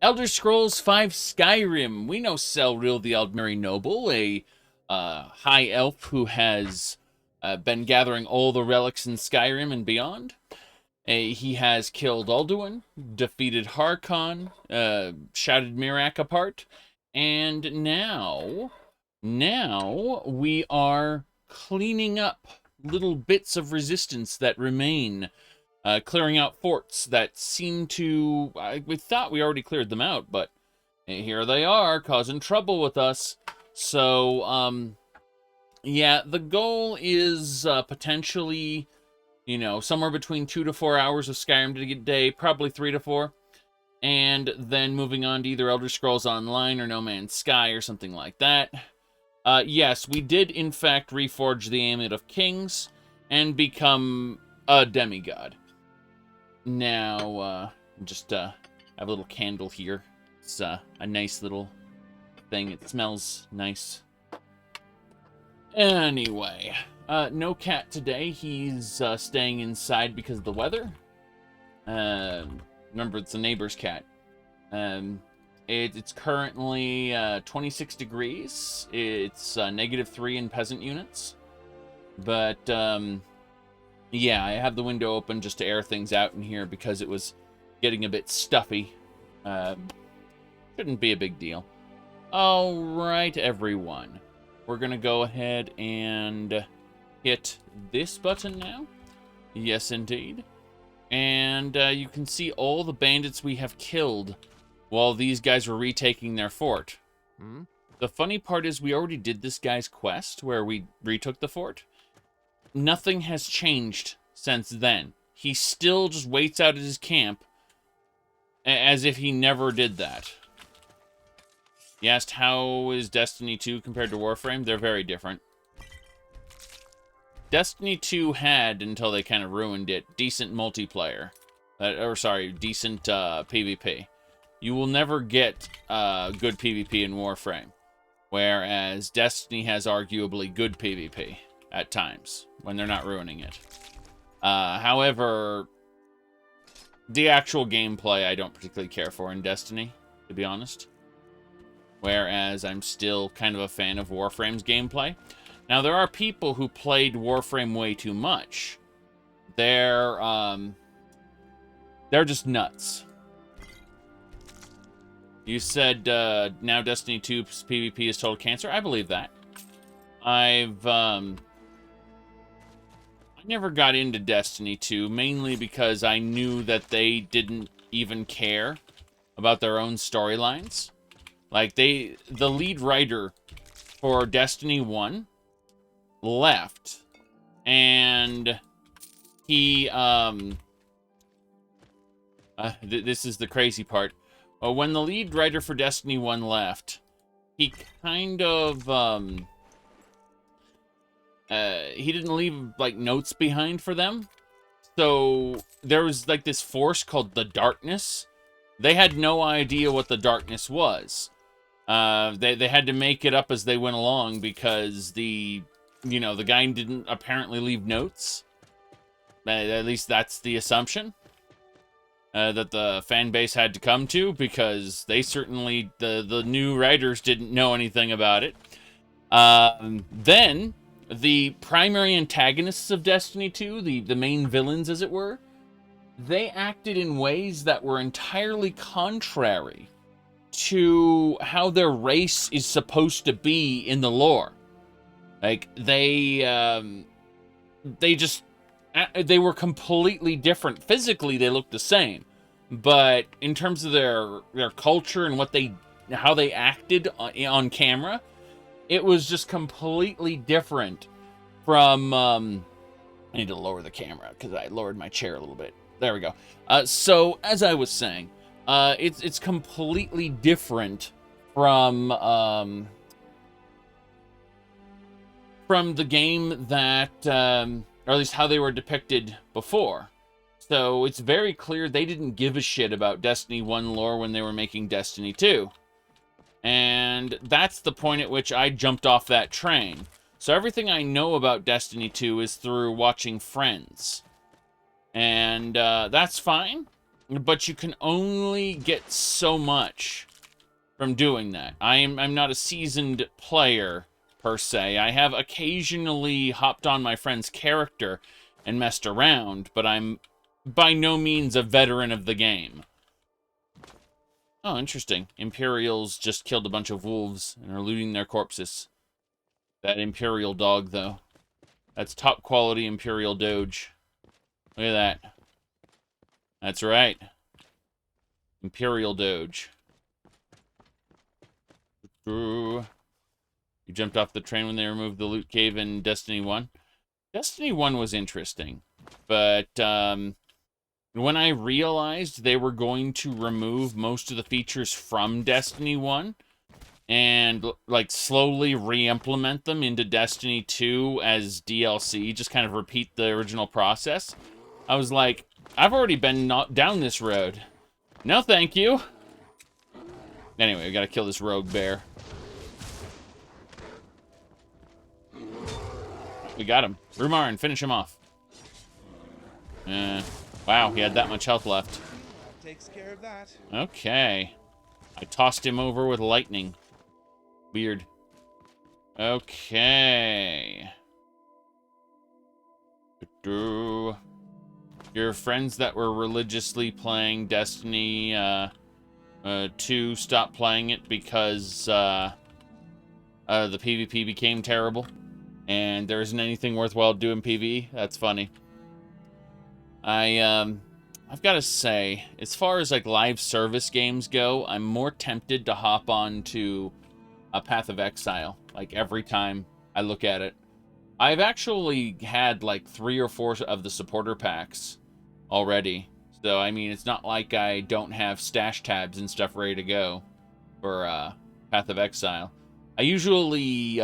Elder Scrolls V Skyrim. We know Celril the Altmer noble, a high elf who has been gathering all the relics in Skyrim and beyond. He has killed Alduin, defeated Harkon, shouted Mirak apart, and now we are cleaning up little bits of resistance that remain, clearing out forts that seem to. We thought we already cleared them out, but here they are, causing trouble with us. So, yeah, the goal is potentially, somewhere between 2 to 4 hours of Skyrim to get day, probably 3 to 4, and then moving on to either Elder Scrolls Online or No Man's Sky or something like that. Yes, we did in fact reforge the Amulet of Kings and become a demigod. Now, just have a little candle here. It's a nice little thing. It smells nice. Anyway, no cat today. He's staying inside because of the weather. Remember, it's the neighbor's cat. It's currently 26 degrees. It's -3 in peasant units. But, yeah, I have the window open just to air things out in here because it was getting a bit stuffy. Shouldn't be a big deal. All right, everyone. We're going to go ahead and hit this button now. Yes, indeed. And you can see all the bandits we have killed while these guys were retaking their fort. The funny part is we already did this guy's quest where we retook the fort. Nothing has changed since then. He still just waits out at his camp as if he never did that. You asked how is Destiny 2 compared to Warframe? They're very different. Destiny 2 had, until they kind of ruined it, decent multiplayer. Decent PvP. You will never get good PvP in Warframe. Whereas Destiny has arguably good PvP at times, when they're not ruining it. However, the actual gameplay I don't particularly care for in Destiny, to be honest. Whereas I'm still kind of a fan of Warframe's gameplay. Now, there are people who played Warframe way too much. They're just nuts. You said now Destiny 2's PvP is total cancer. I believe that. I never got into Destiny 2, mainly because I knew that they didn't even care about their own storylines. Like, the lead writer for Destiny 1 left, and he, this is the crazy part. When the lead writer for Destiny 1 left, he kind of, he didn't leave, like, notes behind for them. So, there was, like, this force called the Darkness. They had no idea what the Darkness was. They had to make it up as they went along because the guy didn't apparently leave notes. At least that's the assumption that the fan base had to come to, because they certainly, the new writers didn't know anything about it. Then, the primary antagonists of Destiny 2, the main villains, as it were, they acted in ways that were entirely contrary to how their race is supposed to be in the lore. Like, they were completely different. Physically, they looked the same, but in terms of their culture and how they acted on camera, it was just completely different from. I need to lower the camera because I lowered my chair a little bit. There we go. So as I was saying, it's completely different from the game that, or at least how they were depicted before. So it's very clear they didn't give a shit about Destiny 1 lore when they were making Destiny 2. And that's the point at which I jumped off that train. So everything I know about Destiny 2 is through watching friends. And that's fine. but you can only get so much from doing that. I'm not a seasoned player, per se. I have occasionally hopped on my friend's character and messed around, but I'm by no means a veteran of the game. Oh, interesting. Imperials just killed a bunch of wolves and are looting their corpses. That Imperial dog, though. That's top quality Imperial Doge. Look at that. That's right. Imperial Doge. You jumped off the train when they removed the loot cave in Destiny 1. Destiny 1 was interesting, but when I realized they were going to remove most of the features from Destiny 1 and like slowly re-implement them into Destiny 2 as DLC, just kind of repeat the original process, I was like, I've already been down this road. No, thank you. Anyway, we gotta kill this rogue bear. We got him. Rumarn, finish him off. Wow, he had that much health left. Takes care of that. Okay. I tossed him over with lightning. Weird. Okay. Your friends that were religiously playing Destiny 2 stopped playing it because the PvP became terrible. And there isn't anything worthwhile doing PvE. That's funny. I've got to say, as far as like live service games go, I'm more tempted to hop on to a Path of Exile, like every time I look at it. I've actually had like 3 or 4 of the supporter packs already. So, I mean, it's not like I don't have stash tabs and stuff ready to go for Path of Exile. I usually,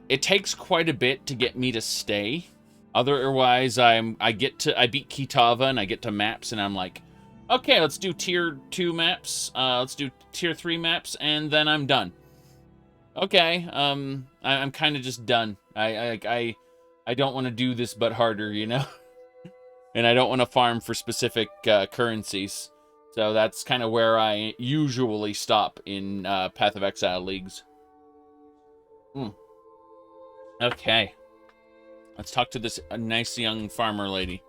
it takes quite a bit to get me to stay. Otherwise, I beat Kitava and I get to maps and I'm like, okay, let's do tier 2 maps, let's do tier 3 maps, and then I'm done. Okay, I'm kind of just done. I don't want to do this but harder, you know? And I don't want to farm for specific currencies. So that's kind of where I usually stop in Path of Exile leagues. Okay. Let's talk to this nice young farmer lady.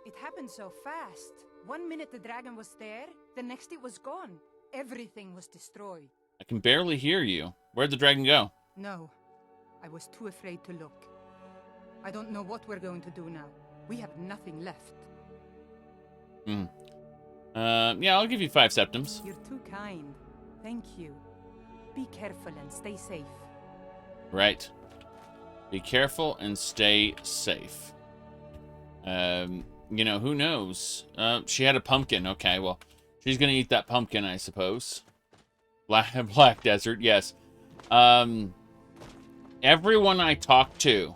It happened so fast. 1 minute the dragon was there, the next it was gone. Everything was destroyed. I can barely hear you. Where'd the dragon go? No, I was too afraid to look. I don't know what we're going to do now. We have nothing left. Yeah, I'll give you 5 septims. You're too kind. Thank you. Be careful and stay safe. Right. Be careful and stay safe. You know, who knows? She had a pumpkin. Okay, well, she's gonna eat that pumpkin, I suppose. Black Desert, yes. Everyone I talk to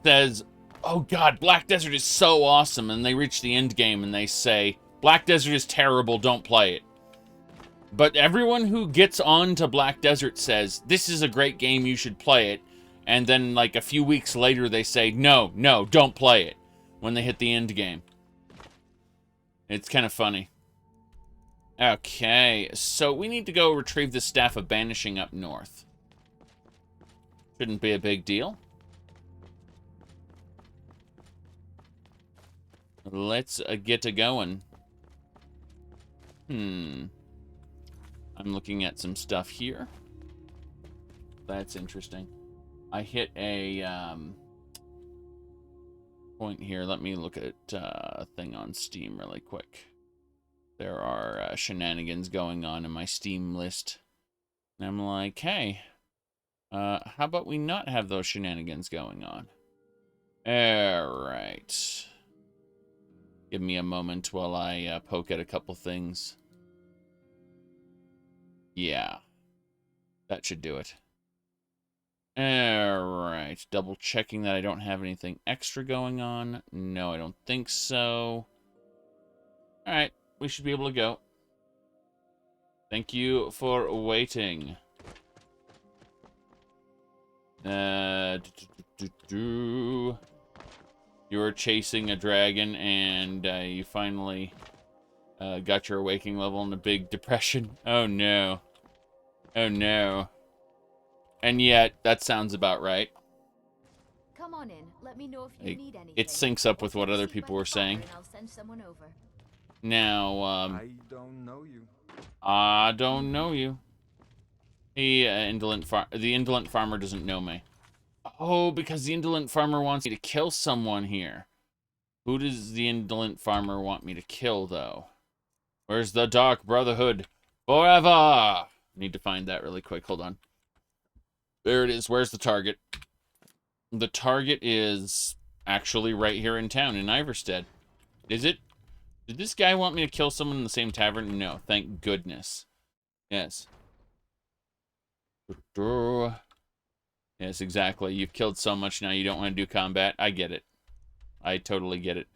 says, oh god, Black Desert is so awesome, and they reach the end game and they say, Black Desert is terrible, don't play it. But everyone who gets on to Black Desert says, this is a great game, you should play it. And then, like, a few weeks later, they say, no, don't play it, when they hit the end game. It's kind of funny. Okay, so we need to go retrieve the Staff of Banishing up north. Shouldn't be a big deal. Let's get to going. I'm looking at some stuff here. That's interesting. I hit a point here. Let me look at a thing on Steam really quick. There are shenanigans going on in my Steam list. And I'm like, hey, how about we not have those shenanigans going on? Alright. Give me a moment while I poke at a couple things. Yeah. That should do it. Alright. Double checking that I don't have anything extra going on. No, I don't think so. Alright. We should be able to go. Thank you for waiting. You were chasing a dragon and you finally Got your awakening level in a big depression. Oh no. Oh no. And yet, that sounds about right. Come on in. Let me know if you need anything. It syncs up with Or what take a other seat people by were the fire saying. and I'll send someone over. Now, I don't know you. I don't know you. The indolent farmer doesn't know me. Oh, because the indolent farmer wants me to kill someone here. Who does the indolent farmer want me to kill, though? Where's the Dark Brotherhood? Forever! Need to find that really quick. Hold on. There it is. Where's the target? The target is actually right here in town, in Iverstead. Is it? Did this guy want me to kill someone in the same tavern? No, thank goodness. Yes. Yes, exactly. You've killed so much now you don't want to do combat. I get it. I totally get it.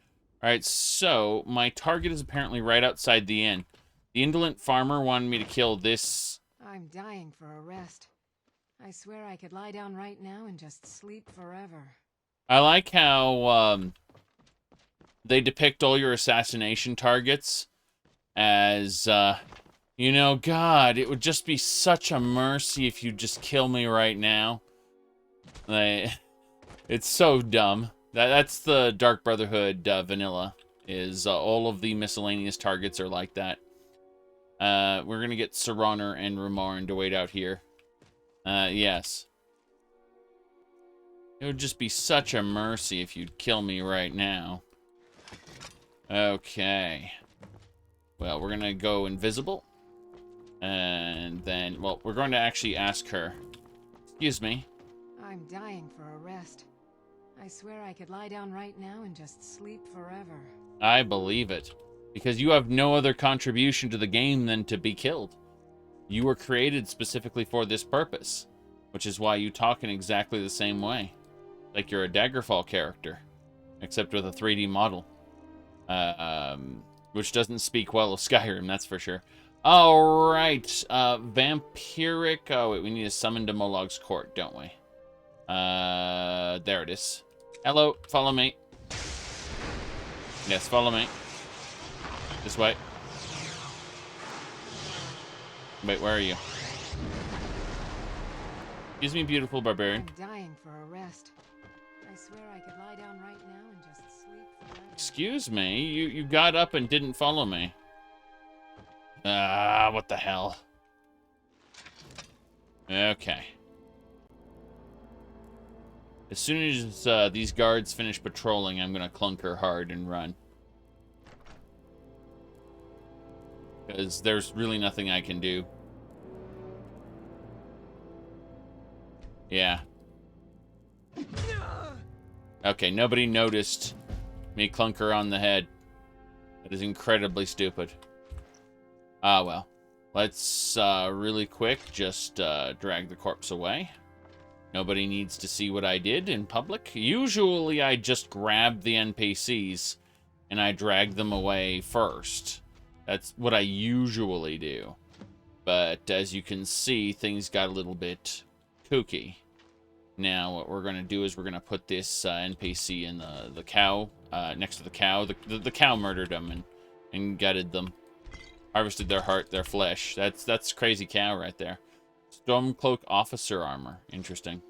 Alright, so my target is apparently right outside the inn. The indolent farmer wanted me to kill this. I'm dying for a rest. I swear I could lie down right now and just sleep forever. I like how they depict all your assassination targets as, you know, God, it would just be such a mercy if you just kill me right now. It's so dumb. That's the Dark Brotherhood vanilla, is all of the miscellaneous targets are like that. We're going to get Serraner and Ramarn to wait out here. Yes. It would just be such a mercy if you'd kill me right now. Okay. Well, we're going to go invisible. And then, well, we're going to actually ask her. Excuse me. I'm dying for a rest. I swear I could lie down right now and just sleep forever. I believe it. Because you have no other contribution to the game than to be killed. You were created specifically for this purpose. Which is why you talk in exactly the same way. Like you're a Daggerfall character. Except with a 3D model. Which doesn't speak well of Skyrim, that's for sure. Alright. Vampiric... Oh, wait, we need to summon to Molog's Court, don't we? There it is. Hello, follow me. Yes, follow me. This way. Wait, where are you? Excuse me, beautiful barbarian. I'm dying for a rest. I swear I could lie down right now and just sleep forever. Excuse me, you got up and didn't follow me. What the hell? Okay. As soon as these guards finish patrolling, I'm gonna clunk her hard and run. Because there's really nothing I can do. Yeah. Okay, nobody noticed me clunk her on the head. That is incredibly stupid. Ah, well. Let's, really quick, just, drag the corpse away. Nobody needs to see what I did in public. Usually I just grab the NPCs and I drag them away first. That's what I usually do. But as you can see, things got a little bit kooky. Now what we're going to do is we're going to put this NPC in the cow, next to the cow. The cow murdered them and gutted them. Harvested their heart, their flesh. That's crazy cow right there. Stormcloak officer armor. Interesting.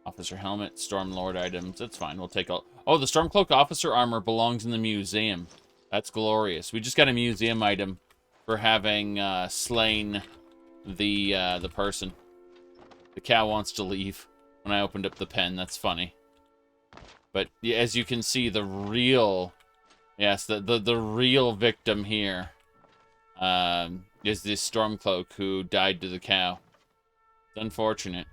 Officer helmet, Stormlord items. That's fine. We'll take all... Oh, the Stormcloak officer armor belongs in the museum. That's glorious. We just got a museum item for having slain the person. The cow wants to leave when I opened up the pen. That's funny. But yeah, as you can see, the real... Yes, the real victim here is this Stormcloak who died to the cow. It's unfortunate.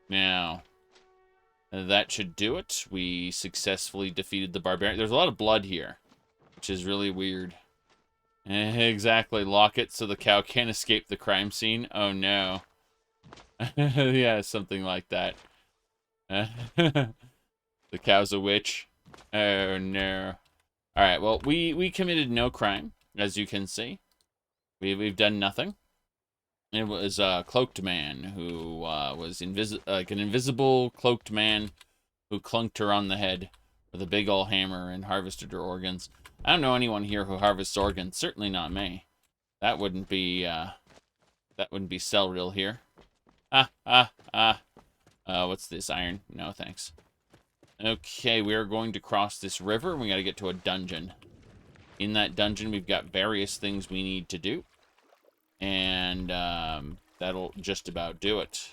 Now, that should do it. We successfully defeated the barbarian. There's a lot of blood here, which is really weird. Exactly. Lock it so the cow can't escape the crime scene. Oh, no. Yeah, something like that. The cow's a witch. Oh, no. Alright, well, we committed no crime, as you can see. We've done nothing. It was a cloaked man who was like an invisible cloaked man who clunked her on the head with a big ol' hammer and harvested her organs. I don't know anyone here who harvests organs. Certainly not me. That wouldn't be Celril here. What's this? Iron? No, thanks. Okay, we are going to cross this river. We got to get to a dungeon. In that dungeon, we've got various things we need to do. And, that'll just about do it.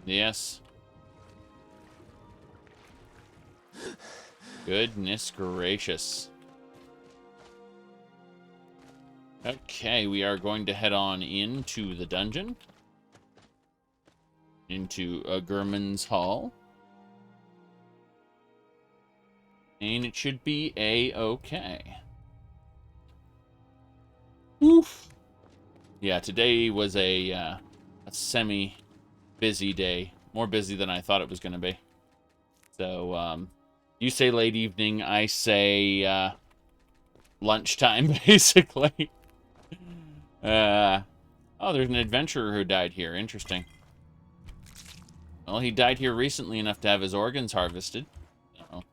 Yes. Goodness gracious. Okay, we are going to head on into the dungeon. Into Gurman's Hall. And it should be A-okay. Oof. Yeah, today was a semi-busy day. More busy than I thought it was going to be. So, you say late evening, I say, lunchtime, basically. Oh, there's an adventurer who died here. Interesting. Well, he died here recently enough to have his organs harvested. Oh,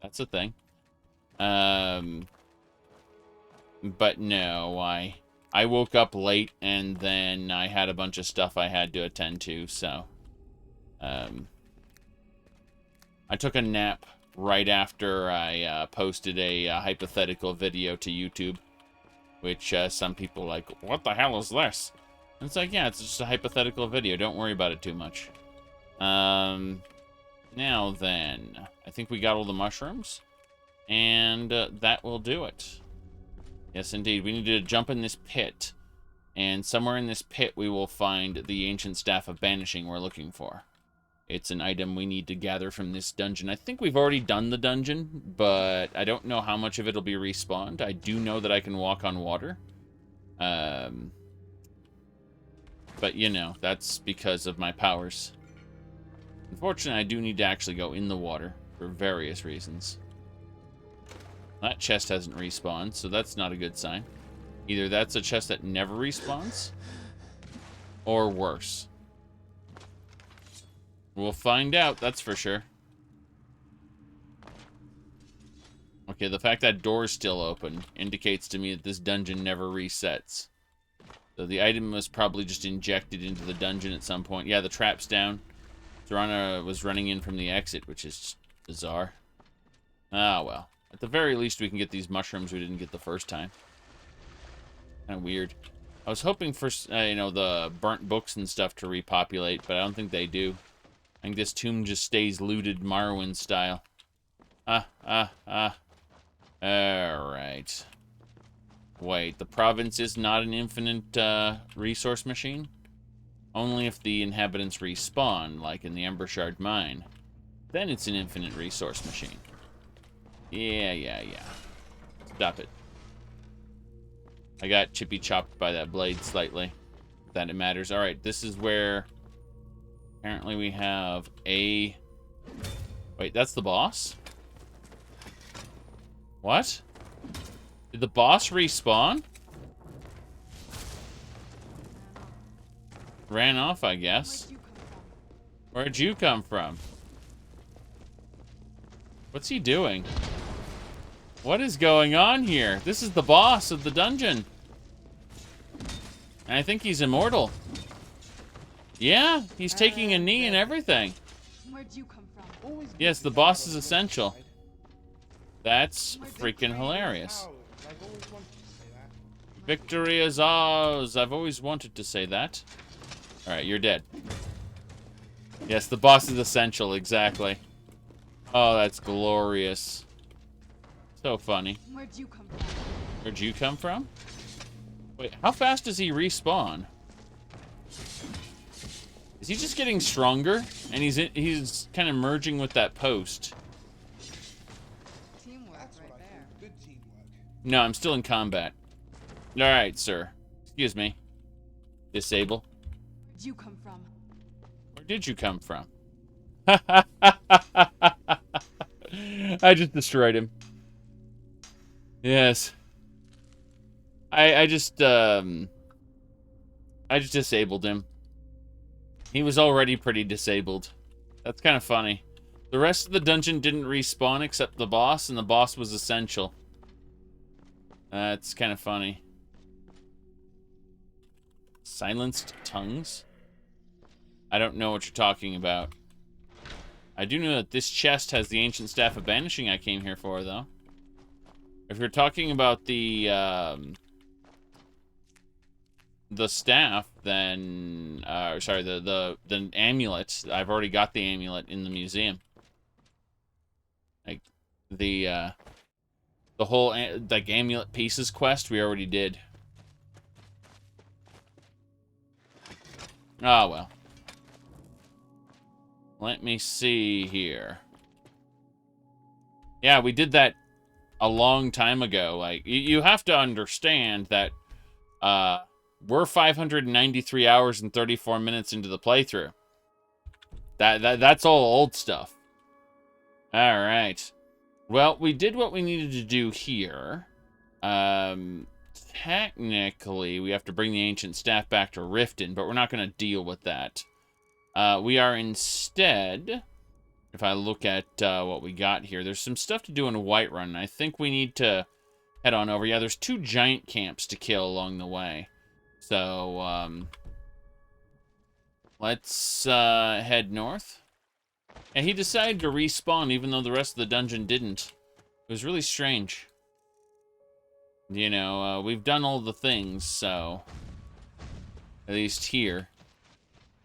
that's a thing. But no, I woke up late, and then I had a bunch of stuff I had to attend to, so... I took a nap right after I posted a hypothetical video to YouTube, which some people are like, what the hell is this? And it's like, yeah, it's just a hypothetical video. Don't worry about it too much. Now then, I think we got all the mushrooms, and that will do it. Yes, indeed. We need to jump in this pit, and somewhere in this pit we will find the ancient staff of banishing we're looking for. It's an item we need to gather from this dungeon. I think we've already done the dungeon, but I don't know how much of it will be respawned. I do know that I can walk on water. But, you know, that's because of my powers. Unfortunately, I do need to actually go in the water for various reasons. That chest hasn't respawned, so that's not a good sign. Either that's a chest that never respawns, or worse. We'll find out, that's for sure. Okay, the fact that door's still open indicates to me that this dungeon never resets. So the item was probably just injected into the dungeon at some point. Yeah, the trap's down. Zorana was running in from the exit, which is bizarre. Ah, well. At the very least, we can get these mushrooms we didn't get the first time. Kind of weird. I was hoping for, you know, the burnt books and stuff to repopulate, but I don't think they do. I think this tomb just stays looted Morrowind style. Alright. Wait, the province is not an infinite resource machine? Only if the inhabitants respawn, like in the Embershard mine. Then it's an infinite resource machine. Yeah. Stop it. I got chippy-chopped by that blade slightly. That it matters. Alright, this is where... Apparently we have a... Wait, that's the boss? What? Did the boss respawn? Ran off, I guess. Where'd you come from? What's he doing? What is going on here? This is the boss of the dungeon. And I think he's immortal. Yeah, he's taking a knee and everything. Where'd you come from? Yes, the boss is essential. That's freaking hilarious. Victory is ours. I've always wanted to say that. Alright, you're dead. Yes, the boss is essential, exactly. Oh, that's glorious. So funny. Where'd you come from? Where'd you come from? Wait, how fast does he respawn? Is he just getting stronger? And he's kind of merging with that post. Teamwork That's right what I there. call good teamwork. No, I'm still in combat. Alright, sir. Excuse me. Disable. Where'd you come from? Where did you come from? I just destroyed him. Yes. I just disabled him. He was already pretty disabled. That's kind of funny. The rest of the dungeon didn't respawn except the boss, and the boss was essential. That's kind of funny. Silenced tongues? I don't know what you're talking about. I do know that this chest has the ancient staff of banishing I came here for, though. If you're talking about the staff, then sorry, the amulet. I've already got the amulet in the museum. Like the whole like amulet pieces quest we already did. Ah, well. Let me see here. Yeah, we did that a long time ago. Like, you have to understand that we're 593 hours and 34 minutes into the playthrough. That's all old stuff. All right. Well, we did what we needed to do here. Technically, we have to bring the ancient staff back to Riften, but we're not going to deal with that. We are instead, if I look at what we got here, there's some stuff to do in Whiterun. I think we need to head on over. Yeah, there's 2 giant camps to kill along the way. So, let's head north. And he decided to respawn even though the rest of the dungeon didn't. It was really strange. You know, we've done all the things, so... At least here.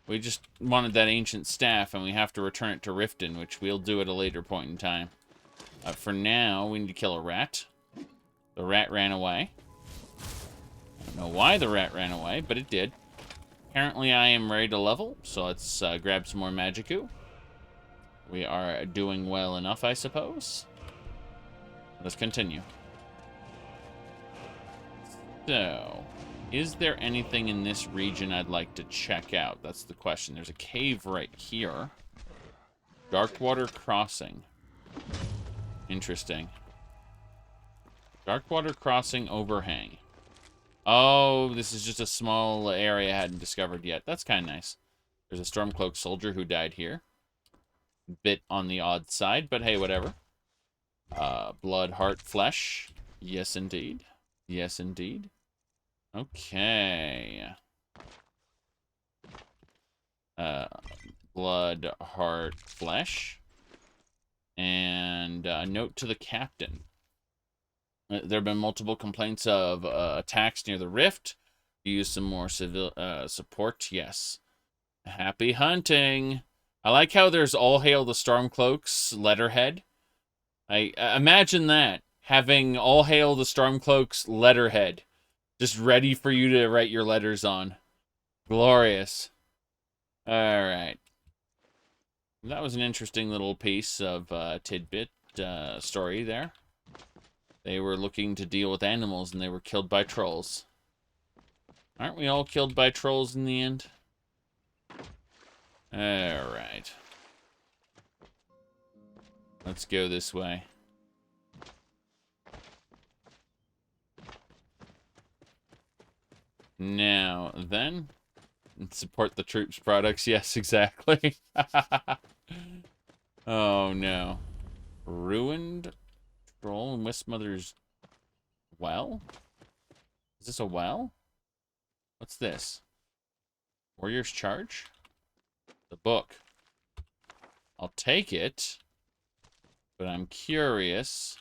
We just wanted that ancient staff, and we have to return it to Riften, which we'll do at a later point in time. For now, we need to kill a rat. The rat ran away. I don't know why the rat ran away, but it did. Apparently, I am ready to level, so let's grab some more Magicoo. We are doing well enough, I suppose. Let's continue. So... is there anything in this region I'd like to check out? That's the question. There's a cave right here. Darkwater Crossing. Interesting. Darkwater Crossing Overhang. Oh, this is just a small area I hadn't discovered yet. That's kind of nice. There's a Stormcloak soldier who died here. Bit on the odd side, but hey, whatever. Blood, heart, flesh. Yes, indeed. Yes, indeed. Okay. Blood, heart, flesh. And a note to the captain. There have been multiple complaints of attacks near the rift. Use some more civil support. Yes. Happy hunting. I like how there's All Hail the Stormcloaks letterhead. I imagine that. Having All Hail the Stormcloaks letterhead. Just ready for you to write your letters on. Glorious. Alright. That was an interesting little piece of tidbit story there. They were looking to deal with animals and they were killed by trolls. Aren't we all killed by trolls in the end? Alright. Let's go this way. Now, then, support the troops' products. Yes, exactly. Oh, no. Ruined Troll and Westmother's well? Is this a well? What's this? Warrior's Charge? The book. I'll take it, but I'm curious.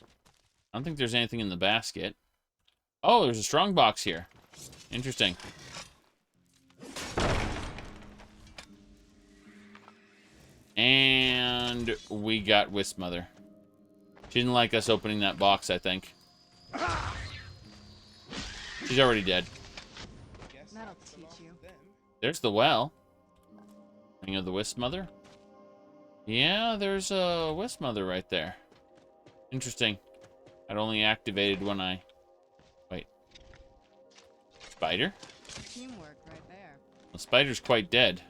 I don't think there's anything in the basket. Oh, there's a strong box here. Interesting. And we got Wistmother. She didn't like us opening that box, I think. She's already dead. That'll teach you. There's the well. Ring of the Wistmother. Yeah, there's a Wistmother right there. Interesting. I'd only activated when I... Wait. Spider? Teamwork right there. The spider's quite dead.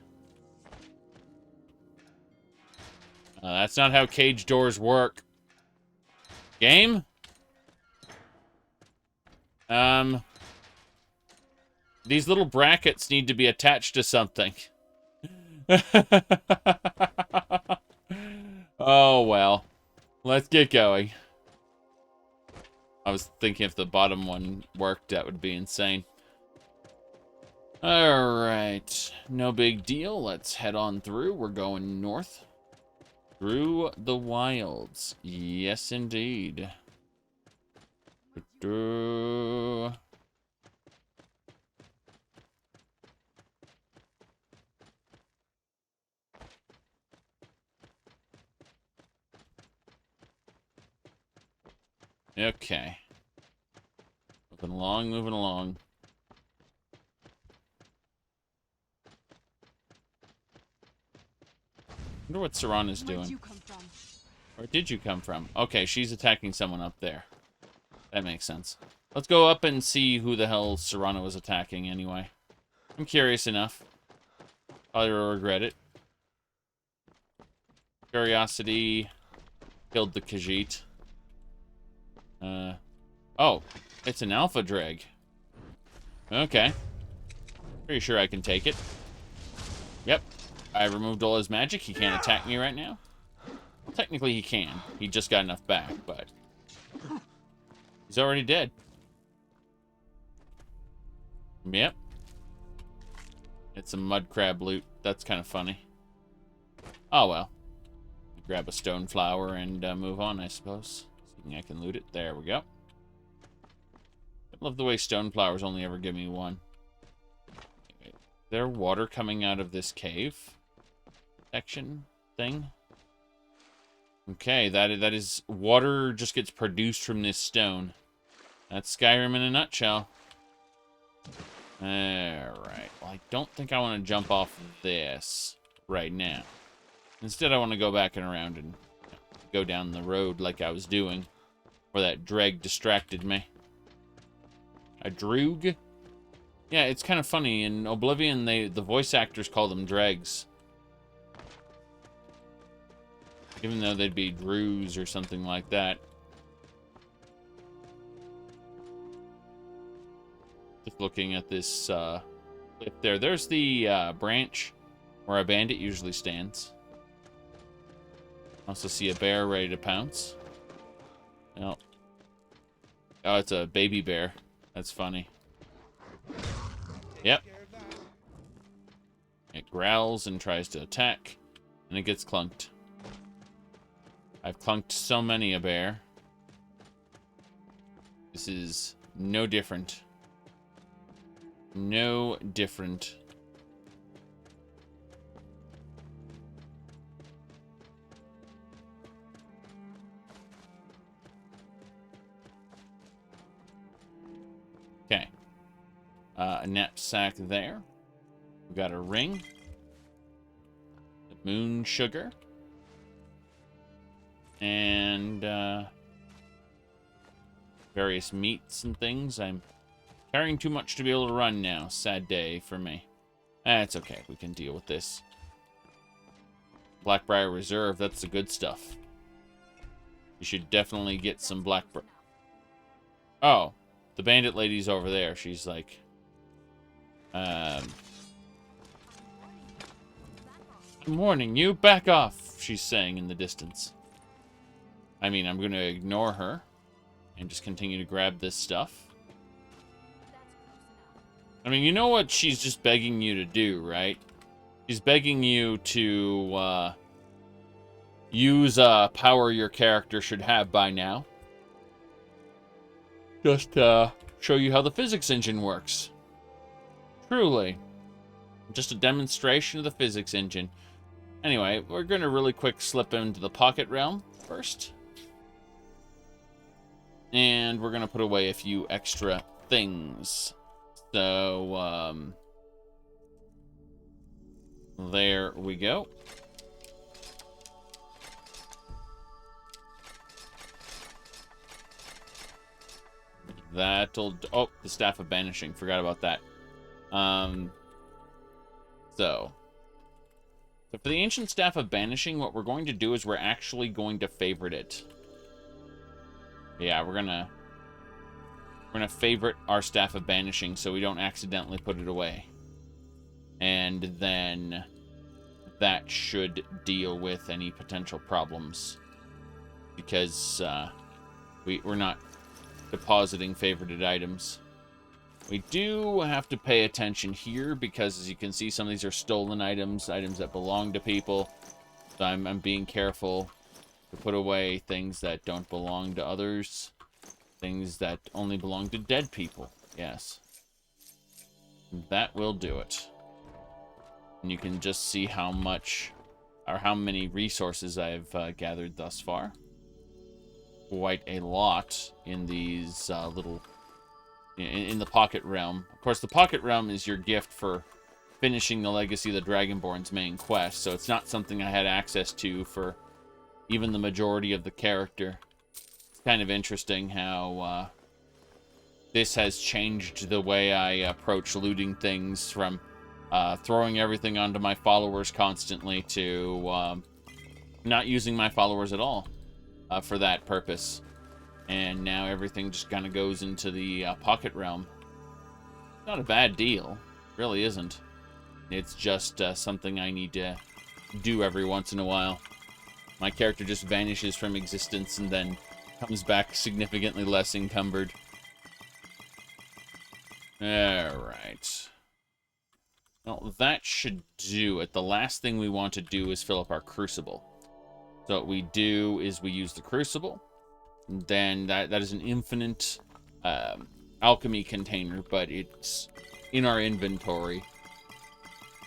That's not how cage doors work. Game? These little brackets need to be attached to something. Oh, well. Let's get going. I was thinking if the bottom one worked, that would be insane. Alright. No big deal. Let's head on through. We're going north. Through the wilds. Yes, indeed. Okay. Moving along, moving along. Wonder what Serana's doing. Where'd you come from? Where did you come from? Okay, she's attacking someone up there. That makes sense. Let's go up and see who the hell Serana was attacking anyway. I'm curious enough. Probably will regret it. Curiosity killed the Khajiit. Oh, it's an alpha dreg. Okay. Pretty sure I can take it. Yep. I removed all his magic. He can't attack me right now. Well, technically he can. He just got enough back, but he's already dead. Yep. It's some mud crab loot. That's kind of funny. Oh, well. Grab a stone flower and move on, I suppose. See if I can loot it. There we go. I love the way stone flowers only ever give me one. Is there water coming out of this cave section thing? Okay, that is water just gets produced from this stone. That's Skyrim in a nutshell. Alright, well, I don't think I want to jump off this right now. Instead, I want to go back and around and go down the road like I was doing, where that dreg distracted me. A droog? Yeah, it's kind of funny. In Oblivion, the voice actors call them dregs. Even though they'd be Druze or something like that. Just looking at this cliff there. There's the branch where a bandit usually stands. Also see a bear ready to pounce. Oh, it's a baby bear. That's funny. Yep. It growls and tries to attack, and it gets clunked. I've clunked so many a bear. This is no different. No different. Okay. A knapsack there. We've got a ring. The moon sugar. And various meats and things. I'm carrying too much to be able to run now. Sad day for me. It's okay. We can deal with this. Blackbriar Reserve. That's the good stuff. You should definitely get some Blackbriar. Oh. The bandit lady's over there. She's like... I'm warning you. Back off, she's saying in the distance. I mean, I'm going to ignore her and just continue to grab this stuff. I mean, you know what she's just begging you to do, right? She's begging you to use power your character should have by now. Just show you how the physics engine works. Truly. Just a demonstration of the physics engine. Anyway, we're going to really quick slip into the pocket realm first. And we're going to put away a few extra things. So, there we go. That'll... Oh, the Staff of Banishing. Forgot about that. So for the Ancient Staff of Banishing, what we're going to do is we're actually going to favorite it. Yeah, we're gonna favorite our Staff of Banishing so we don't accidentally put it away. And then that should deal with any potential problems. Because we're not depositing favorited items. We do have to pay attention here because, as you can see, some of these are stolen items, items that belong to people. So I'm being careful to put away things that don't belong to others. Things that only belong to dead people. Yes. That will do it. And you can just see how much, or how many resources I've gathered thus far. Quite a lot in these little... In the Pocket Realm. Of course, the Pocket Realm is your gift for finishing the Legacy of the Dragonborn's main quest, so it's not something I had access to for even the majority of the character. It's kind of interesting how this has changed the way I approach looting things, from throwing everything onto my followers constantly to not using my followers at all for that purpose. And now everything just kind of goes into the Pocket Realm. Not a bad deal. Really isn't. It's just something I need to do every once in a while. My character just vanishes from existence and then comes back significantly less encumbered. Alright. Well, that should do it. The last thing we want to do is fill up our Crucible. So what we do is we use the Crucible. Then that is an infinite alchemy container, but it's in our inventory.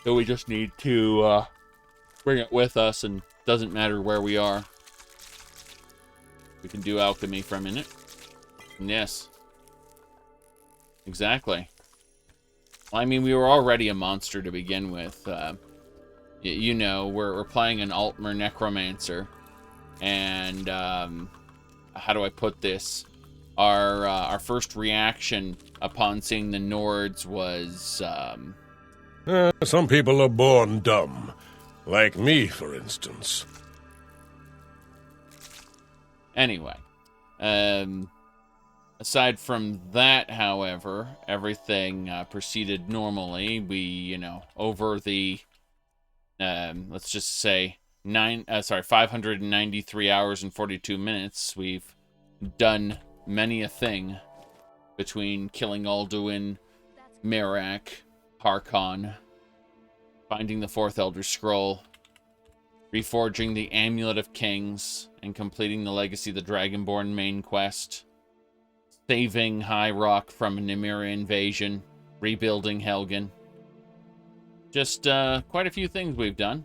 So we just need to bring it with us, and doesn't matter where we are. We can do alchemy from in it. Yes. Exactly. Well, I mean, we were already a monster to begin with. You know, we're playing an Altmer Necromancer. And, how do I put this? Our first reaction upon seeing the Nords was, Some people are born dumb. Like me, for instance. Anyway. Aside from that, however, everything proceeded normally. We, you know, over the, let's just say, 593 hours and 42 minutes, we've done many a thing between killing Alduin, Merak, Harkon, finding the Fourth Elder Scroll, reforging the Amulet of Kings, and completing the Legacy of the Dragonborn main quest, saving High Rock from a Nymeria invasion, rebuilding Helgen. Just quite a few things we've done.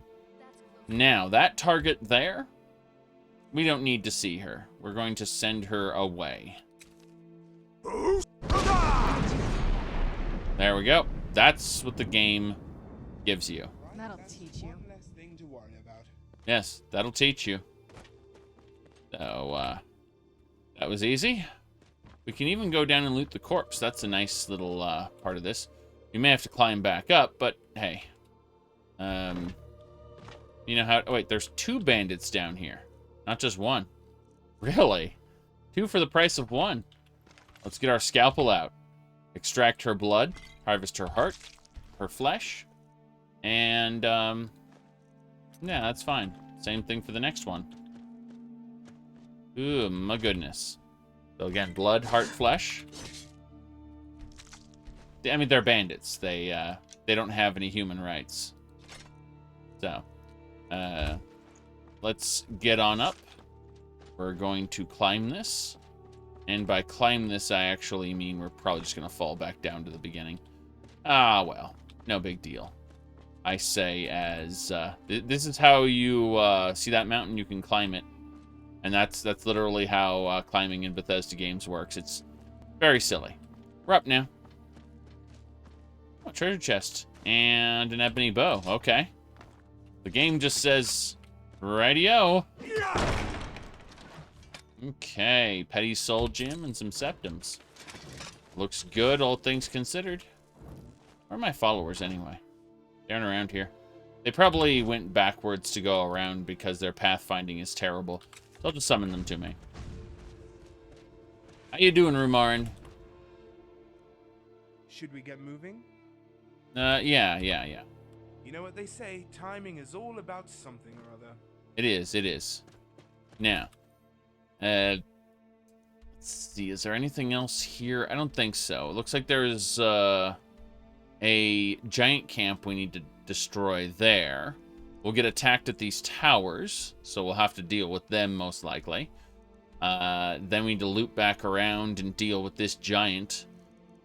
Now, that target there, we don't need to see her. We're going to send her away. There we go. That's what the game gives you. That'll teach you. One less thing to worry about. Yes, that'll teach you. So, that was easy. We can even go down and loot the corpse. That's a nice little part of this. You may have to climb back up, but hey. You know how... Oh, wait, there's 2 bandits down here. Not just 1. Really? 2 for the price of 1. Let's get our scalpel out. Extract her blood. Harvest her heart. Her flesh. And, yeah, that's fine. Same thing for the next one. Ooh, my goodness. So again, blood, heart, flesh. I mean, they're bandits. They don't have any human rights. So... let's get on up. We're going to climb this. And by climb this, I actually mean we're probably just going to fall back down to the beginning. Ah, well. No big deal. I say as... this is how you see that mountain, you can climb it. And that's literally how climbing in Bethesda games works. It's very silly. We're up now. Oh, treasure chest. And an ebony bow. Okay. The game just says, rightio. Okay, petty soul gem and some septums. Looks good, all things considered. Where are my followers anyway? They aren't around here. They probably went backwards to go around because their pathfinding is terrible. So I'll just summon them to me. How you doing, Rumarin? Should we get moving? Yeah. You know what they say, timing is all about something or other. It is, it is. Now, let's see, is there anything else here? I don't think so. It looks like there is a giant camp we need to destroy there. We'll get attacked at these towers, so we'll have to deal with them most likely. Then we need to loop back around and deal with this giant.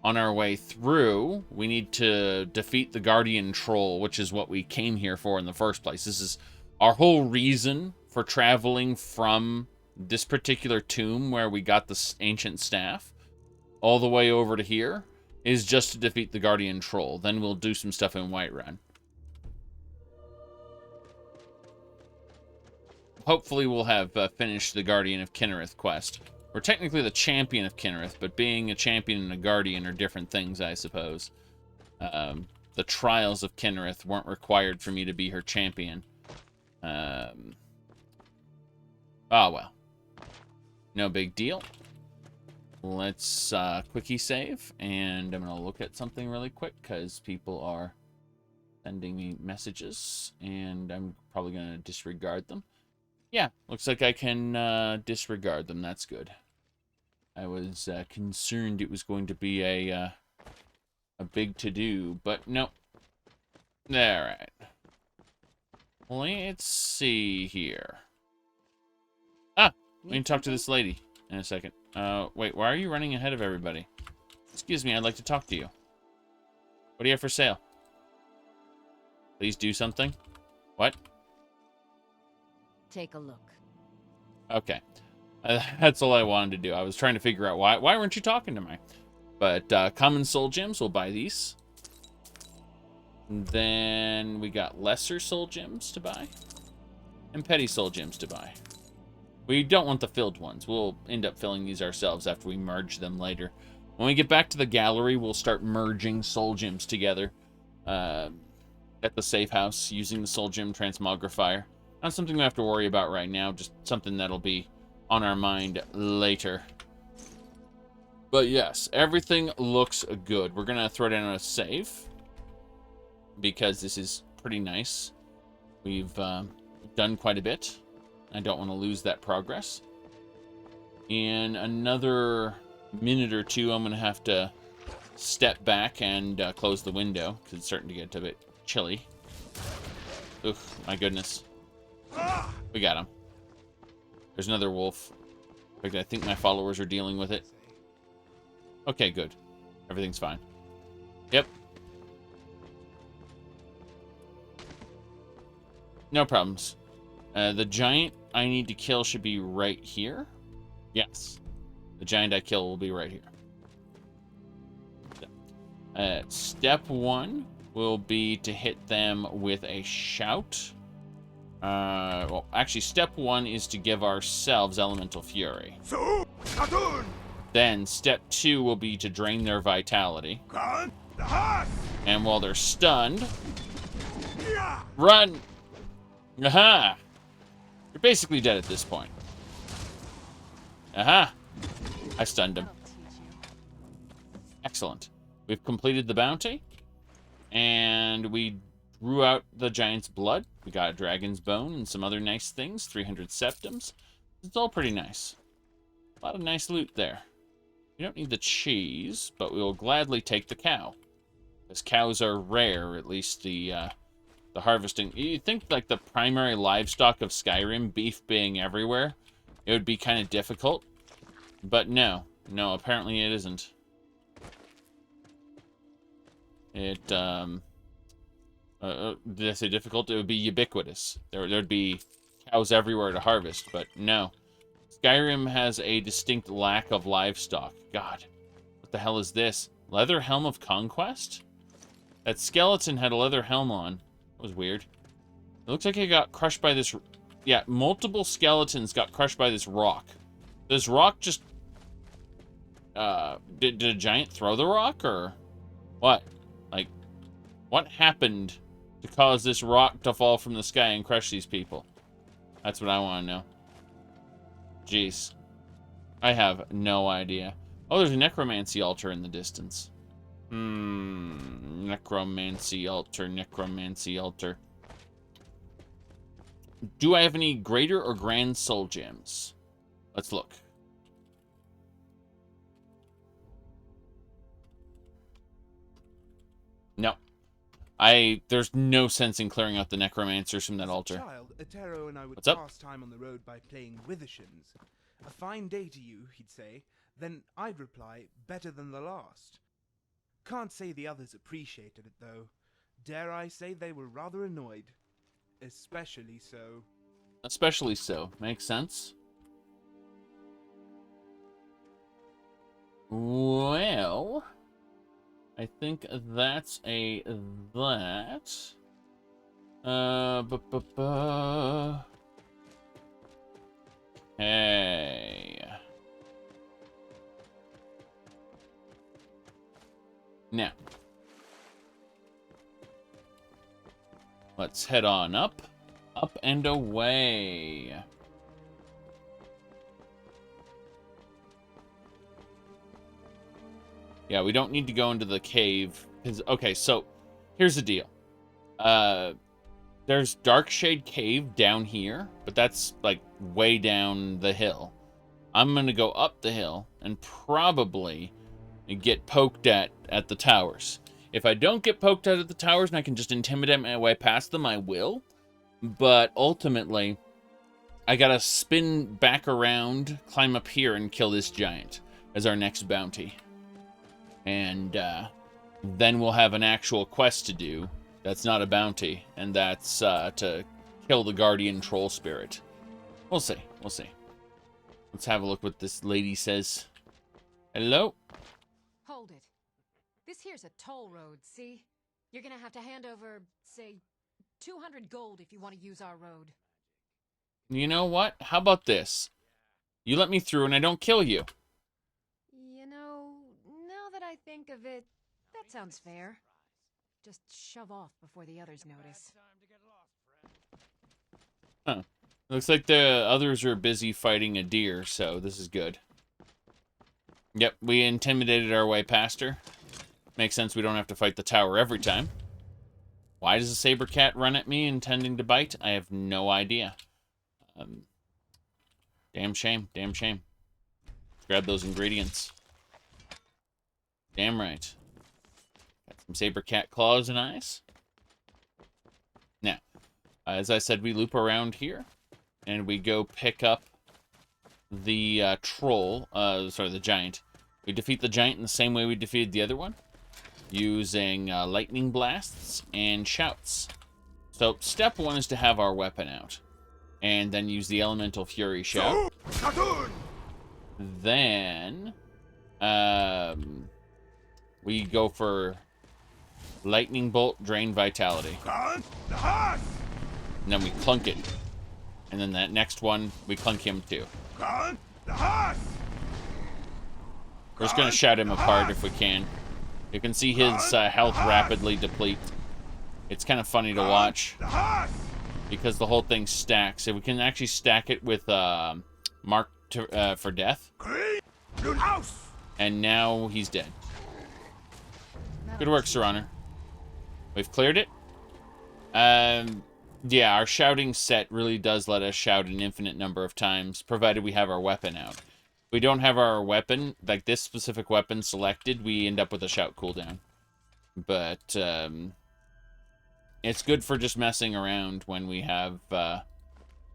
On our way through, we need to defeat the Guardian Troll, which is what we came here for in the first place. This is our whole reason for traveling from this particular tomb where we got the ancient staff all the way over to here is just to defeat the Guardian Troll. Then we'll do some stuff in Whiterun. Hopefully we'll have finished the Guardian of Kinnereth quest. We're technically the champion of Kinnereth, but being a champion and a guardian are different things, I suppose. The trials of Kinnereth weren't required for me to be her champion. Oh, well. No big deal. Let's quickie save, and I'm going to look at something really quick, because people are sending me messages, and I'm probably going to disregard them. Yeah, looks like I can disregard them. That's good. I was concerned it was going to be a big to-do, but no. Alright. Let's see here. Ah! We can talk to this lady in a second. Wait, why are you running ahead of everybody? Excuse me, I'd like to talk to you. What do you have for sale? Please do something. What? Take a look. Okay. That's all I wanted to do. I was trying to figure out why weren't you talking to me? But common soul gems, we'll buy these. And then we got lesser soul gems to buy. And petty soul gems to buy. We don't want the filled ones. We'll end up filling these ourselves after we merge them later. When we get back to the gallery, we'll start merging soul gems together. At the safe house, using the soul gem transmogrifier. Not something we have to worry about right now, just something that'll be on our mind later. But yes, everything looks good. We're gonna throw down a save because this is pretty nice. We've done quite a bit. I don't want to lose that progress. In another minute or two, I'm gonna have to step back and close the window because it's starting to get a bit chilly. Oof, my goodness. We got him. There's another wolf. In fact, I think my followers are dealing with it. Okay, good. Everything's fine. Yep. No problems. The giant I need to kill should be right here. Yes. The giant I kill will be right here. Step 1 will be to hit them with a shout. Well, actually, step 1 is to give ourselves Elemental Fury. Then, step 2 will be to drain their vitality. And while they're stunned, run! Aha! You're basically dead at this point. Aha! I stunned him. Excellent. We've completed the bounty. And we drew out the giant's blood. We got a dragon's bone and some other nice things. 300 septums. It's all pretty nice. A lot of nice loot there. We don't need the cheese, but we will gladly take the cow. Because cows are rare, at least the harvesting. You'd think like the primary livestock of Skyrim, beef being everywhere, it would be kind of difficult. But no. No, apparently it isn't. It, did I say difficult? It would be ubiquitous. There'd be cows everywhere to harvest, but no. Skyrim has a distinct lack of livestock. God, what the hell is this? Leather Helm of Conquest? That skeleton had a leather helm on. That was weird. It looks like it got crushed by this... Yeah, multiple skeletons got crushed by this rock. This rock just... Did a giant throw the rock, or what? Like, what happened to cause this rock to fall from the sky and crush these people? That's what I want to know. Jeez. I have no idea. Oh, there's a necromancy altar in the distance. Necromancy altar, necromancy altar. Do I have any greater or grand soul gems? Let's look. No. There's no sense in clearing out the necromancers from that altar. As a child, Atero and I would What's up? pass time on the road by playing Withershins. A fine day to you, he'd say. Then I'd reply, better than the last. Can't say the others appreciated it, though. Dare I say they were rather annoyed. Especially so. Especially so. Makes sense. Well, I think that's a that. Hey. Now, let's head on up and away. Yeah, we don't need to go into the cave. Okay, so here's the deal. There's Darkshade Cave down here, but that's like way down the hill. I'm gonna go up the hill and probably get poked at the towers. If I don't get poked at the towers and I can just intimidate my way past them, I will. But ultimately, I gotta spin back around, climb up here, and kill this giant as our next bounty. And then we'll have an actual quest to do that's not a bounty, and that's to kill the guardian troll spirit. We'll see. We'll see. Let's have a look what this lady says. Hello? Hold it. This here's a toll road, see? You're gonna have to hand over, say, 200 gold if you want to use our road. You know what? How about this? You let me through and I don't kill you. You know, now that I think of it, that sounds fair. Just shove off before the others notice. Huh. Looks like the others are busy fighting a deer, so this is good. Yep, we intimidated our way past her. Makes sense we don't have to fight the tower every time. Why does a saber cat run at me intending to bite? I have no idea. Damn shame, damn shame. Let's grab those ingredients. Damn right. Got some saber cat claws and eyes. Now, as I said, we loop around here, and we go pick up the the giant. We defeat the giant in the same way we defeated the other one, using lightning blasts and shouts. So, step one is to have our weapon out, and then use the elemental fury shout. Then, we go for lightning bolt, drain vitality. And then we clunk it. And then that next one, we clunk him too. We're just gonna shout him apart if we can. You can see his health rapidly deplete. It's kind of funny to watch because the whole thing stacks. If we can actually stack it with Mark for death. And now he's dead. Good work, Sir Honor. We've cleared it. Yeah, our shouting set really does let us shout an infinite number of times, provided we have our weapon out. If we don't have our weapon, like this specific weapon selected, we end up with a shout cooldown. But, it's good for just messing around when we have,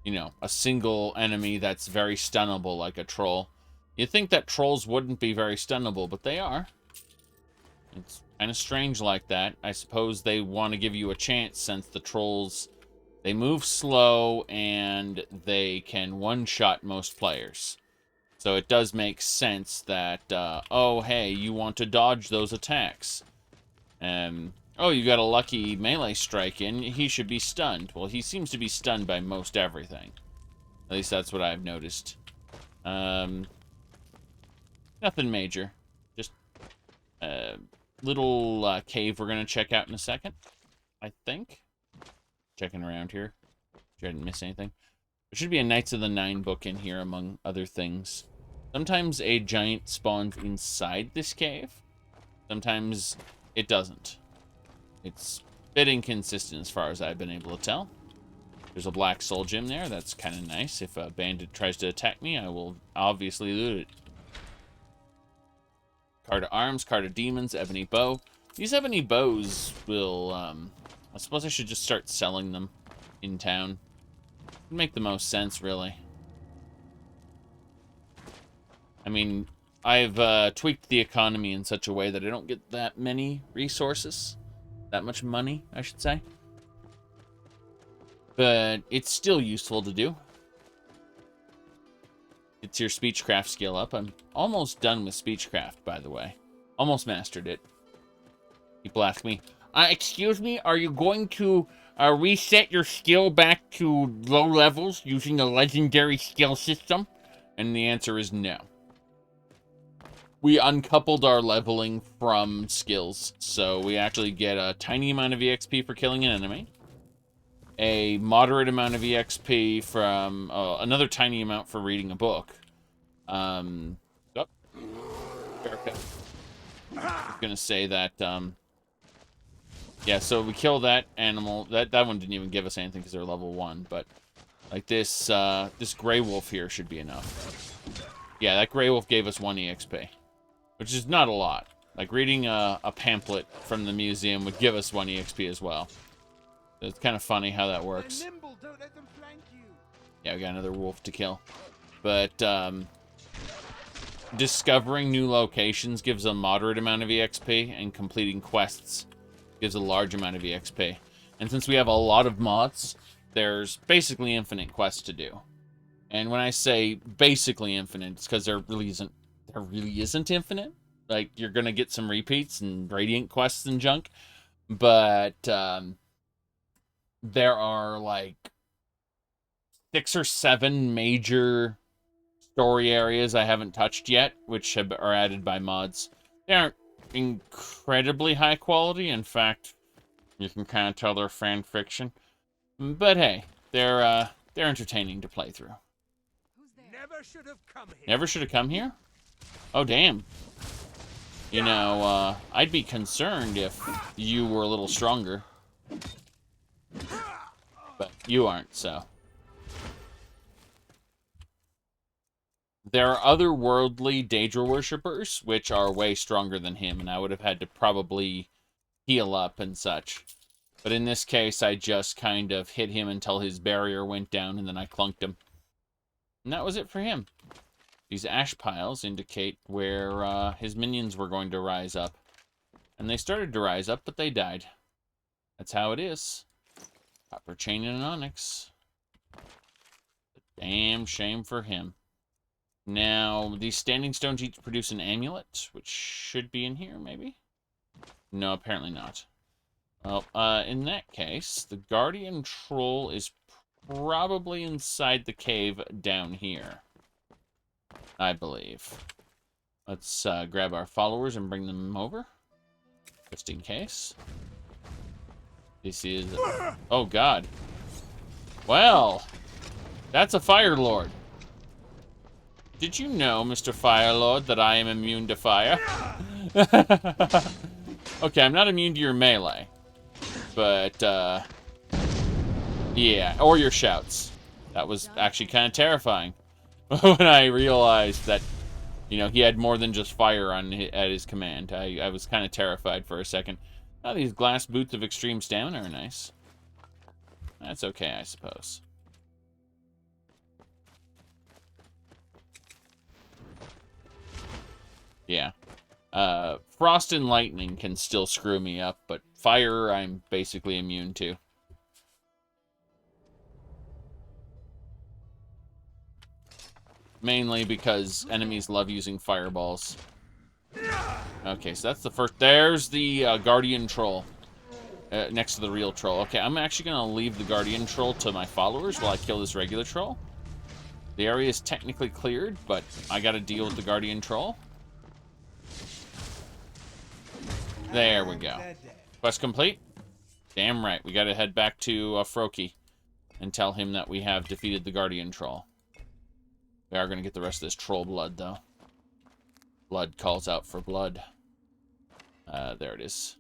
you know, a single enemy that's very stunnable, like a troll. You'd think that trolls wouldn't be very stunnable, but they are. It's kind of strange like that. I suppose they want to give you a chance since the trolls, they move slow and they can one-shot most players. So it does make sense that, oh, hey, you want to dodge those attacks. Oh, you got a lucky melee strike in, he should be stunned. Well, he seems to be stunned by most everything. At least that's what I've noticed. Nothing major. Just a little cave we're going to check out in a second, I think. Checking around here. Sure I didn't miss anything. There should be a Knights of the Nine book in here, among other things. Sometimes a giant spawns inside this cave. Sometimes it doesn't. It's a bit inconsistent as far as I've been able to tell. There's a black soul gem there. That's kind of nice. If a bandit tries to attack me, I will obviously loot it. Card of arms, card of demons, ebony bow. These ebony bows will, I suppose I should just start selling them in town. It'd make the most sense, really. I mean, I've tweaked the economy in such a way that I don't get that many resources. That much money, I should say. But it's still useful to do. It's your speechcraft skill up. I'm almost done with speechcraft, by the way. Almost mastered it. People ask me, excuse me, are you going to reset your skill back to low levels using a legendary skill system? And the answer is no. We uncoupled our leveling from skills, so we actually get a tiny amount of EXP for killing an enemy, a moderate amount of EXP from another tiny amount for reading a book. I was gonna say that, yeah, so we kill that animal. That one didn't even give us anything because they're level 1, but like this gray wolf here should be enough. Yeah, that gray wolf gave us 1 EXP. Which is not a lot. Like, reading a pamphlet from the museum would give us 1 EXP as well. It's kind of funny how that works. Nimble, don't let them flank you. Yeah, we got another wolf to kill. But, discovering new locations gives a moderate amount of EXP, and completing quests gives a large amount of EXP. And since we have a lot of mods, there's basically infinite quests to do. And when I say basically infinite, it's because there really isn't infinite. Like, you're gonna get some repeats and radiant quests and junk, but there are like 6 or 7 major story areas I haven't touched yet, which are added by mods. They aren't incredibly high quality. In fact, you can kind of tell they're fan fiction, but hey, they're entertaining to play through. Never should have come here. Never should have come here? Oh, damn. You know, I'd be concerned if you were a little stronger. But you aren't, so. There are otherworldly Daedra worshippers, which are way stronger than him, and I would have had to probably heal up and such. But in this case, I just kind of hit him until his barrier went down, and then I clunked him. And that was it for him. These ash piles indicate where his minions were going to rise up. And they started to rise up, but they died. That's how it is. Copper chain and an onyx. A damn shame for him. Now, these standing stones each produce an amulet, which should be in here, maybe? No, apparently not. Well, in that case, the guardian troll is probably inside the cave down here, I believe. Let's grab our followers and bring them over, just in case. This is... Oh, God. Well, that's a Fire Lord. Did you know, Mr. Fire Lord, that I am immune to fire? Okay, I'm not immune to your melee. But, yeah, or your shouts. That was actually kind of terrifying. When I realized that, you know, he had more than just fire at his command. I was kind of terrified for a second. Oh, these glass boots of extreme stamina are nice. That's okay, I suppose. Yeah. Frost and lightning can still screw me up, but fire I'm basically immune to. Mainly because enemies love using fireballs. Okay, so that's the first. There's the guardian troll. Next to the real troll. Okay, I'm actually going to leave the guardian troll to my followers while I kill this regular troll. The area is technically cleared, but I got to deal with the guardian troll. There we go. Quest complete? Damn right. We gotta head back to Froki and tell him that we have defeated the guardian troll. We are gonna get the rest of this troll blood, though. Blood calls out for blood. There it is.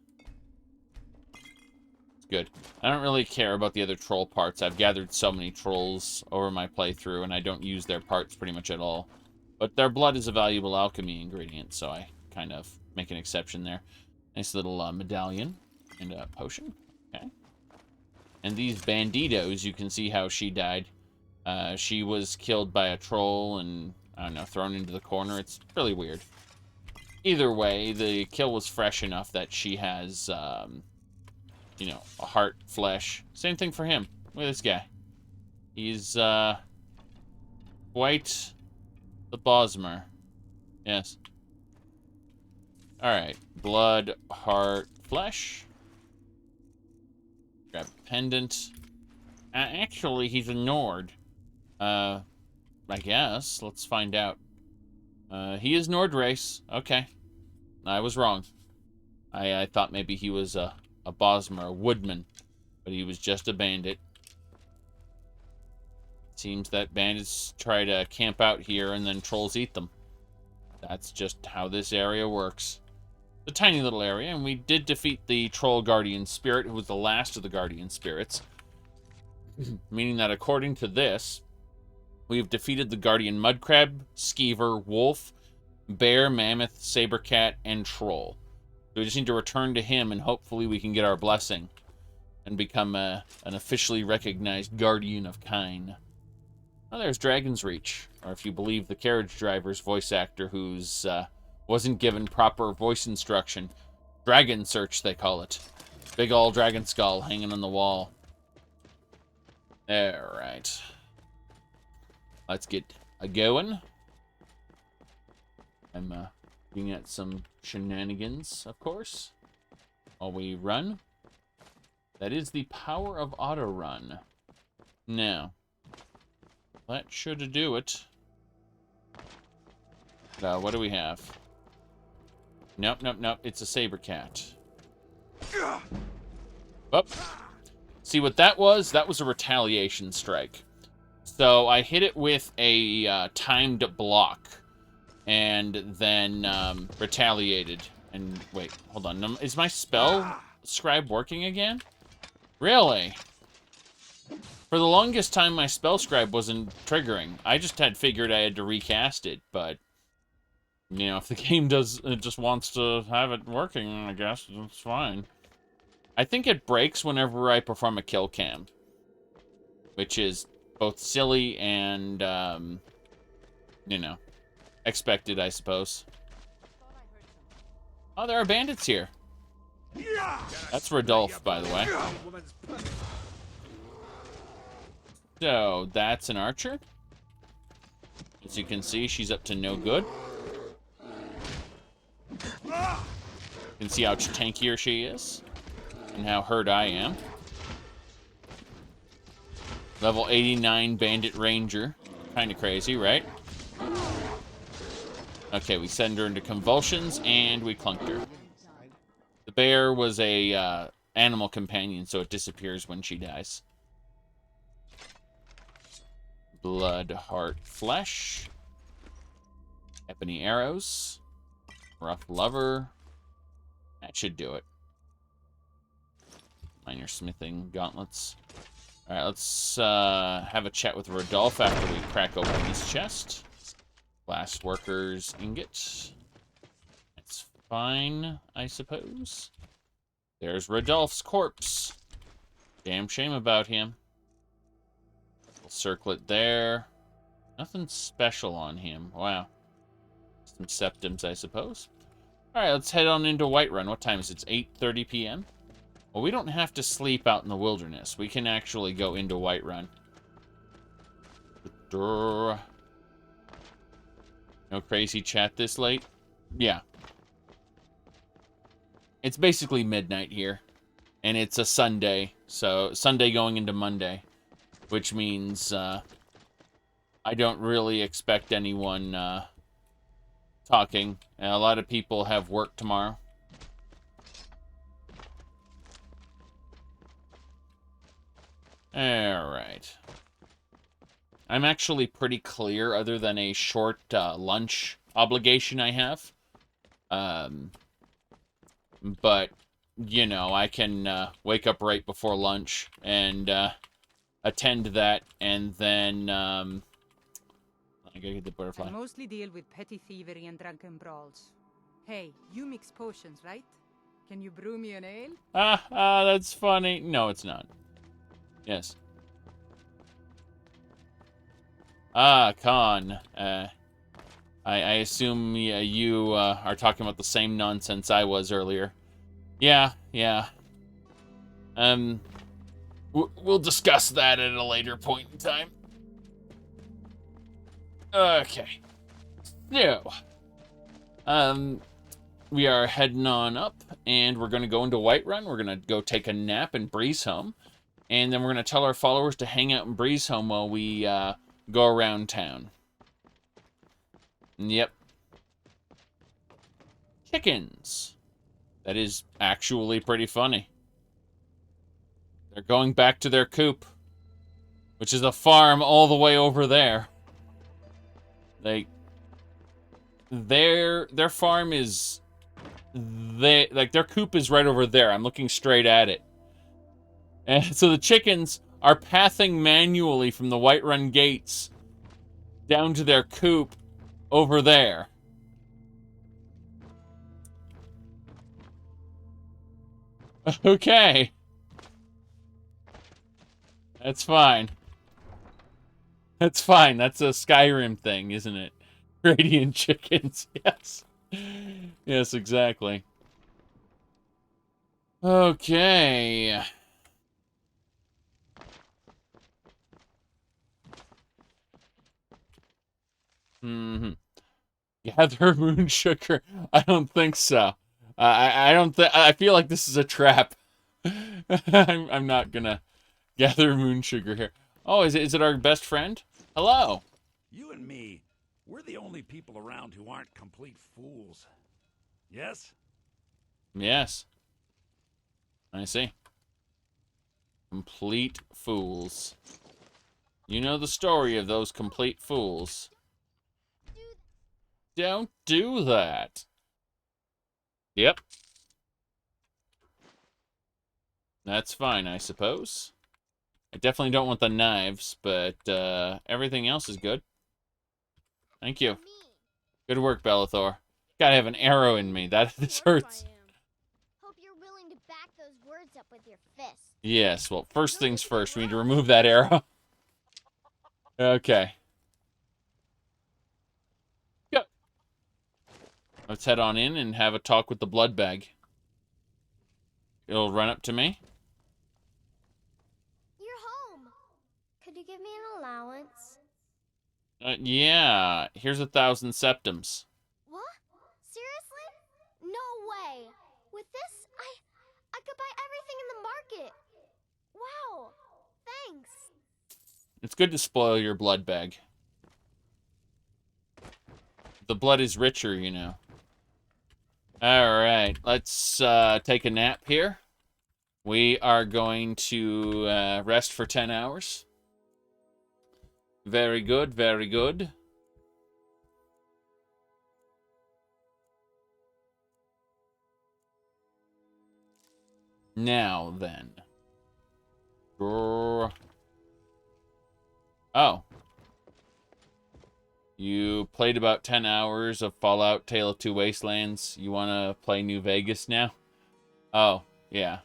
It's good. I don't really care about the other troll parts. I've gathered so many trolls over my playthrough, and I don't use their parts pretty much at all. But their blood is a valuable alchemy ingredient, so I kind of make an exception there. Nice little medallion and a potion. Okay. And these banditos, you can see how she died. She was killed by a troll and, I don't know, thrown into the corner. It's really weird. Either way, the kill was fresh enough that she has, you know, a heart, flesh. Same thing for him. Look at this guy. He's, quite the Bosmer. Yes. Alright. Blood, heart, flesh. Grab a pendant. Actually, he's a Nord. I guess. Let's find out. He is Nord race. Okay. I was wrong. I thought maybe he was a Bosmer, a woodman. But he was just a bandit. Seems that bandits try to camp out here and then trolls eat them. That's just how this area works. It's a tiny little area, and we did defeat the troll guardian spirit, who was the last of the guardian spirits. Meaning that according to this, we've defeated the guardian mudcrab, skeever, wolf, bear, mammoth, saber cat, and troll. So we just need to return to him, and hopefully we can get our blessing and become an officially recognized guardian of Kine. Oh, there's Dragon's Reach, or if you believe the carriage driver's voice actor who's wasn't given proper voice instruction. Dragon Search, they call it. Big ol' dragon skull hanging on the wall. Alright. Let's get a-going. I'm looking at some shenanigans, of course, while we run. That is the power of auto-run. Now, that should do it. What do we have? Nope, nope, nope. It's a saber cat. Oh. See what that was? That was a retaliation strike. So I hit it with a timed block, and then retaliated. And wait, hold on. Is my spell scribe working again? Really? For the longest time, my spell scribe wasn't triggering. I just had figured I had to recast it, but you know, if the game just wants to have it working, I guess it's fine. I think it breaks whenever I perform a kill cam, which is both silly and, you know, expected, I suppose. Oh, there are bandits here. That's Rodolph, by the way. So, that's an archer. As you can see, she's up to no good. You can see how tankier she is. And how hurt I am. Level 89 Bandit Ranger. Kind of crazy, right? Okay, we send her into convulsions, and we clunked her. The bear was a animal companion, so it disappears when she dies. Blood, heart, flesh. Ebony arrows. Rough lover. That should do it. Minor smithing gauntlets. Alright, let's have a chat with Rodolph after we crack open his chest. Glass worker's ingot. That's fine, I suppose. There's Rodolph's corpse. Damn shame about him. We'll circle it there. Nothing special on him. Wow. Some septums, I suppose. Alright, let's head on into Whiterun. What time is it? It's 8:30 p.m.? Well, we don't have to sleep out in the wilderness. We can actually go into Whiterun. No crazy chat this late? Yeah. It's basically midnight here. And it's a Sunday. So, Sunday going into Monday. Which means, I don't really expect anyone, talking. And a lot of people have work tomorrow. Alright. I'm actually pretty clear, other than a short lunch obligation I have. but, you know, I can wake up right before lunch and attend to that, and then I gotta get the butterfly. I mostly deal with petty thievery and drunken brawls. Hey, you mix potions, right? Can you brew me an ale? That's funny. No, it's not. Yes. Khan. I assume you are talking about the same nonsense I was earlier. Yeah. We'll discuss that at a later point in time. Okay. So, we are heading on up, and we're going to go into Whiterun. We're going to go take a nap in Breezeholm, and then we're going to tell our followers to hang out in Breezeholm while we go around town. Yep. Chickens. That is actually pretty funny. They're going back to their coop, which is a farm all the way over there. Their farm is... their coop is right over there. I'm looking straight at it. And so the chickens are pathing manually from the Whiterun gates down to their coop over there. Okay. That's fine. That's fine. That's a Skyrim thing, isn't it? Radiant chickens. Yes. Yes, exactly. Okay. Gather moon sugar. I don't think so. I don't think. I feel like this is a trap. I'm not gonna gather moon sugar here. Oh, is it our best friend? Hello. You and me, we're the only people around who aren't complete fools. Yes? Yes. I see. Complete fools. You know the story of those complete fools. Don't do that. Yep. That's fine, I suppose. I definitely don't want the knives, but everything else is good. Thank you. Good work, Bellathor. Gotta have an arrow in me. This hurts. Hope you're willing to back those words up with your fist. Yes, well, first things first, we need to remove that arrow. Okay. Go. Let's head on in and have a talk with the blood bag. It'll run up to me. You're home. Could you give me an allowance? Yeah. Here's 1,000 septims. What? Seriously? No way. With this, I could buy everything in the market. Wow. Thanks. It's good to spoil your blood bag. The blood is richer, you know. Alright, let's take a nap here. We are going to rest for 10 hours. Very good, very good. Now then. Oh. You played about 10 hours of Fallout Tale of Two Wastelands. You want to play New Vegas now? Oh, yeah.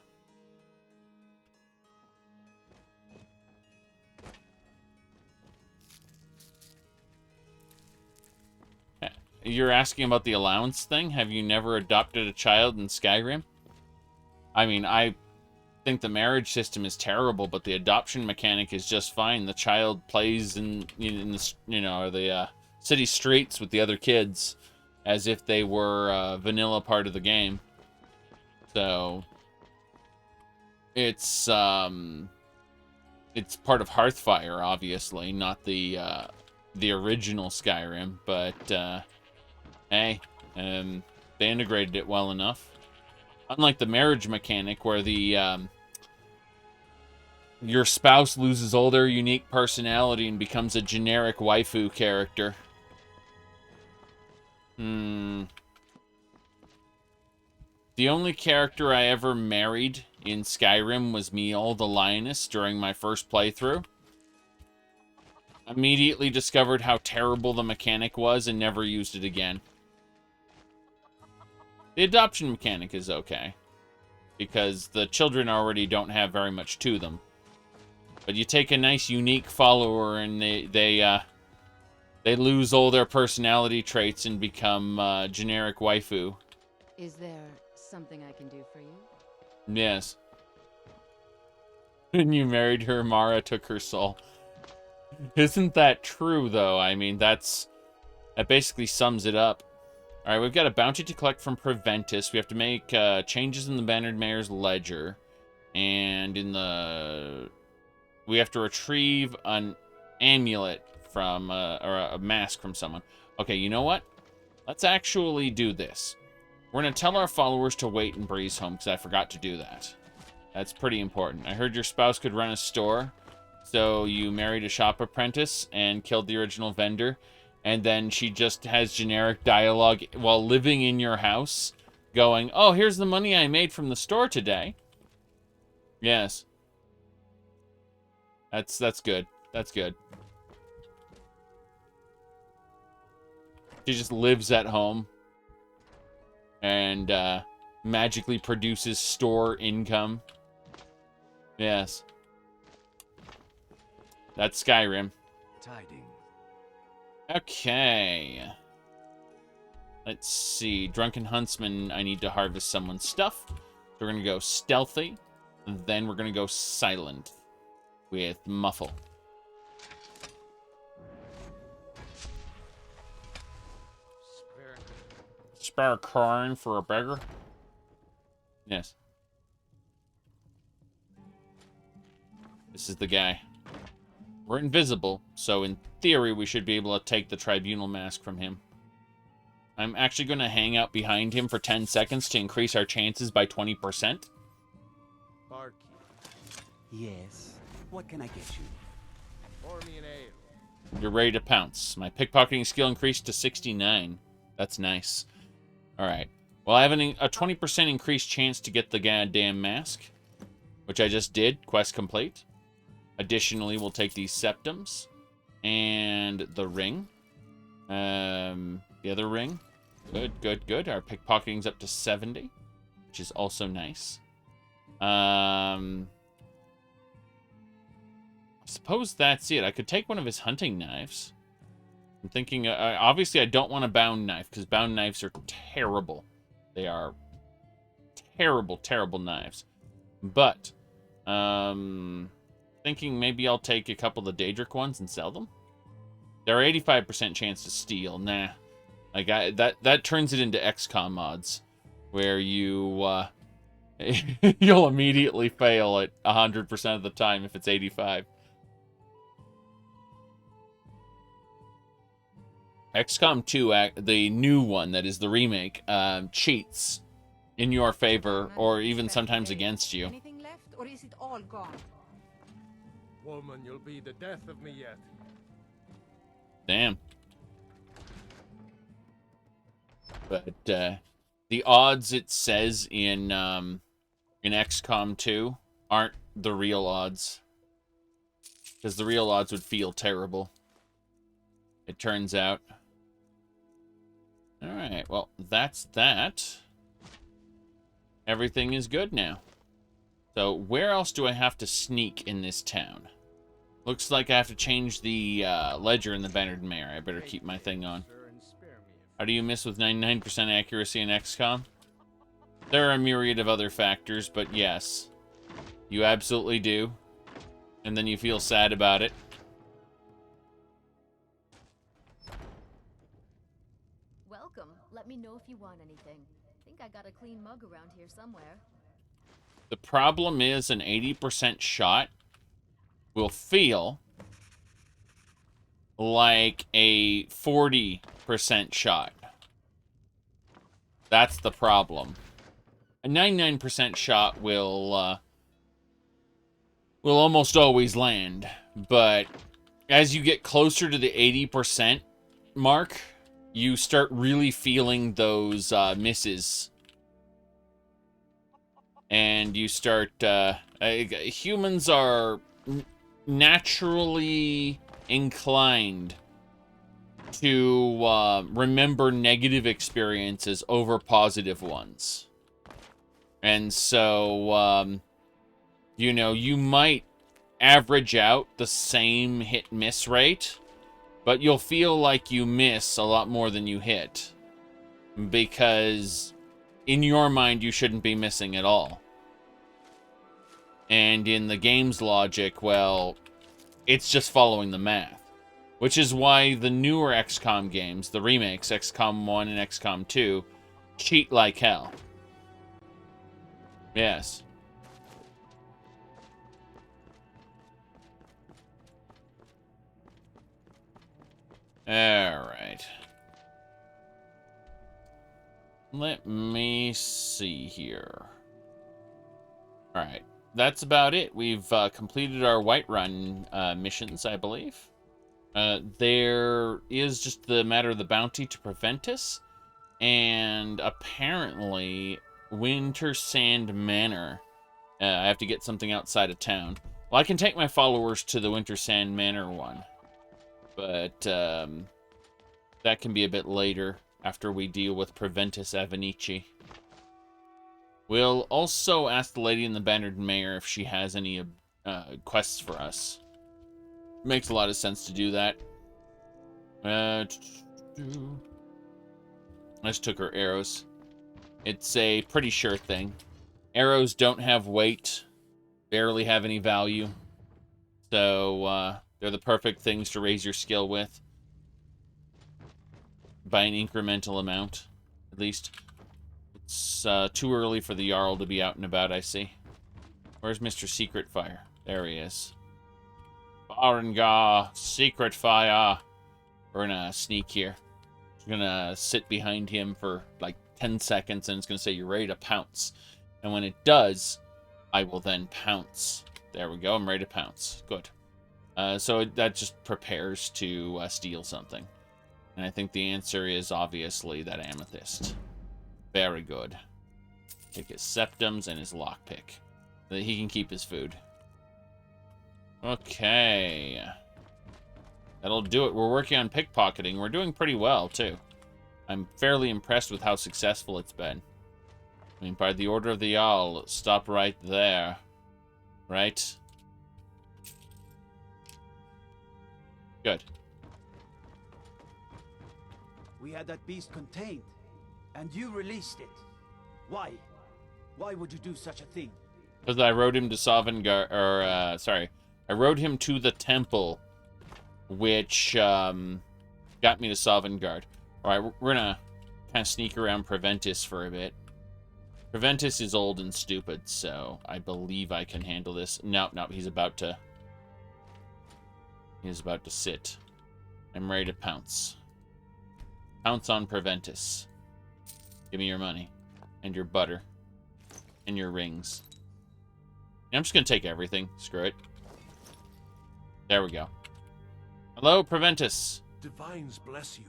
You're asking about the allowance thing? Have you never adopted a child in Skyrim? I mean, I think the marriage system is terrible, but the adoption mechanic is just fine. The child plays in the, you know, the city streets with the other kids as if they were a vanilla part of the game. So it's part of Hearthfire, obviously, not the original Skyrim, but hey, they integrated it well enough. Unlike the marriage mechanic, where the your spouse loses all their unique personality and becomes a generic waifu character. The only character I ever married in Skyrim was Miel, the lioness, during my first playthrough. Immediately discovered how terrible the mechanic was and never used it again. The adoption mechanic is okay, because the children already don't have very much to them. But you take a nice, unique follower, and they lose all their personality traits and become generic waifu. Is there something I can do for you? Yes. When you married her, Mara took her soul. Isn't that true, though? I mean, that basically sums it up. All right, we've got a bounty to collect from Preventus. We have to make changes in the Bannered Mayor's ledger, and we have to retrieve an amulet from or a mask from someone. Okay, you know what? Let's actually do this. We're gonna tell our followers to wait in Breeze home because I forgot to do that. That's pretty important. I heard your spouse could run a store. So you married a shop apprentice and killed the original vendor, and then she just has generic dialogue while living in your house, going, "Oh, here's the money I made from the store today." Yes. That's good. That's good. She just lives at home and magically produces store income. Yes. That's Skyrim. Tidings. Okay. Let's see. Drunken Huntsman, I need to harvest someone's stuff. So we're going to go stealthy. And then we're going to go silent with muffle. Spare coin for a beggar? Yes. This is the guy. We're invisible, so in theory we should be able to take the tribunal mask from him. I'm actually going to hang out behind him for 10 seconds to increase our chances by 20%. Barkeep. Yes. What can I get you? Pour me an ale. You're ready to pounce. My pickpocketing skill increased to 69. That's nice. Alright. Well, I have a 20% increased chance to get the goddamn mask, which I just did. Quest complete. Additionally, we'll take these septums and the ring. The other ring. Good, good, good. Our pickpocketing's up to 70, which is also nice. I suppose that's it. I could take one of his hunting knives. I'm thinking, obviously I don't want a bound knife, because bound knives are terrible. They are terrible, terrible knives. But, thinking maybe I'll take a couple of the Daedric ones and sell them. There are 85% chance to steal. Nah. Like, that turns it into XCOM mods, where you, you'll immediately fail at 100% of the time if it's 85. XCOM 2, the new one, that is the remake, cheats in your favor, or even sometimes against you. Anything left, or is it all gone? Woman, you'll be the death of me yet. Damn. But the odds it says in XCOM 2 aren't the real odds, because the real odds would feel terrible, it turns out. Alright, well, that's that. Everything is good now. So, where else do I have to sneak in this town? Looks like I have to change the ledger in the Bannered Mayor. I better keep my thing on. How do you miss with 99% accuracy in XCOM? There are a myriad of other factors, but yes. You absolutely do. And then you feel sad about it. Welcome. Let me know if you want anything. Think I got a clean mug around here somewhere. The problem is an 80% shot will feel like a 40% shot. That's the problem. A 99% shot will almost always land, but as you get closer to the 80% mark, you start really feeling those misses. and you start, humans are naturally inclined to remember negative experiences over positive ones. And so, you know, you might average out the same hit-miss rate, but you'll feel like you miss a lot more than you hit. Because in your mind, you shouldn't be missing at all. And in the game's logic, well, it's just following the math. Which is why the newer XCOM games, the remakes, XCOM 1 and XCOM 2, cheat like hell. Yes. Alright. Let me see here. Alright. That's about it. We've completed our Whiterun missions, I believe. There is just the matter of the bounty to Preventus. And apparently, Winter Sand Manor. I have to get something outside of town. Well, I can take my followers to the Winter Sand Manor one. But that can be a bit later, after we deal with Preventus Avenici. We'll also ask the lady in the Bannered Mare if she has any quests for us. Makes a lot of sense to do that. I just took her arrows. It's a pretty sure thing. Arrows don't have weight, barely have any value. So, they're the perfect things to raise your skill with. By an incremental amount, at least. It's too early for the Jarl to be out and about, I see. Where's Mr. Secret Fire? There he is. Farengar, Secret Fire. We're gonna sneak here. We're gonna sit behind him for like 10 seconds, and it's gonna say, you're ready to pounce. And when it does, I will then pounce. There we go, I'm ready to pounce. Good. So that just prepares to steal something. And I think the answer is obviously that amethyst. Very good. Take his septums and his lockpick. So that he can keep his food. Okay. That'll do it. We're working on pickpocketing. We're doing pretty well, too. I'm fairly impressed with how successful it's been. I mean, by the order of the Jarl, stop right there. Right? Good. We had that beast contained, and you released it. Why? Why would you do such a thing? Because I rode him to Sovngarde, or, sorry. I rode him to the temple, which, got me to Sovngarde. Alright, we're gonna kind of sneak around Preventus for a bit. Preventus is old and stupid, so I believe I can handle this. No, he's about to... He's about to sit. I'm ready to pounce. Pounce on Preventus. Give me your money. And your butter. And your rings. And I'm just gonna take everything. Screw it. There we go. Hello, Preventus. Divines bless you.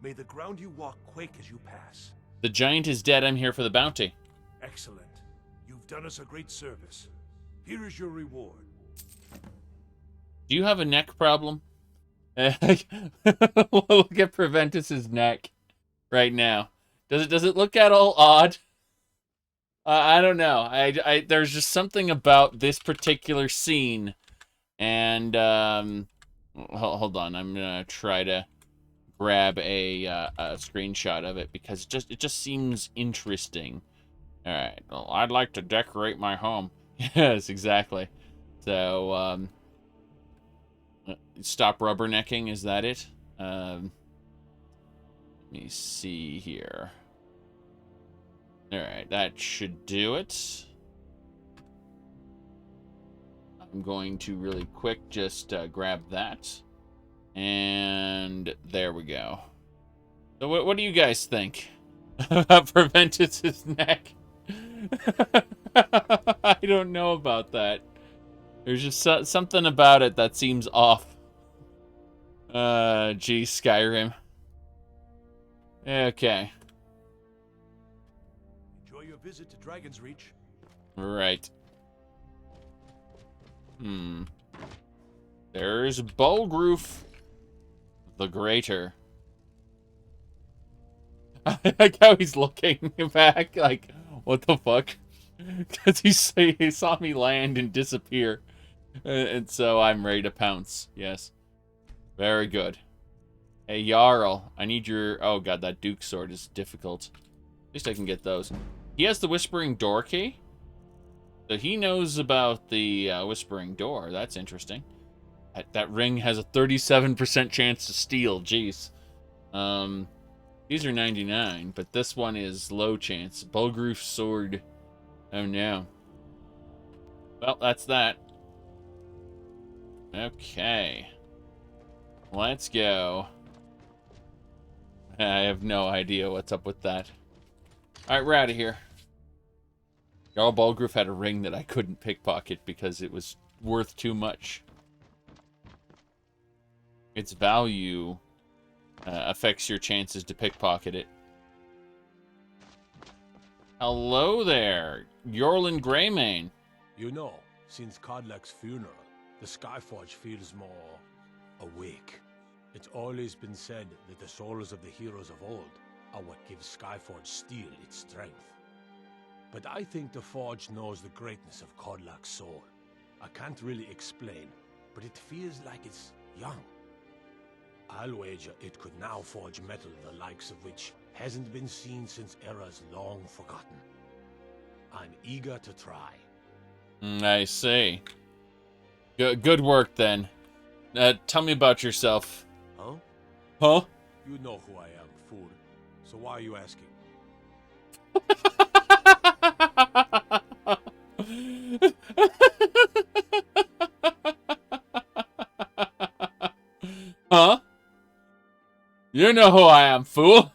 May the ground you walk quake as you pass. The giant is dead. I'm here for the bounty. Excellent. You've done us a great service. Here is your reward. Do you have a neck problem? Look at Preventus's neck right now. Does it look at all odd? I don't know. There's just something about this particular scene, and hold on. I'm gonna try to grab a screenshot of it because it just seems interesting. All right. Well, I'd like to decorate my home. Yes, exactly. So stop rubbernecking. Is that it? Let me see here. Alright, that should do it. I'm going to really quick just grab that. And there we go. So what do you guys think about Preventus's neck? I don't know about that. There's just something about it that seems off. Geez, Skyrim. Okay. Enjoy your visit to Dragon's Reach. Right. There's Bulgroof the Greater. I like how he's looking back, like, what the fuck? Because he saw me land and disappear. And so I'm ready to pounce. Yes. Very good. Hey, Jarl, I need your... Oh, God, that Duke sword is difficult. At least I can get those. He has the Whispering Door key. So he knows about the Whispering Door. That's interesting. That ring has a 37% chance to steal. Jeez. These are 99, but this one is low chance. Bulgroof's sword. Oh, no. Well, that's that. Okay. Let's go. I have no idea what's up with that. Alright, we're out of here. Jarl Bulgroof had a ring that I couldn't pickpocket because it was worth too much. Its value affects your chances to pickpocket it. Hello there, Yorlin Greymane. You know, since Kodlak's funeral, the Skyforge feels more awake. It's always been said that the souls of the heroes of old are what gives Skyforge steel its strength. But I think the Forge knows the greatness of Kodlak's soul. I can't really explain, but it feels like it's young. I'll wager it could now forge metal the likes of which hasn't been seen since eras long forgotten. I'm eager to try. I see. Good work, then. Tell me about yourself. Huh? Huh? You know who I am, fool. So why are you asking? Huh? You know who I am, fool.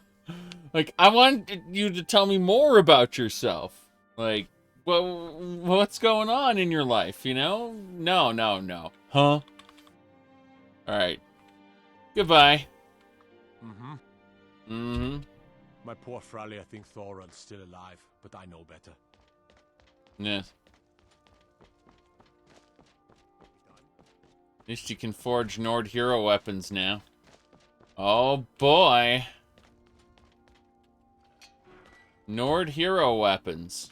Like, I want you to tell me more about yourself. Like, well, what's going on in your life, you know? No. Huh? Alright. Goodbye. My poor Fralia thinks Thoron's still alive, but I know better. Yes. At least you can forge Nord hero weapons now. Oh boy. Nord hero weapons.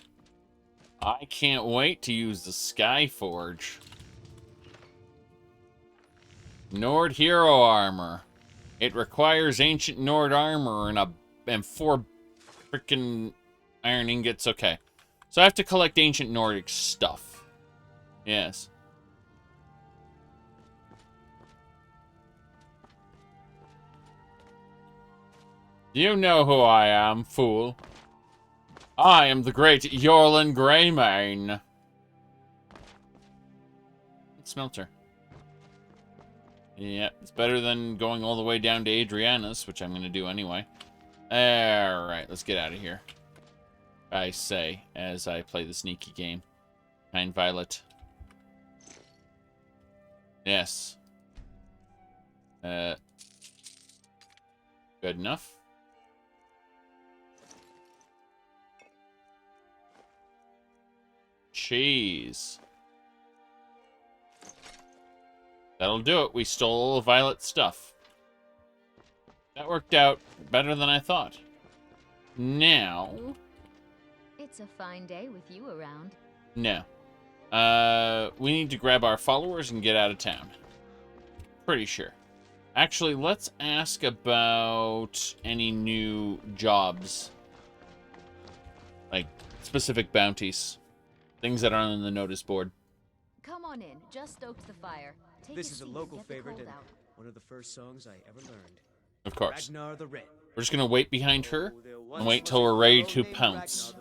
I can't wait to use the Skyforge. Nord hero armor. It requires ancient Nord armor and 4 freaking iron ingots. Okay. So I have to collect ancient Nordic stuff. Yes. You know who I am, fool. I am the great Yorlin Greymane. Smelter. Yeah, it's better than going all the way down to Adriana's, which I'm going to do anyway. Alright, let's get out of here. I say, as I play the sneaky game. Kind Violet. Yes. Good enough. Cheese. That'll do it. We stole all the Violet stuff. That worked out better than I thought. Now... It's a fine day with you around. No. We need to grab our followers and get out of town. Pretty sure. Actually, let's ask about any new jobs. Like, specific bounties. Things that aren't on the notice board. Come on in. Just stoked the fire. Take This a is a seat local and get the favorite cold and out. one of the first songs I ever learned. Of course. Ragnar the Red. We're just gonna wait behind her and wait till we're ready to pounce.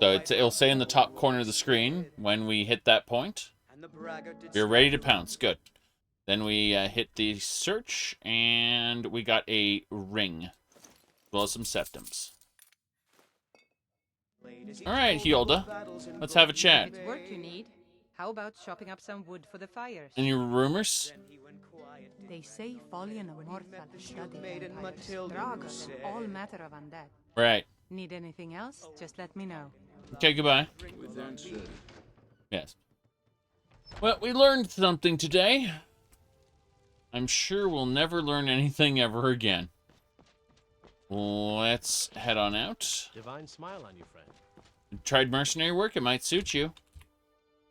So it'll say in the top corner of the screen when we hit that point. We're ready to pounce. Good. Then we hit the search, and we got a ring, as well as some septums. All right, Hilda, let's have a chat. If it's work you need, how about chopping up some wood for the fires? Any rumors? They say Folian Immortal studied vampires, Dragon, and all matter of undead. Right. Need anything else? Just let me know. Okay, goodbye. Yes. Well, we learned something today. I'm sure we'll never learn anything ever again. Let's head on out. Divine smile on you, friend. Tried mercenary work? It might suit you.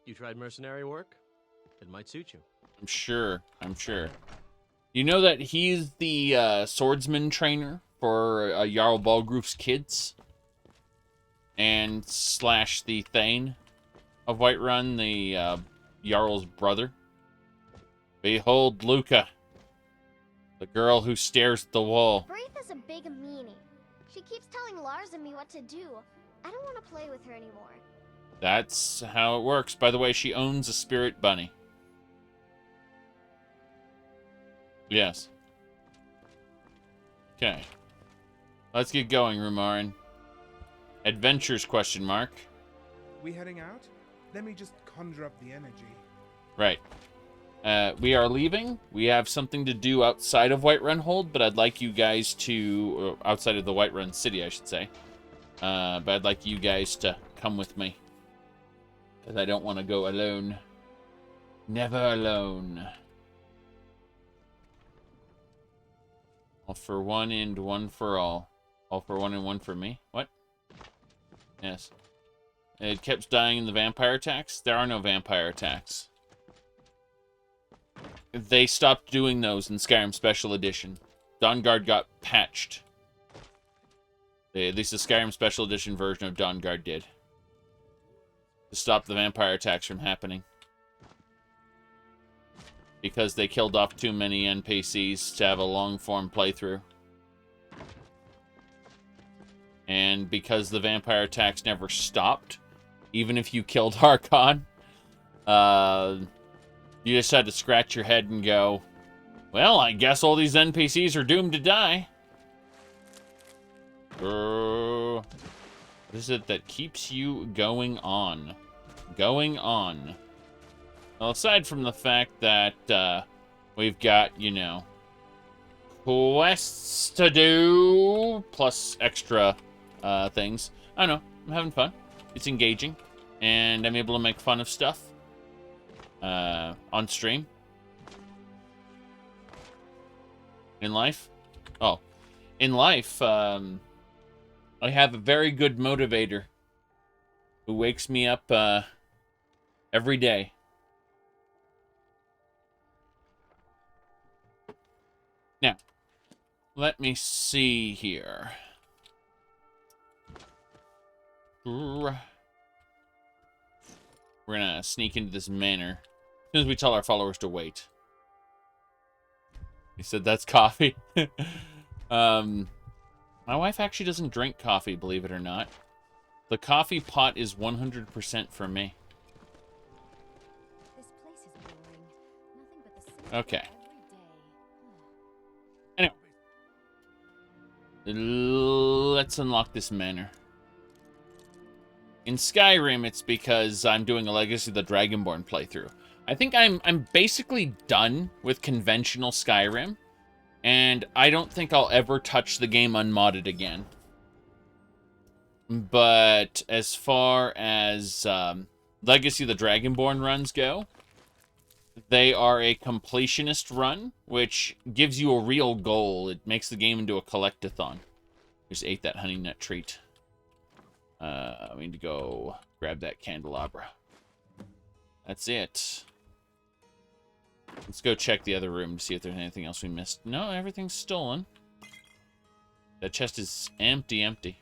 You tried mercenary work? It might suit you. I'm sure. I'm sure. You know that he's the swordsman trainer for Jarl Balgroof's kids? And slash the Thane of Whiterun, the Jarl's brother. Behold Luca, the girl who stares at the wall. Braith is a big meanie. She keeps telling Lars and me what to do. I don't want to play with her anymore. That's how it works. By the way, she owns a spirit bunny. Yes. Okay. Let's get going, Rumarin. Adventures, question mark. We heading out? Let me just conjure up the energy. Right. We are leaving. We have something to do outside of Whiterun Hold, but I'd like you guys to... outside of the Whiterun City, I should say. But I'd like you guys to come with me. Because I don't want to go alone. Never alone. All for one and one for all. All for one and one for me? What? Yes. It kept dying in the vampire attacks? There are no vampire attacks. They stopped doing those in Skyrim Special Edition. Dawnguard got patched. At least the Skyrim Special Edition version of Dawnguard did. To stop the vampire attacks from happening. Because they killed off too many NPCs to have a long-form playthrough. And because the vampire attacks never stopped, even if you killed Harkon, you just had to scratch your head and go, well, I guess all these NPCs are doomed to die. What is it that keeps you going on? Going on. Well, aside from the fact that we've got, you know, quests to do, plus extra things. I don't know. I'm having fun. It's engaging. And I'm able to make fun of stuff on stream. In life? Oh. In life, I have a very good motivator who wakes me up every day. Now, let me see here. We're gonna sneak into this manor as soon as we tell our followers to wait. He said that's coffee. My wife actually doesn't drink coffee, believe it or not. The coffee pot is 100% for me. This place is boring. Nothing but the same Okay. every day. Anyway. Let's unlock this manor. In Skyrim, it's because I'm doing a Legacy of the Dragonborn playthrough. I think I'm basically done with conventional Skyrim, and I don't think I'll ever touch the game unmodded again. But as far as Legacy of the Dragonborn runs go, they are a completionist run, which gives you a real goal. It makes the game into a collectathon. Just ate that honey nut treat. We need to go grab that candelabra. That's it. Let's go check the other room to see if there's anything else we missed. No, everything's stolen. That chest is empty.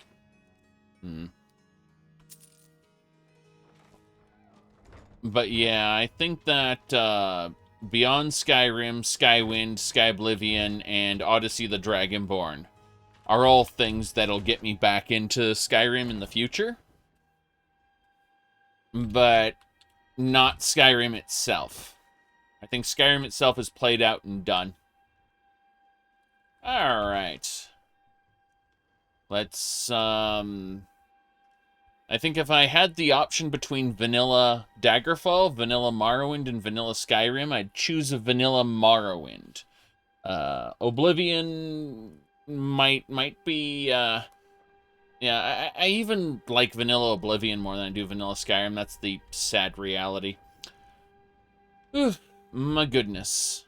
But yeah, I think that beyond Skyrim, Skywind, Skyblivion, and Odyssey the Dragonborn are all things that'll get me back into Skyrim in the future. But not Skyrim itself. I think Skyrim itself is played out and done. Alright. Let's, I think if I had the option between vanilla Daggerfall, vanilla Morrowind, and vanilla Skyrim, I'd choose a vanilla Morrowind. Oblivion might be Yeah, I even like Vanilla Oblivion more than I do Vanilla Skyrim. That's the sad reality. Ugh, my goodness.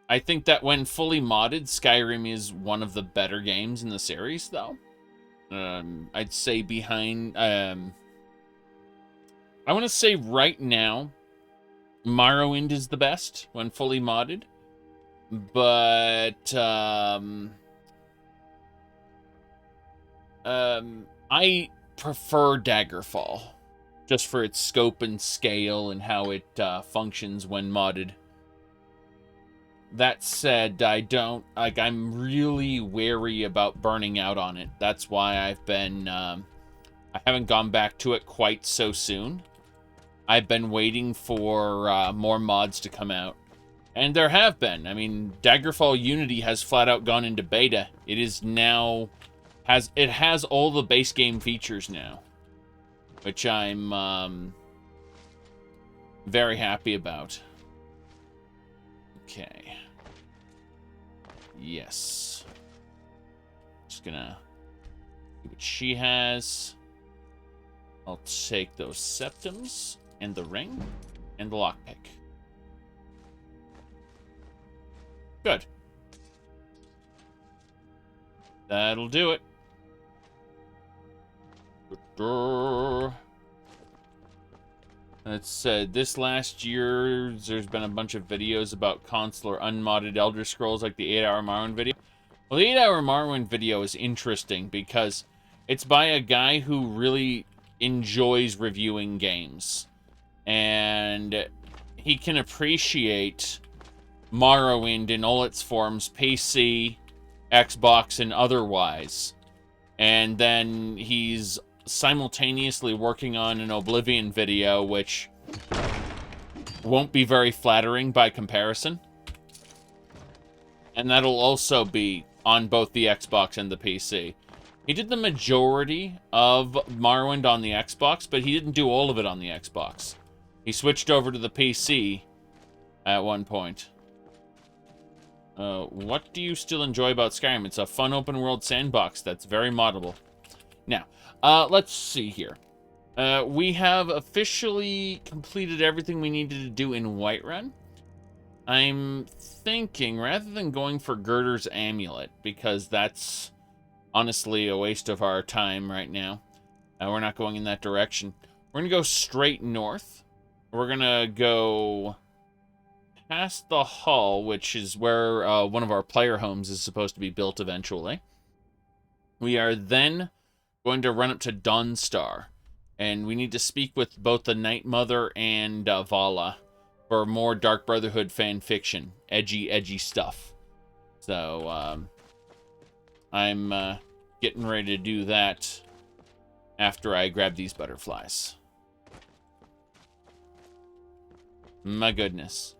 I think that when fully modded, Skyrim is one of the better games in the series, though. I'd say behind... I want to say right now, Morrowind is the best when fully modded. But, I prefer Daggerfall, just for its scope and scale and how it functions when modded. That said, I'm really wary about burning out on it. That's why I've been, I haven't gone back to it quite so soon. I've been waiting for more mods to come out. And there have been. I mean, Daggerfall Unity has flat out gone into beta. It is now... It has all the base game features now. Which I'm very happy about. Okay. Yes. Just gonna see what she has. I'll take those septums and the ring and the lockpick. Good. That'll do it. It said this last year there's been a bunch of videos about console or unmodded Elder Scrolls, like the 8-hour Morrowind video. Well, the 8-hour Morrowind video is interesting because it's by a guy who really enjoys reviewing games. And he can appreciate Morrowind in all its forms, PC, Xbox, and otherwise. And then he's simultaneously working on an Oblivion video, which won't be very flattering by comparison. And that'll also be on both the Xbox and the PC. He did the majority of Morrowind on the Xbox, but he didn't do all of it on the Xbox. He switched over to the PC at one point. What do you still enjoy about Skyrim? It's a fun open world sandbox that's very moddable. Now, let's see here. We have officially completed everything we needed to do in Whiterun. I'm thinking, rather than going for Girder's Amulet, because that's honestly a waste of our time right now. We're not going in that direction. We're going to go straight north. We're going to go past the Hall, which is where one of our player homes is supposed to be built eventually. We are then going to run up to Dawnstar, and we need to speak with both the Night Mother and Vala for more Dark Brotherhood fan fiction. Edgy stuff. So, I'm getting ready to do that after I grab these butterflies. My goodness.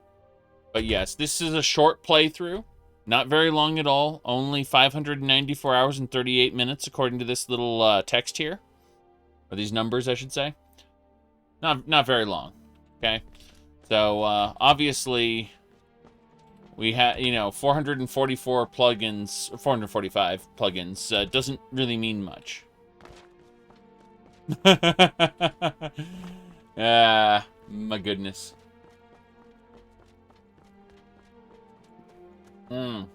But yes, this is a short playthrough. Not very long at all. Only 594 hours and 38 minutes, according to this little text here. Or these numbers, I should say. Not very long. Okay? So, obviously, we have, 444 plugins, 445 plugins, doesn't really mean much. Ah, my goodness. Okay.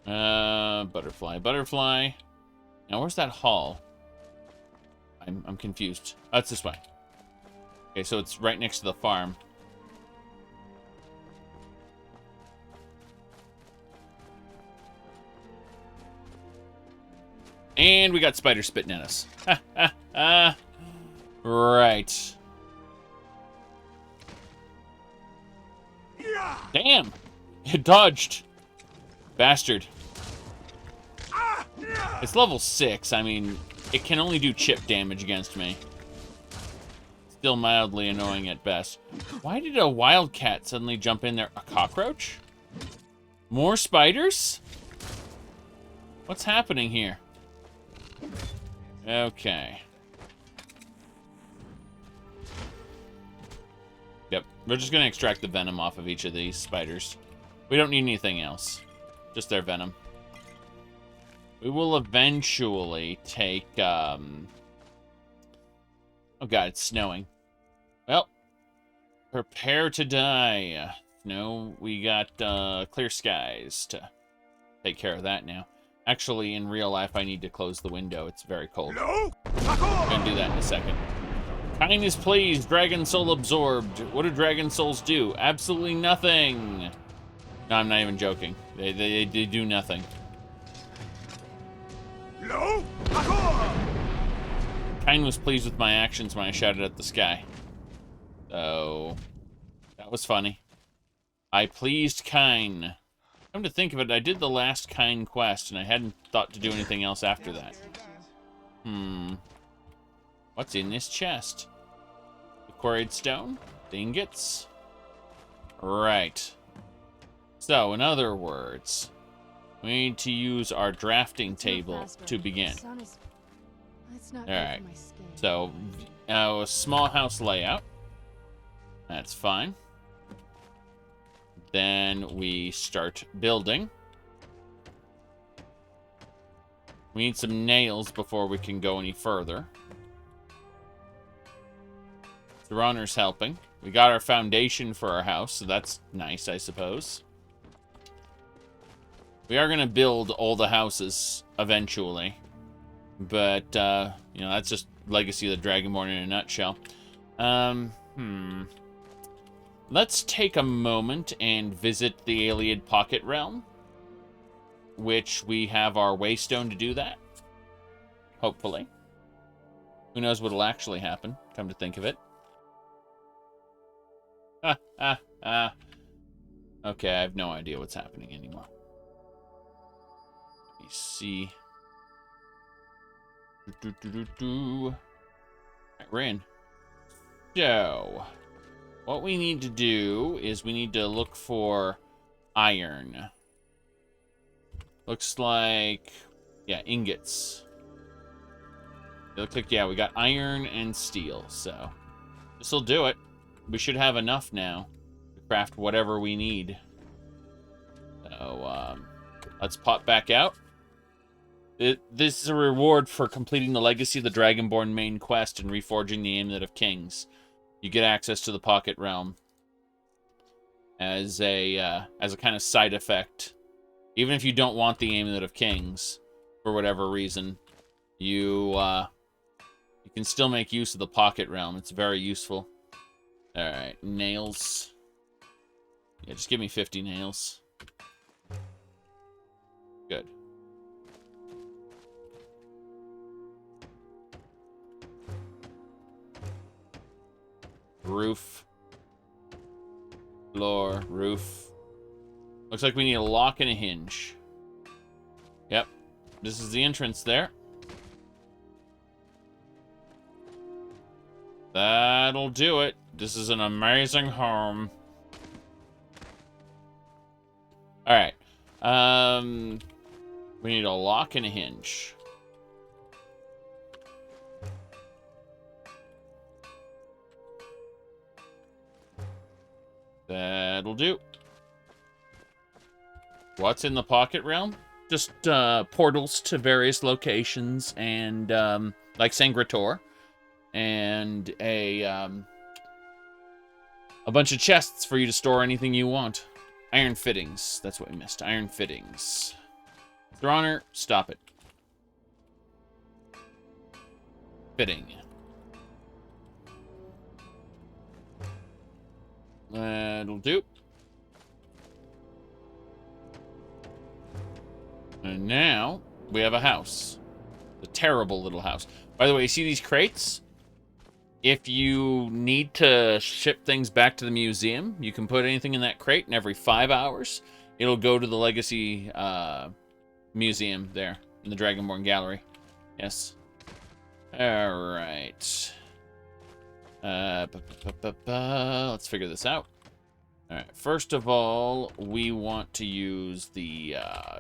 Butterfly. Now, where's that hall? I'm confused. Oh, it's this way. Okay, so it's right next to the farm. And we got spider spitting at us. Right. Damn! It dodged. Bastard. It's level 6. I mean, it can only do chip damage against me. Still mildly annoying at best. Why did a wildcat suddenly jump in there? A cockroach? More spiders? What's happening here? Okay. Yep, we're just gonna extract the venom off of each of these spiders. We don't need anything else. Just their venom. We will eventually take, Oh god, it's snowing. Well, prepare to die. No, we got, clear skies to take care of that now. Actually, in real life, I need to close the window. It's very cold. I'm gonna do that in a second. Kindness pleased, Dragon Soul absorbed. What do Dragon Souls do? Absolutely nothing. No, I'm not even joking. They do nothing. Kine was pleased with my actions when I shouted at the sky. So, that was funny. I pleased Kine. Come to think of it, I did the last Kine quest, and I hadn't thought to do anything else after that. What's in this chest? The quarried stone? The ingots? Right. So, in other words, we need to use our drafting table to begin. Alright. So, a small house layout. That's fine. Then we start building. We need some nails before we can go any further. The runner's helping. We got our foundation for our house, so that's nice, I suppose. We are going to build all the houses eventually. But, you know, that's just Legacy of the Dragonborn in a nutshell. Let's take a moment and visit the Iliad Pocket Realm, which we have our waystone to do that. Hopefully. Who knows what'll actually happen, come to think of it. Okay, I have no idea what's happening anymore. Let me see. Alright, we're in. So, what we need to do is we need to look for iron. Looks like, yeah, ingots. It looks like, yeah, we got iron and steel, so this'll do it. We should have enough now to craft whatever we need. So, let's pop back out. This is a reward for completing the Legacy of the Dragonborn main quest and reforging the Amulet of Kings. You get access to the Pocket Realm as a kind of side effect. Even if you don't want the Amulet of Kings for whatever reason, you can still make use of the Pocket Realm. It's very useful. All right, nails. Yeah, just give me 50 nails. Good. Roof. Floor. Roof. Looks like we need a lock and a hinge. Yep. This is the entrance there. That'll do it. This is an amazing home. Alright. We need a lock and a hinge. That'll do. What's in the Pocket Realm? Just portals to various locations and like Sangrator, and a bunch of chests for you to store anything you want. Iron fittings. That's what we missed. Iron fittings. Throner, stop it. Fitting. That'll do. And now we have a house. A terrible little house. By the way, you see these crates? If you need to ship things back to the museum, you can put anything in that crate, and every 5 hours, it'll go to the Legacy museum there in the Dragonborn Gallery. Yes. All right. Let's figure this out. All right. First of all, we want to use the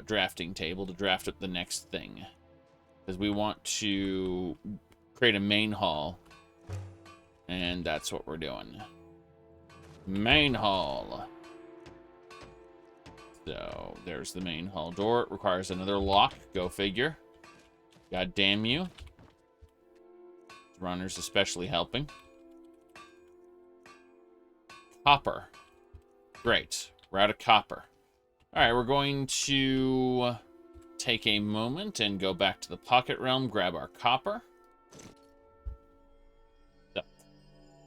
drafting table to draft up the next thing, because we want to create a main hall. And that's what we're doing. Main hall. So, there's the main hall door. It requires another lock. Go figure. God damn you. Runner's especially helping. Copper. Great. We're out of copper. Alright, we're going to take a moment and go back to the Pocket Realm, grab our copper. So,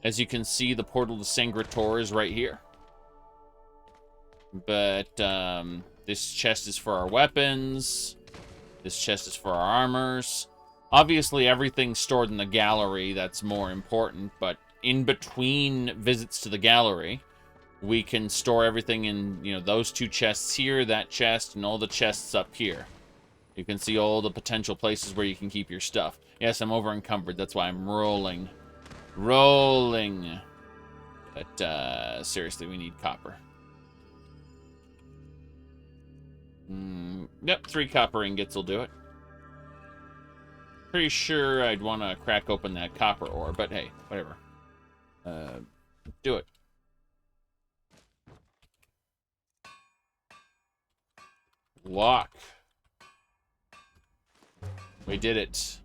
as you can see, the portal to Sangretor is right here. But this chest is for our weapons. This chest is for our armors. Obviously, everything's stored in the gallery. That's more important. But in between visits to the gallery, we can store everything in, you know, those two chests here, that chest, and all the chests up here. You can see all the potential places where you can keep your stuff. Yes, I'm over encumbered. That's why I'm rolling. Rolling. But, seriously, we need copper. Yep, 3 copper ingots will do it. Pretty sure I'd want to crack open that copper ore, but hey, whatever. Do it. Lock. We did it.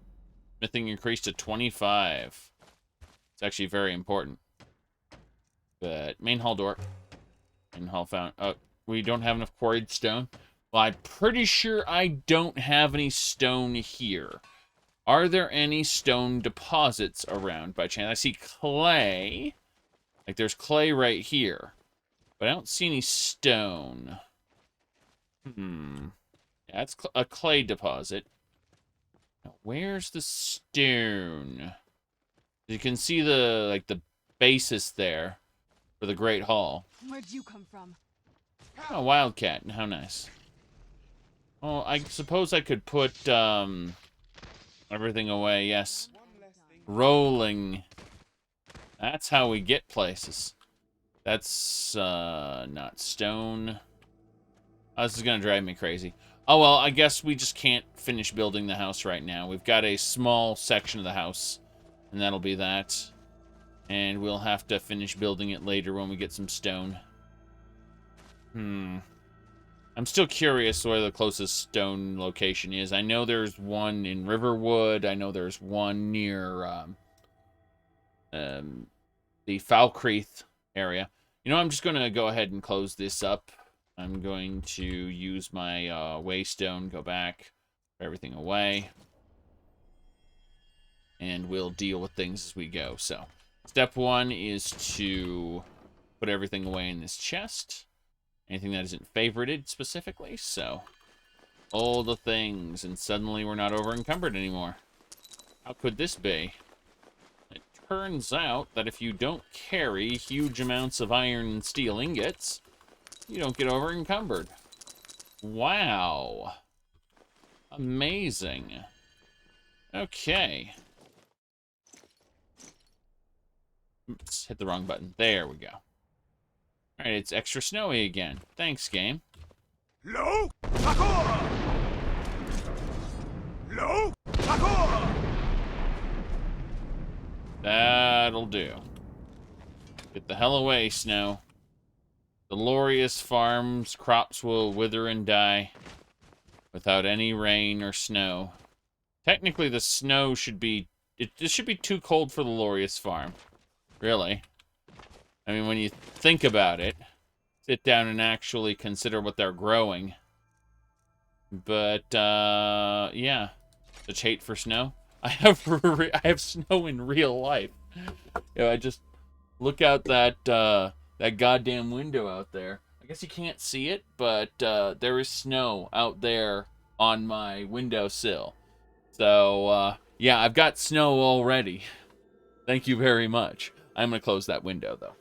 Smithing increased to 25. It's actually very important. But main hall door. Main hall found. Oh, we don't have enough quarried stone. Well, I'm pretty sure I don't have any stone here. Are there any stone deposits around by chance? I see clay. Like, there's clay right here. But I don't see any stone. Yeah, it's a clay deposit. Now, where's the stone? You can see the, like, the basis there for the Great Hall. Where'd you come from? Oh, Wildcat. How nice. Oh, I suppose I could put, everything away, yes. Rolling. That's how we get places. That's, not stone. Oh, this is gonna drive me crazy. Oh, well, I guess we just can't finish building the house right now. We've got a small section of the house, and that'll be that. And we'll have to finish building it later when we get some stone. I'm still curious where the closest stone location is. I know there's one in Riverwood. I know there's one near the Falkreath area. You know, I'm just going to go ahead and close this up. I'm going to use my waystone, go back, put everything away. And we'll deal with things as we go. So, step 1 is to put everything away in this chest. Anything that isn't favorited specifically, so all the things, and suddenly we're not over encumbered anymore. How could this be? It turns out that if you don't carry huge amounts of iron and steel ingots, you don't get over encumbered. Wow. Amazing. Okay. Oops, hit the wrong button. There we go. Alright, it's extra snowy again. Thanks, game. Lo! Sakura! Lo! Sakura! That'll do. Get the hell away, snow. The Lorius Farm's crops will wither and die without any rain or snow. Technically, the snow should be... It should be too cold for the Lorius Farm. Really. I mean, when you think about it, sit down and actually consider what they're growing. But, yeah. Such hate for snow. I have snow in real life. You know, I just look out that goddamn window out there. I guess you can't see it, but there is snow out there on my windowsill. So, yeah, I've got snow already. Thank you very much. I'm going to close that window, though.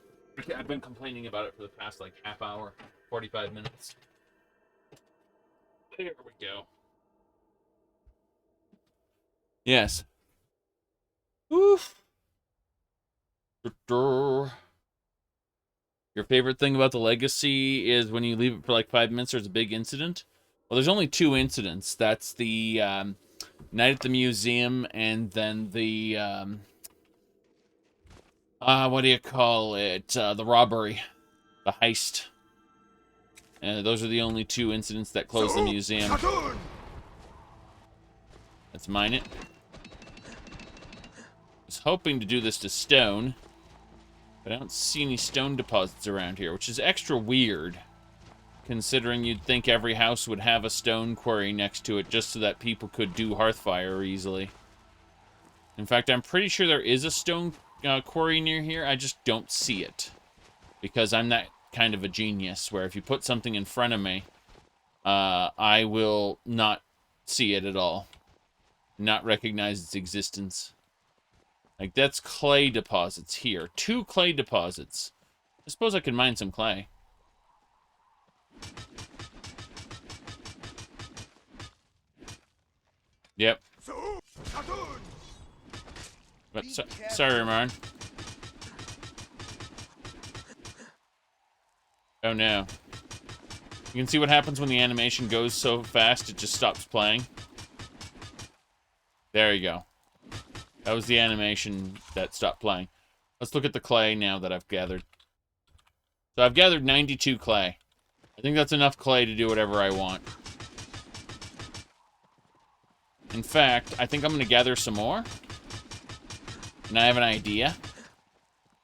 I've been complaining about it for the past, like, half hour, 45 minutes. There we go. Yes. Oof. Your favorite thing about the Legacy is when you leave it for, like, 5 minutes, there's a big incident? Well, there's only 2 incidents. That's the night at the museum and then the... what do you call it? The robbery. The heist. Those are the only 2 incidents that close the museum. Let's mine it. I was hoping to do this to stone, but I don't see any stone deposits around here, which is extra weird, considering you'd think every house would have a stone quarry next to it just so that people could do hearthfire easily. In fact, I'm pretty sure there is a stone quarry near here. I just don't see it, because I'm that kind of a genius where if you put something in front of me, I will not see it at all, not recognize its existence. Like, that's clay deposits here. 2 clay deposits. I suppose I could mine some clay. Yep. But sorry, Marn. Oh no. You can see what happens when the animation goes so fast it just stops playing. There you go. That was the animation that stopped playing. Let's look at the clay now that I've gathered. So I've gathered 92 clay. I think that's enough clay to do whatever I want. In fact, I think I'm going to gather some more. And I have an idea.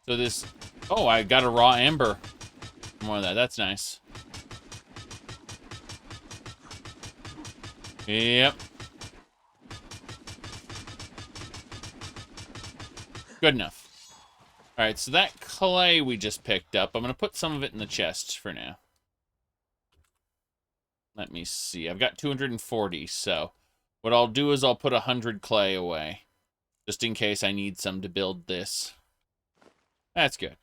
So this... Oh, I got a raw ember. More of that. That's nice. Yep. Good enough. Alright, so that clay we just picked up, I'm going to put some of it in the chest for now. Let me see. I've got 240, so what I'll do is I'll put 100 clay away, just in case I need some to build this. That's good.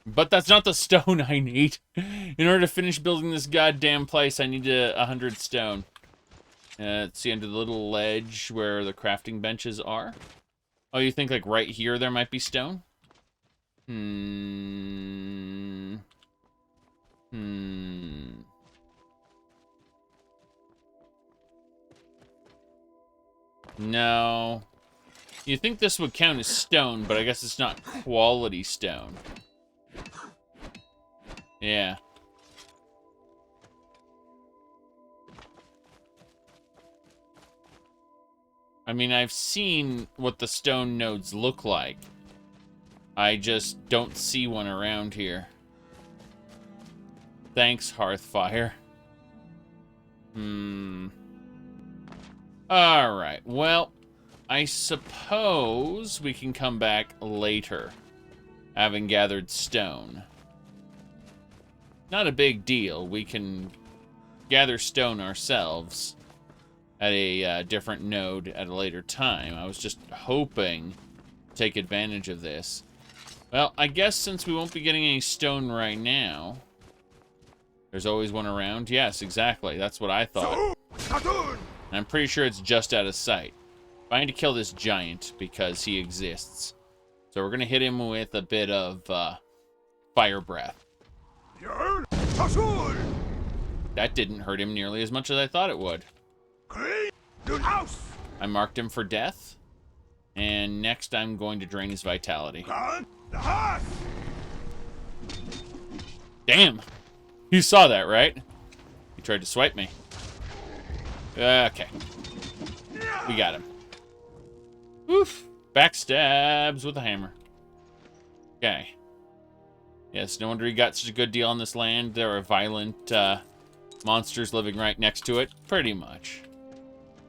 But that's not the stone I need. In order to finish building this goddamn place, I need 100 stone. Let's see, under the little ledge where the crafting benches are. Oh, you think, like, right here there might be stone? No. You think this would count as stone, but I guess it's not quality stone. Yeah. I mean, I've seen what the stone nodes look like. I just don't see one around here. Thanks, Hearthfire. Alright, well, I suppose we can come back later, having gathered stone. Not a big deal. We can gather stone ourselves at a different node at a later time. I was just hoping to take advantage of this. Well, I guess since we won't be getting any stone right now, there's always one around. Yes, exactly. That's what I thought. And I'm pretty sure it's just out of sight. I need to kill this giant because he exists. So we're going to hit him with a bit of fire breath. That didn't hurt him nearly as much as I thought it would. I marked him for death. And next I'm going to drain his vitality. Damn! You saw that, right? He tried to swipe me. Okay. We got him. Oof. Backstabs with a hammer. Okay. Yes, no wonder he got such a good deal on this land. There are violent monsters living right next to it. Pretty much.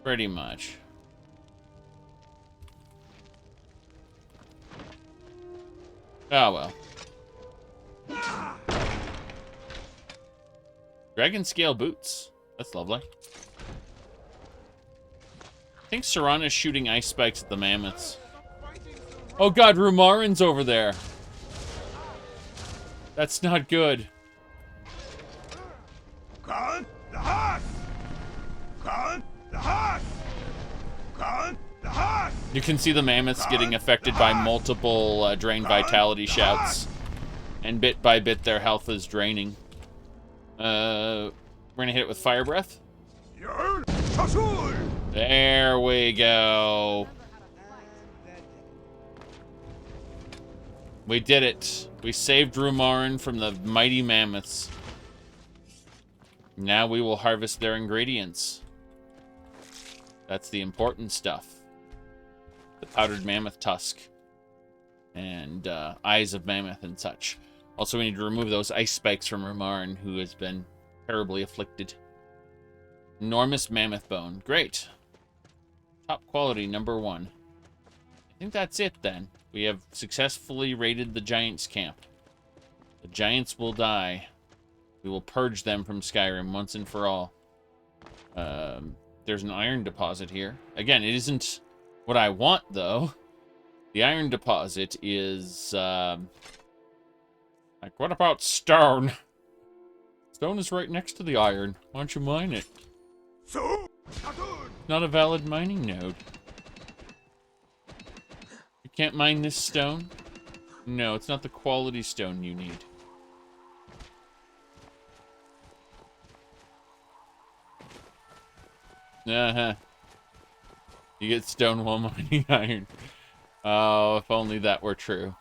Pretty much. Oh, well. Dragon scale boots. That's lovely. I think Serana's shooting ice spikes at the mammoths. Oh god, Rumarin's over there. That's not good. You can see the mammoths getting affected by multiple drain vitality shouts. And bit by bit their health is draining. We're gonna hit it with fire breath. There we go. We did it. We saved Rumarin from the mighty mammoths. Now we will harvest their ingredients. That's the important stuff. The powdered mammoth tusk. And eyes of mammoth and such. Also, we need to remove those ice spikes from Ramarn, who has been terribly afflicted. Enormous mammoth bone. Great. Top quality, number 1. I think that's it, then. We have successfully raided the Giants' camp. The Giants will die. We will purge them from Skyrim once and for all. There's an iron deposit here. Again, it isn't what I want, though. The iron deposit is, like, what about stone? Stone is right next to the iron. Why don't you mine it? Not a valid mining node. You can't mine this stone? No, it's not the quality stone you need. Uh-huh. You get stone while mining iron. Oh, if only that were true.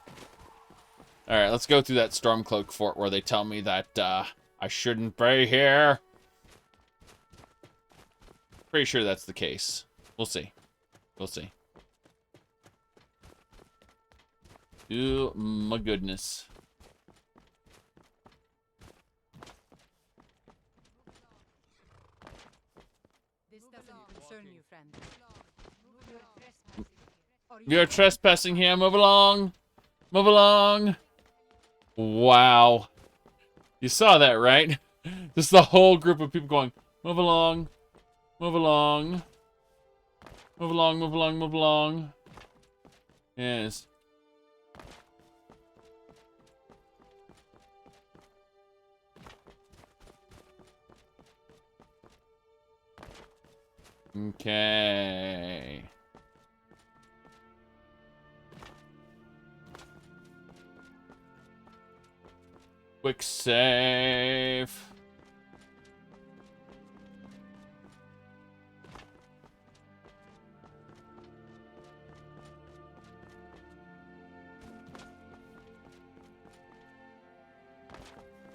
Alright, let's go through that Stormcloak fort where they tell me that, I shouldn't be here. Pretty sure that's the case. We'll see. We'll see. Oh, my goodness. This doesn't concern you, friend. You're trespassing here. Move along. Move along. Wow. You saw that, right? Just the whole group of people going, move along. Move along. Move along, move along, move along. Yes. Okay. Quick save.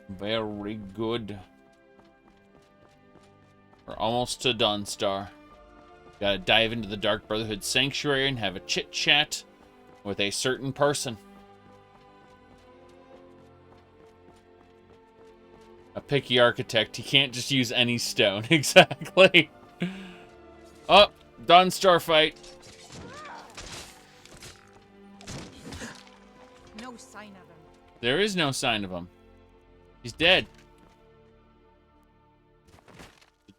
Very good. We're almost to Dunstar. Gotta dive into the Dark Brotherhood Sanctuary and have a chit-chat with a certain person. A picky architect. He can't just use any stone. Exactly. Oh, Dunstar fight. No sign of him. There is no sign of him. He's dead.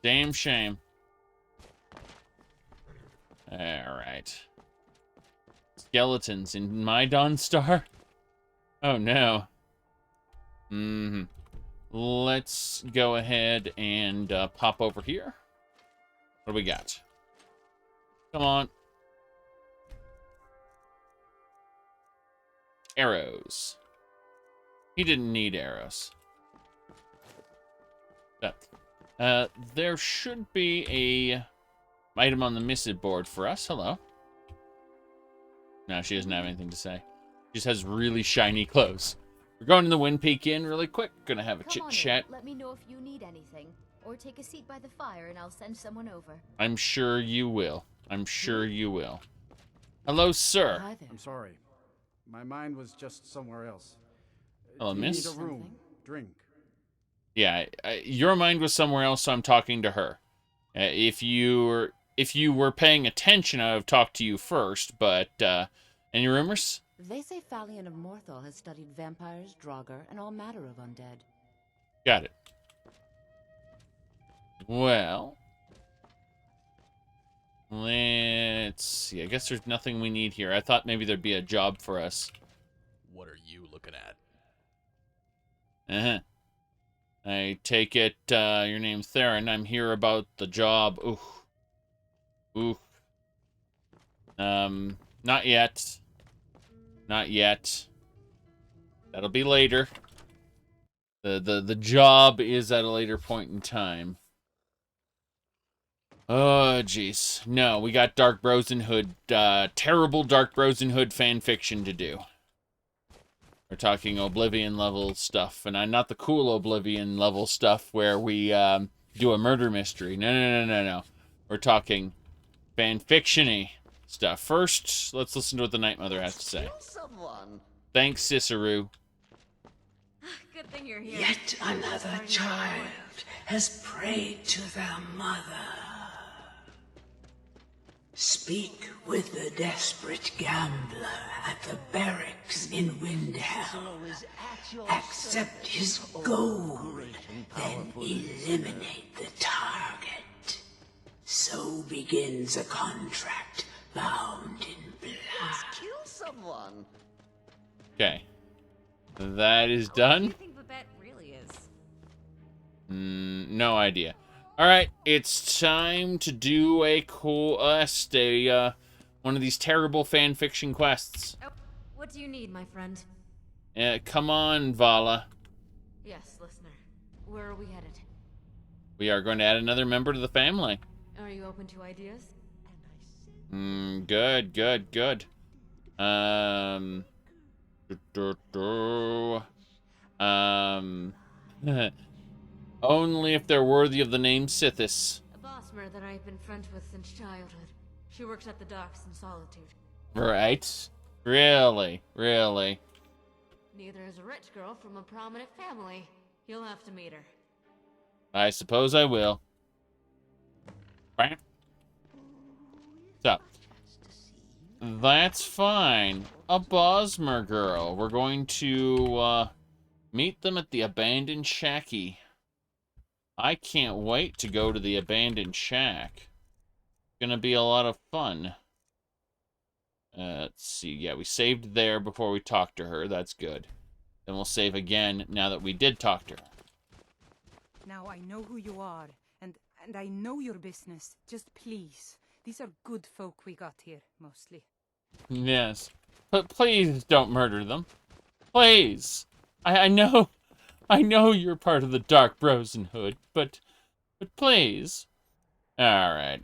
Damn shame. Alright. Skeletons in my Dunstar? Oh no. Let's go ahead and pop over here. What do we got? Come on. Arrows. He didn't need arrows. There should be a item on the missive board for us. Hello. No, she doesn't have anything to say. She just has really shiny clothes. We're going to the Wind Peak Inn really quick. Gonna have a chit-chat. Let me know if you need anything. Or take a seat by the fire and I'll send someone over. I'm sure you will. I'm sure you will. Hello, sir. Hi there. I'm sorry. My mind was just somewhere else. Hello, Do you miss. need a room, drink. Yeah, your mind was somewhere else, so I'm talking to her. If you were paying attention, I would have talked to you first, but, any rumors? They say Falion of Morthal has studied vampires, Draugr, and all matter of undead. Got it. Well, let's see. I guess there's nothing we need here. I thought maybe there'd be a job for us. What are you looking at? Uh-huh. I take it, your name's Theron. I'm here about the job. Ooh. Not yet. Not yet. That'll be later. The job is at a later point in time. Oh, jeez. No, we got Dark Brosenhood, terrible Dark Brosenhood fan fiction to do. We're talking Oblivion level stuff, and not the cool Oblivion level stuff where we do a murder mystery. No. We're talking fanfiction-y stuff. First, let's listen to what the Night Mother has to say. Someone. Thanks, Ciceru. Good thing you're here. Yet another child has prayed to their mother. Speak with the desperate gambler at the barracks in Windhelm. Accept his gold, then eliminate the target. So begins a contract bound in blood. Kill someone. Okay. That is done. What do you think Babette really is? No idea. Alright, it's time to do a quest, one of these terrible fanfiction quests. Oh, what do you need, my friend? Come on, Vala. Yes, listener. Where are we headed? We are going to add another member to the family. Are you open to ideas? Good. Only if they're worthy of the name Sithis. A bossmer that I've been friends with since childhood. She works at the docks in Solitude. Right? Really? Neither is a rich girl from a prominent family. You'll have to meet her. I suppose I will. So, that's fine. A Bosmer girl. We're going to meet them at the abandoned shacky. I can't wait to go to the abandoned shack. Gonna be a lot of fun. Let's see. Yeah, we saved there before we talked to her. That's good. Then we'll save again now that we did talk to her. Now I know who you are, and I know your business. Just please. These are good folk we got here, mostly. Yes. But please don't murder them. Please. I know you're part of the Dark Brosenhood, but please. Alright,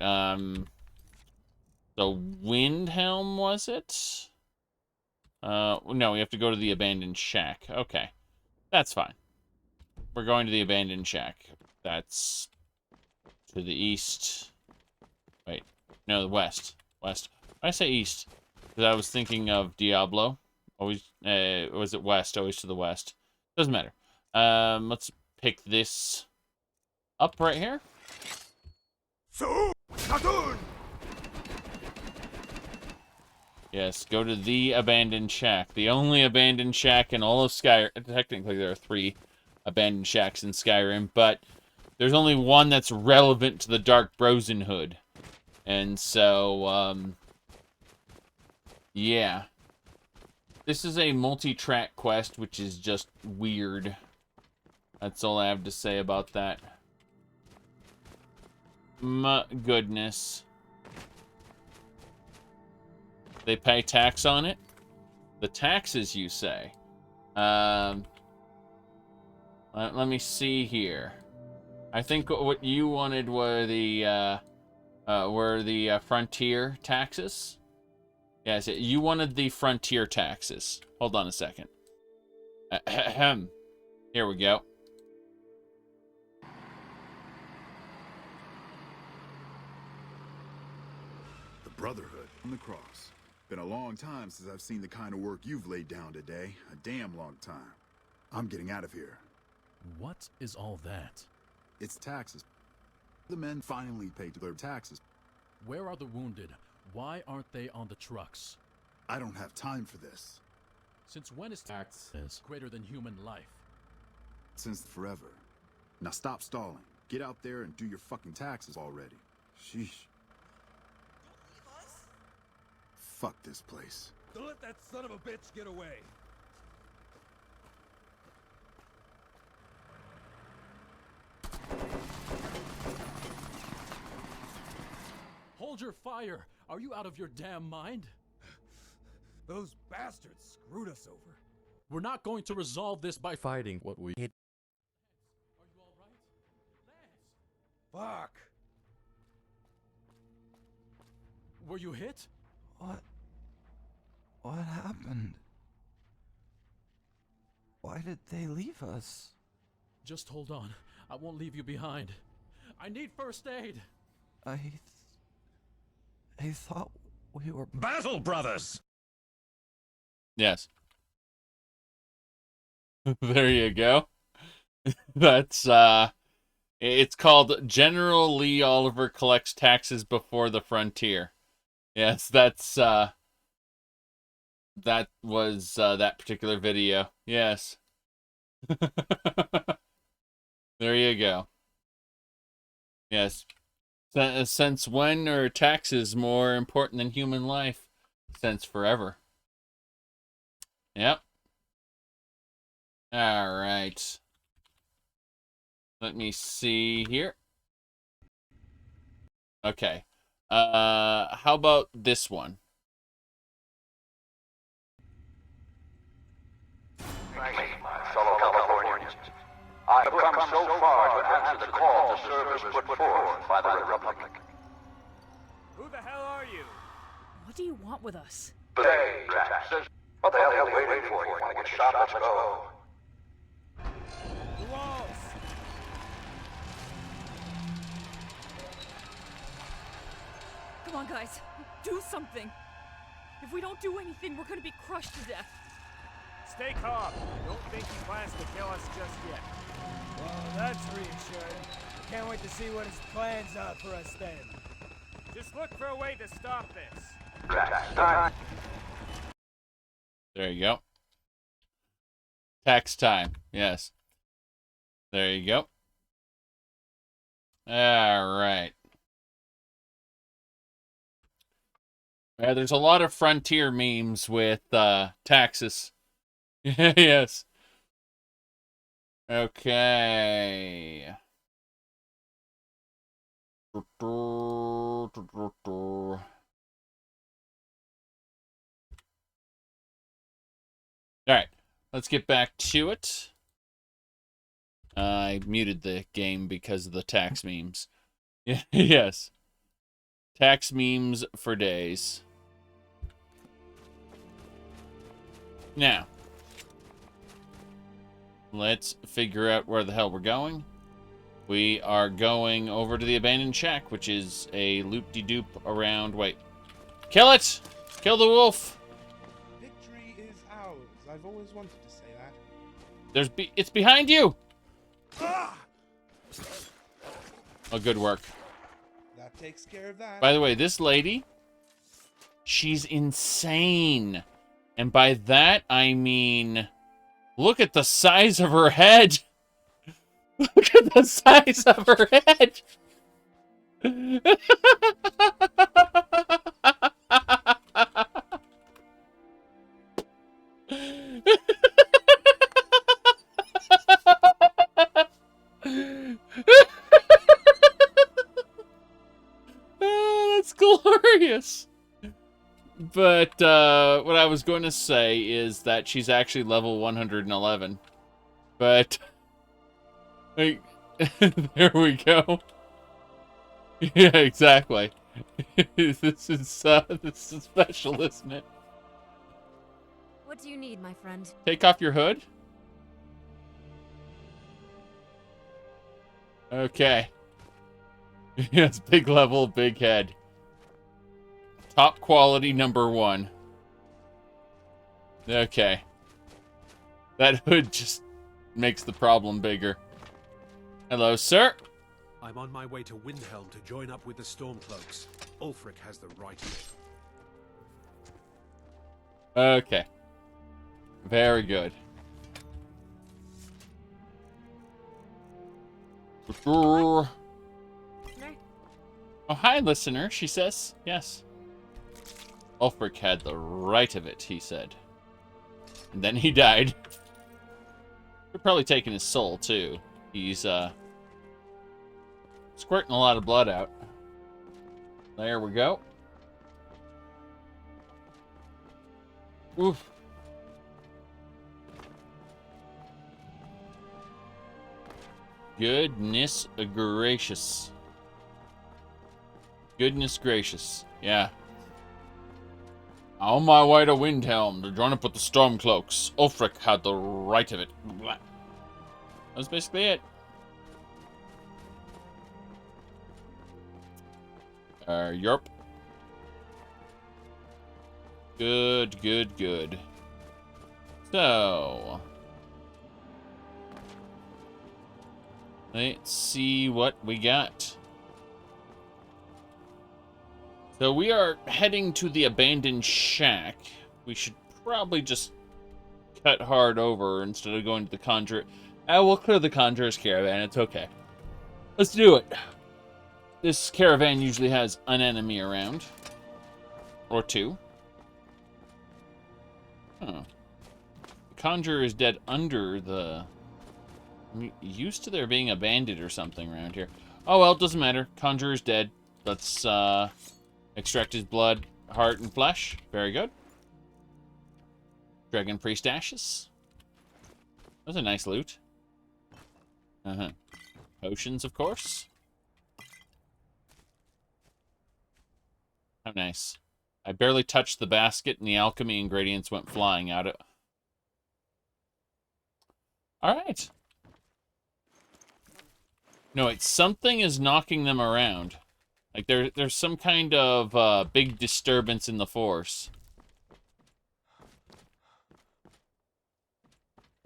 so Windhelm, was it? No, we have to go to the abandoned shack. Okay. That's fine. We're going to the abandoned shack. That's to the east. Wait. No, the west. West. Why did I say east? Because I was thinking of Diablo. Always, was it west? Always to the west. Doesn't matter. Let's pick this up right here. Yes, go to the abandoned shack. The only abandoned shack in all of Skyrim. Technically, there are 3 abandoned shacks in Skyrim, but there's only one that's relevant to the Dark Brosenhood. And so, yeah. This is a multi-track quest, which is just weird. That's all I have to say about that. My goodness. They pay tax on it? The taxes, you say? Let me see here. I think what you wanted were the frontier taxes. Yes, you wanted the frontier taxes. Hold on a second. Ahem. Here we go. The Brotherhood and the Cross. Been a long time since I've seen the kind of work you've laid down today. A damn long time. I'm getting out of here. What is all that? It's taxes. The men finally paid their taxes. Where are the wounded? Why aren't they on the trucks? I don't have time for this. Since when is tax greater than human life? Since forever. Now stop stalling. Get out there and do your fucking taxes already. Sheesh. Fuck this place. Don't let that son of a bitch get away. Hold your fire! Are you out of your damn mind? Those bastards screwed us over. We're not going to resolve this by fighting what we hit. Are you all right? Lance! Fuck! Were you hit? What happened? Why did they leave us? Just hold on. I won't leave you behind. I need first aid. I thought we were Battle Brothers. Yes. There you go. That's it's called General Lee Oliver Collects Taxes Before the Frontier. Yes, that's that was that particular video. Yes. There you go. Yes. Since when are taxes more important than human life? Since forever. Yep. All right. Let me see here. Okay. How about this one? Fellow Californians, I have come so far to answer the call to service put forth by the Republic. Who the hell are you? What do you want with us? Hey, Drax, what the hell are you waiting for? You want to get shot? Let's go. The walls! Come on, guys. Do something. If we don't do anything, we're gonna be crushed to death. Stay calm. I don't think he plans to kill us just yet. Well, that's reassuring. I can't wait to see what his plans are for us then. Just look for a way to stop this. There you go. Tax time. Yes. There you go. All right. Yeah, there's a lot of Frontier memes with taxes. Yes. Okay. All right, let's get back to it. I muted the game because of the tax memes. Yes. Tax memes for days. Now, let's figure out where the hell we're going. We are going over to the abandoned shack, which is a loop-de-doop around... Wait. Kill it! Kill the wolf! Victory is ours. I've always wanted to say that. It's behind you! Ah! Oh, good work. That takes care of that. By the way, this lady, she's insane. And by that, I mean, look at the size of her head. Look at the size of her head. Oh, that's glorious. But what I was going to say is that she's actually level 111. But like, there we go. Yeah, exactly. This is special, isn't it? What do you need, my friend? Take off your hood. Okay. Yes, big level, big head. Top quality #1. Okay. That hood just makes the problem bigger. Hello, sir. I'm on my way to Windhelm to join up with the Stormcloaks. Ulfric has the right of it. Okay. Very good. Oh, hi, listener, she says. Yes. Ulfric had the right of it, he said. And then he died. They're probably taking his soul, too. He's, squirting a lot of blood out. There we go. Oof. Goodness gracious. Goodness gracious. Yeah. On my way to Windhelm to join up with the Stormcloaks. Ulfric had the right of it. Blah. That's basically it. Yerp. Good, good, good. So, let's see what we got. So we are heading to the abandoned shack. We should probably just cut hard over instead of going to the conjure. We'll clear the conjurer's caravan. It's okay. Let's do it. This caravan usually has an enemy around. Or two. Huh. The conjurer is dead under the... I'm used to there being a bandit or something around here. Oh well, it doesn't matter. Conjurer's dead. Let's extract his blood, heart, and flesh. Very good. Dragon Priest ashes. That was a nice loot. Potions, of course. How nice. I barely touched the basket and the alchemy ingredients went flying out of... Alright. No, wait, something is knocking them around. Like, there's some kind of big disturbance in the force.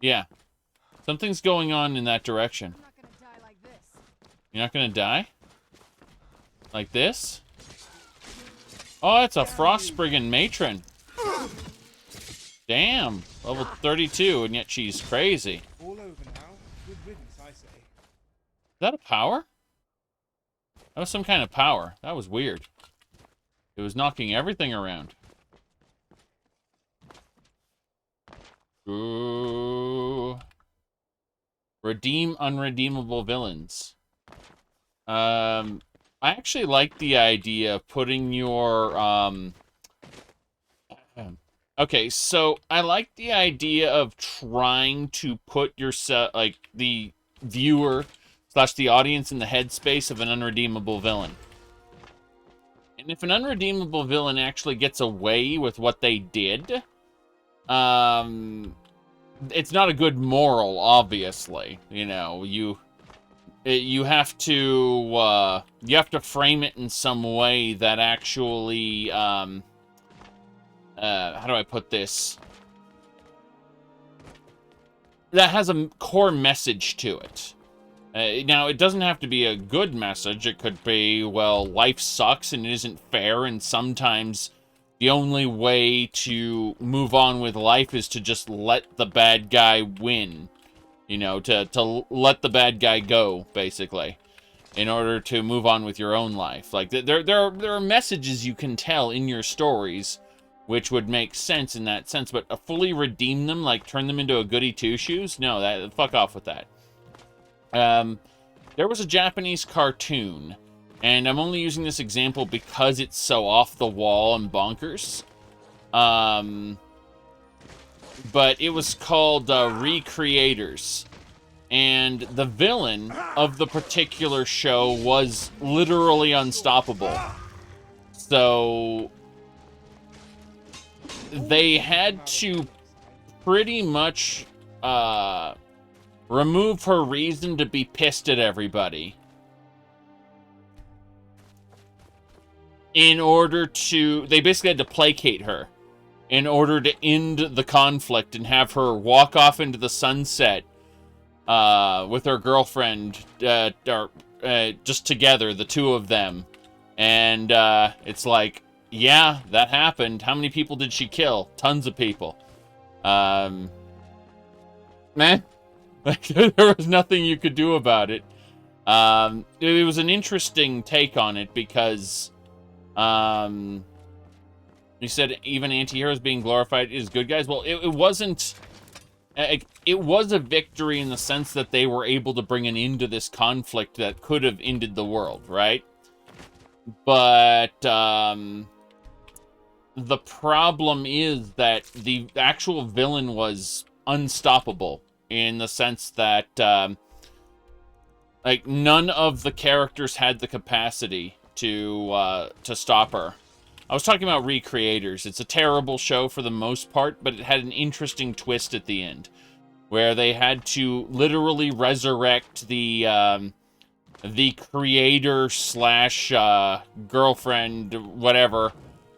Yeah. Something's going on in that direction. You're not gonna die? Like this? Oh, it's a Frostbrigand matron. Damn. Level 32, and yet she's crazy. All over now. Good riddance, I say. Is that a power? That was some kind of power. That was weird. It was knocking everything around. Ooh. Redeem unredeemable villains. I actually like the idea of putting your, okay, so I like the idea of trying to put yourself, like, the viewer / the audience in the headspace of an unredeemable villain. And if an unredeemable villain actually gets away with what they did, it's not a good moral, obviously. You know, you have to frame it in some way that actually, how do I put this? That has a core message to it. Now, it doesn't have to be a good message. It could be, well, life sucks and it isn't fair, and sometimes the only way to move on with life is to just let the bad guy win. You know, to let the bad guy go, basically, in order to move on with your own life. Like, there are messages you can tell in your stories which would make sense in that sense, but fully redeem them, like turn them into a goody two-shoes? No, fuck off with that. There was a Japanese cartoon, and I'm only using this example because it's so off the wall and bonkers. But it was called Recreators, and the villain of the particular show was literally unstoppable. So they had to pretty much remove her reason to be pissed at everybody in order to... They basically had to placate her in order to end the conflict and have her walk off into the sunset with her girlfriend, just together, the two of them. And it's like, yeah, that happened. How many people did she kill? Tons of people. Man, there was nothing you could do about it. It was an interesting take on it because... You said even anti-heroes being glorified is good guys. Well, it wasn't... It was a victory in the sense that they were able to bring an end to this conflict that could have ended the world, right? But, the problem is that the actual villain was unstoppable in the sense that, like, none of the characters had the capacity to stop her. I was talking about Recreators. It's a terrible show for the most part, but it had an interesting twist at the end, where they had to literally resurrect the creator slash girlfriend, whatever,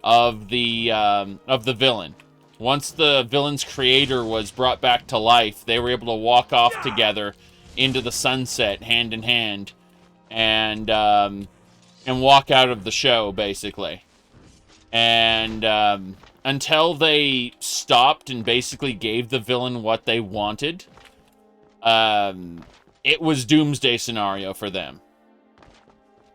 of the villain. Once the villain's creator was brought back to life, they were able to walk off together into the sunset, hand in hand, and walk out of the show, basically. And until they stopped and basically gave the villain what they wanted, it was doomsday scenario for them.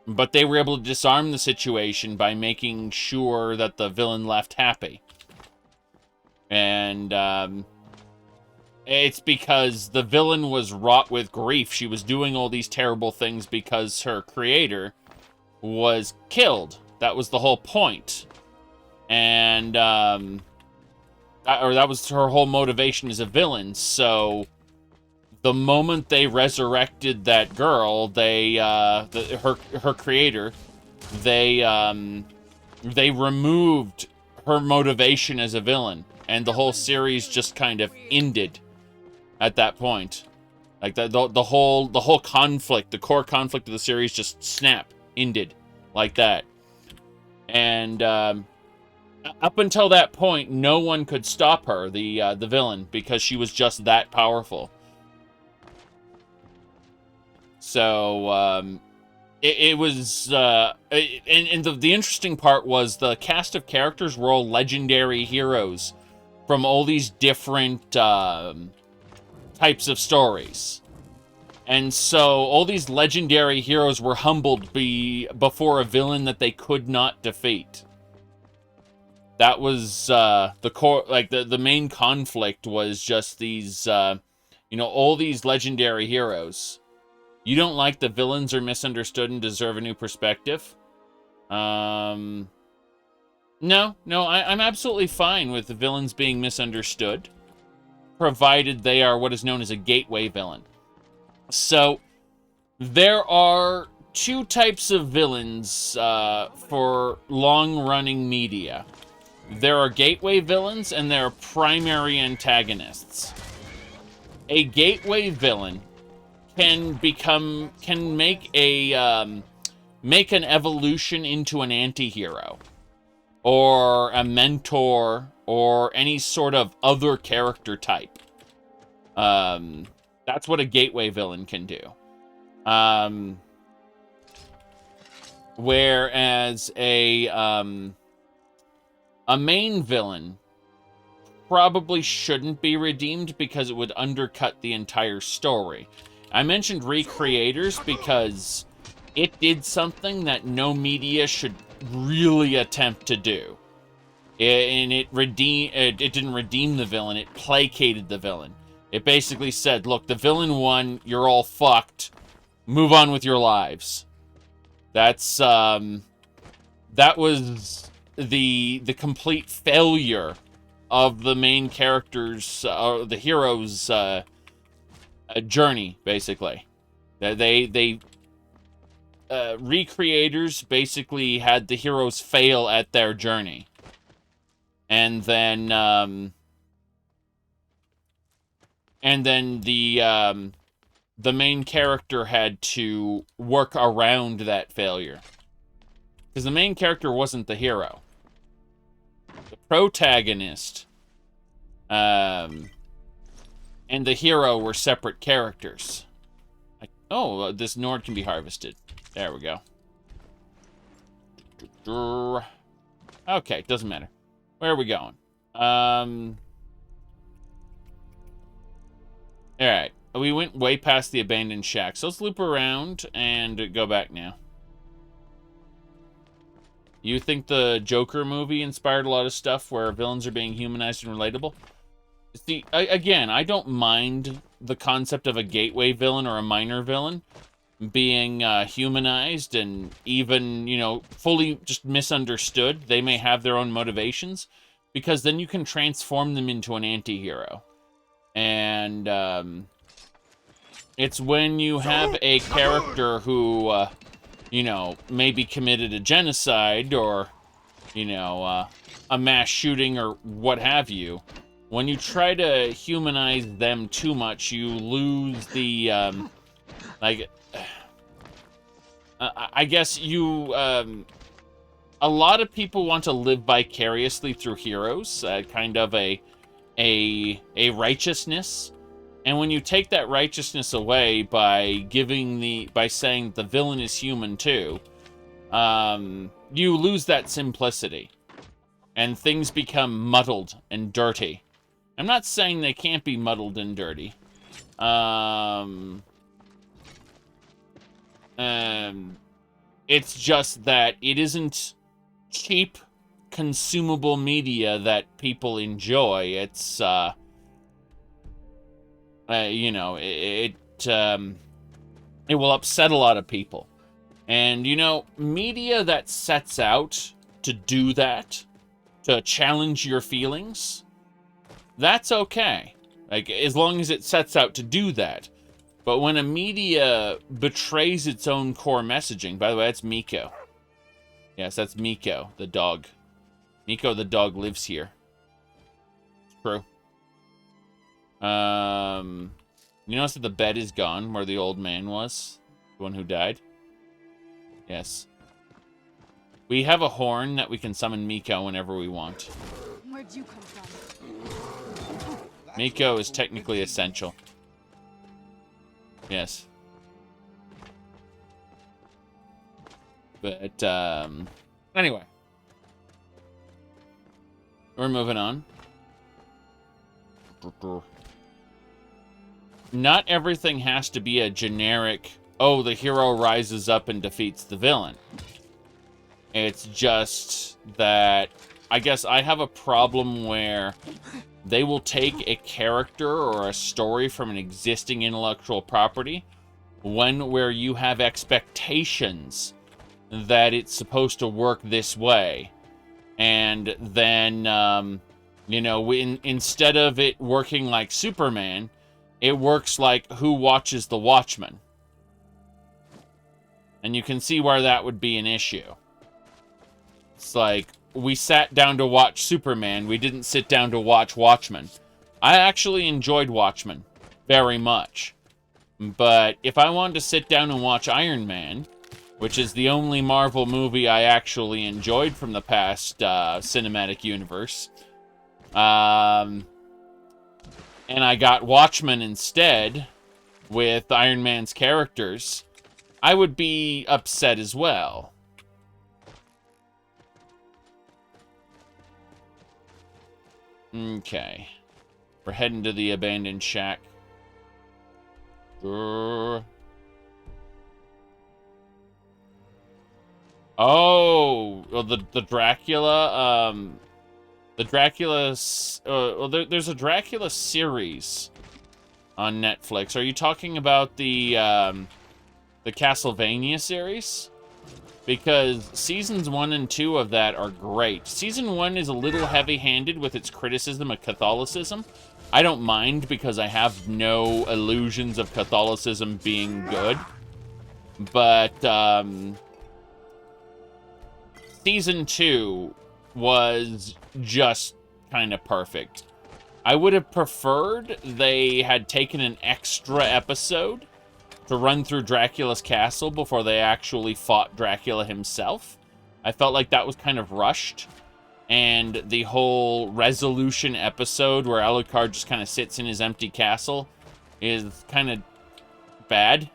But they were able to disarm the situation by making sure that the villain left happy. And it's because the villain was wrought with grief. She was doing all these terrible things because her creator was killed. That was the whole point. And that was her whole motivation as a villain. So the moment they resurrected that girl, her creator, they removed her motivation as a villain, and the whole series just kind of ended at that point. Like the whole conflict, the core conflict of the series, just ended like that. And up until that point, no one could stop her, the villain, because she was just that powerful. So it was, and the interesting part was the cast of characters were all legendary heroes from all these different types of stories. And so all these legendary heroes were humbled before a villain that they could not defeat. That was the core, like the main conflict was just these, all these legendary heroes. You don't like the villains are misunderstood and deserve a new perspective? No, I'm absolutely fine with the villains being misunderstood, provided they are what is known as a gateway villain. So, there are two types of villains for long-running media. There are gateway villains, and there are primary antagonists. A gateway villain can make an evolution into an anti-hero, or a mentor, or any sort of other character type. That's what a gateway villain can do. Whereas a main villain probably shouldn't be redeemed because it would undercut the entire story. I mentioned Recreators because it did something that no media should really attempt to do. It didn't redeem the villain, it placated the villain. It basically said, look, the villain won, you're all fucked. Move on with your lives. That's, that was the complete failure of the main character's, the hero's, journey, basically. Recreators basically had the heroes fail at their journey. And then the main character had to work around that failure. Because the main character wasn't the hero. The protagonist and the hero were separate characters. This Nord can be harvested. There we go. Okay, doesn't matter. Where are we going? Alright. We went way past the abandoned shack. So let's loop around and go back now. You think the Joker movie inspired a lot of stuff where villains are being humanized and relatable? See, again, I don't mind the concept of a gateway villain or a minor villain being humanized and even, fully just misunderstood. They may have their own motivations, because then you can transform them into an anti-hero. And it's when you have a character who, maybe committed a genocide or you know, a mass shooting or what have you, when you try to humanize them too much, you lose the, like, I guess you, a lot of people want to live vicariously through heroes, kind of a righteousness. And when you take that righteousness away by saying the villain is human too, you lose that simplicity. And things become muddled and dirty. I'm not saying they can't be muddled and dirty. It's just that it isn't cheap, consumable media that people enjoy. It's, you know, it will upset a lot of people. And, you know, media that sets out to do that, to challenge your feelings, that's okay. Like, as long as it sets out to do that. But when a media betrays its own core messaging, by the way, that's Miko. Yes, that's Miko, the dog. Miko, the dog, lives here. It's true. You notice that the bed is gone where the old man was? The one who died? Yes. We have a horn that we can summon Miko whenever we want. Where'd you come from? Miko is technically essential. Yes. But, anyway. We're moving on. Not everything has to be a generic, oh, the hero rises up and defeats the villain. It's just that, I guess I have a problem where they will take a character or a story from an existing intellectual property where you have expectations that it's supposed to work this way. And then, you know, instead of it working like Superman, it works like Who Watches the Watchmen. And you can see where that would be an issue. It's like, we sat down to watch Superman, we didn't sit down to watch Watchmen. I actually enjoyed Watchmen very much. But if I wanted to sit down and watch Iron Man, which is the only Marvel movie I actually enjoyed from the past cinematic universe, and I got Watchmen instead with Iron Man's characters, I would be upset as well. Okay. We're heading to the abandoned shack. Oh, well, the Dracula, well, there's a Dracula series on Netflix. Are you talking about the Castlevania series? Because seasons 1 and 2 of that are great. Season 1 is a little heavy-handed with its criticism of Catholicism. I don't mind because I have no illusions of Catholicism being good. But, Season 2 was just kind of perfect. I would have preferred they had taken an extra episode to run through Dracula's castle before they actually fought Dracula himself. I felt like that was kind of rushed. And the whole resolution episode where Alucard just kind of sits in his empty castle is kind of bad.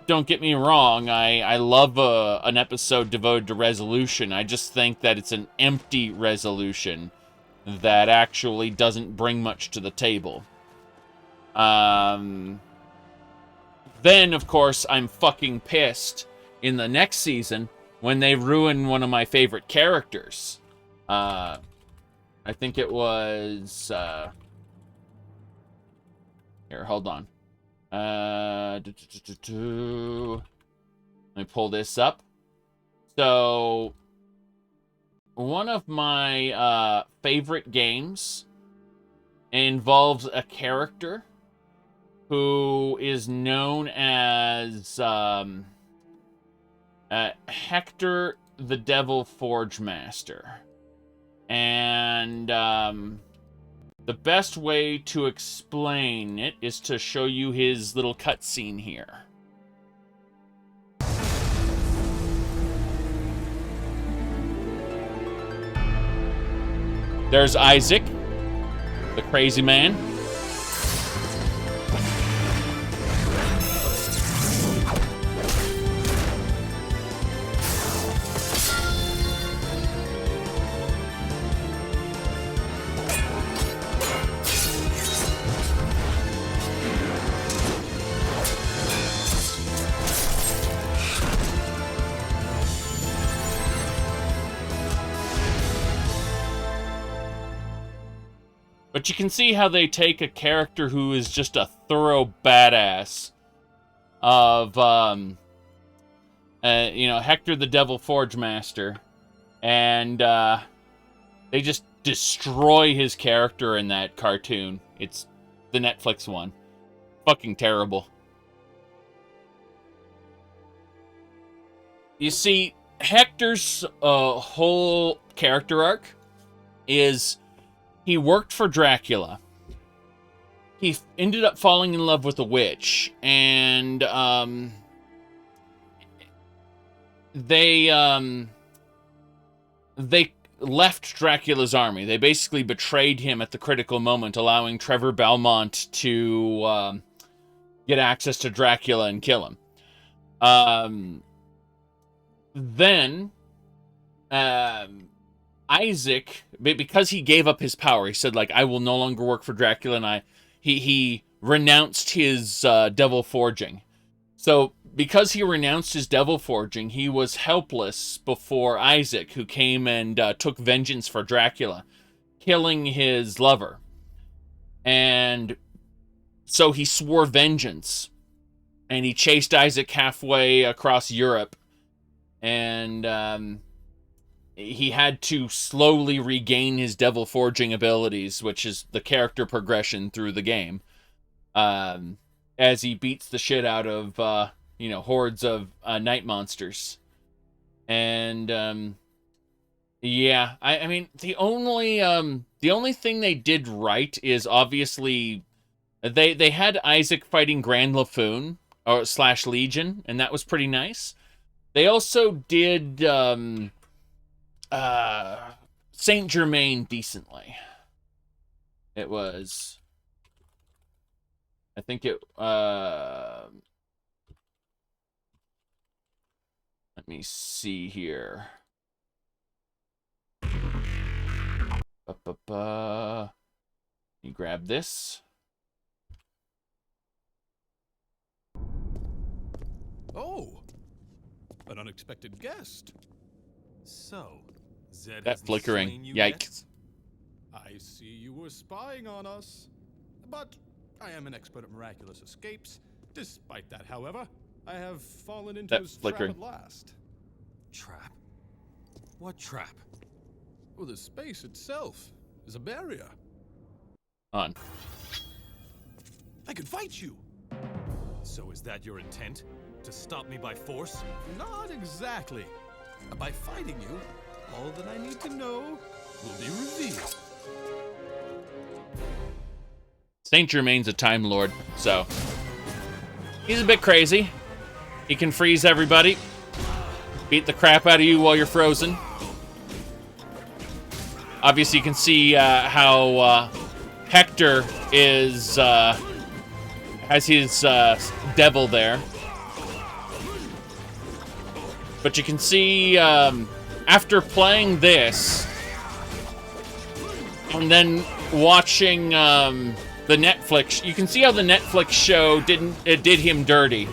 Don't get me wrong, I love an episode devoted to resolution. I just think that it's an empty resolution that actually doesn't bring much to the table. Then, of course, I'm fucking pissed in the next season when they ruin one of my favorite characters. I think it was... Here, hold on. Let me pull this up. So, one of my favorite games involves a character who is known as Hector the Devil Forge Master. And the best way to explain it is to show you his little cutscene here. There's Isaac, the crazy man. But you can see how they take a character who is just a thorough badass of, you know, Hector the Devil Forge Master, and they just destroy his character in that cartoon. It's the Netflix one. Fucking terrible. You see, Hector's whole character arc is he worked for Dracula. He ended up falling in love with a witch, and they left Dracula's army. They basically betrayed him at the critical moment, allowing Trevor Belmont to get access to Dracula and kill him. Then Isaac, because he gave up his power, he said, like, I will no longer work for Dracula, and he renounced his devil forging. So, because he renounced his devil forging, he was helpless before Isaac, who came and took vengeance for Dracula, killing his lover. And so he swore vengeance, and he chased Isaac halfway across Europe, and he had to slowly regain his devil forging abilities, which is the character progression through the game, as he beats the shit out of, you know, hordes of night monsters. And, yeah, I mean, the only thing they did right is obviously they had Isaac fighting Grand Lafoon, or / Legion, and that was pretty nice. They also did, Saint Germain decently. It was, I think it, let me see here. You grab this. Oh, an unexpected guest. So, Zed That flickering. Yikes. I see you were spying on us. But I am an expert at miraculous escapes. Despite that, however, I have fallen into his trap at last. Trap? What trap? Well, the space itself is a barrier. On. I could fight you. So is that your intent? To stop me by force? Not exactly. By fighting you, all that I need to know will be revealed. Saint Germain's a Time Lord, so he's a bit crazy. He can freeze everybody, beat the crap out of you while you're frozen. Obviously, you can see how Hector is has his devil there. But you can see, after playing this, and then watching the Netflix, you can see how the Netflix show did him dirty,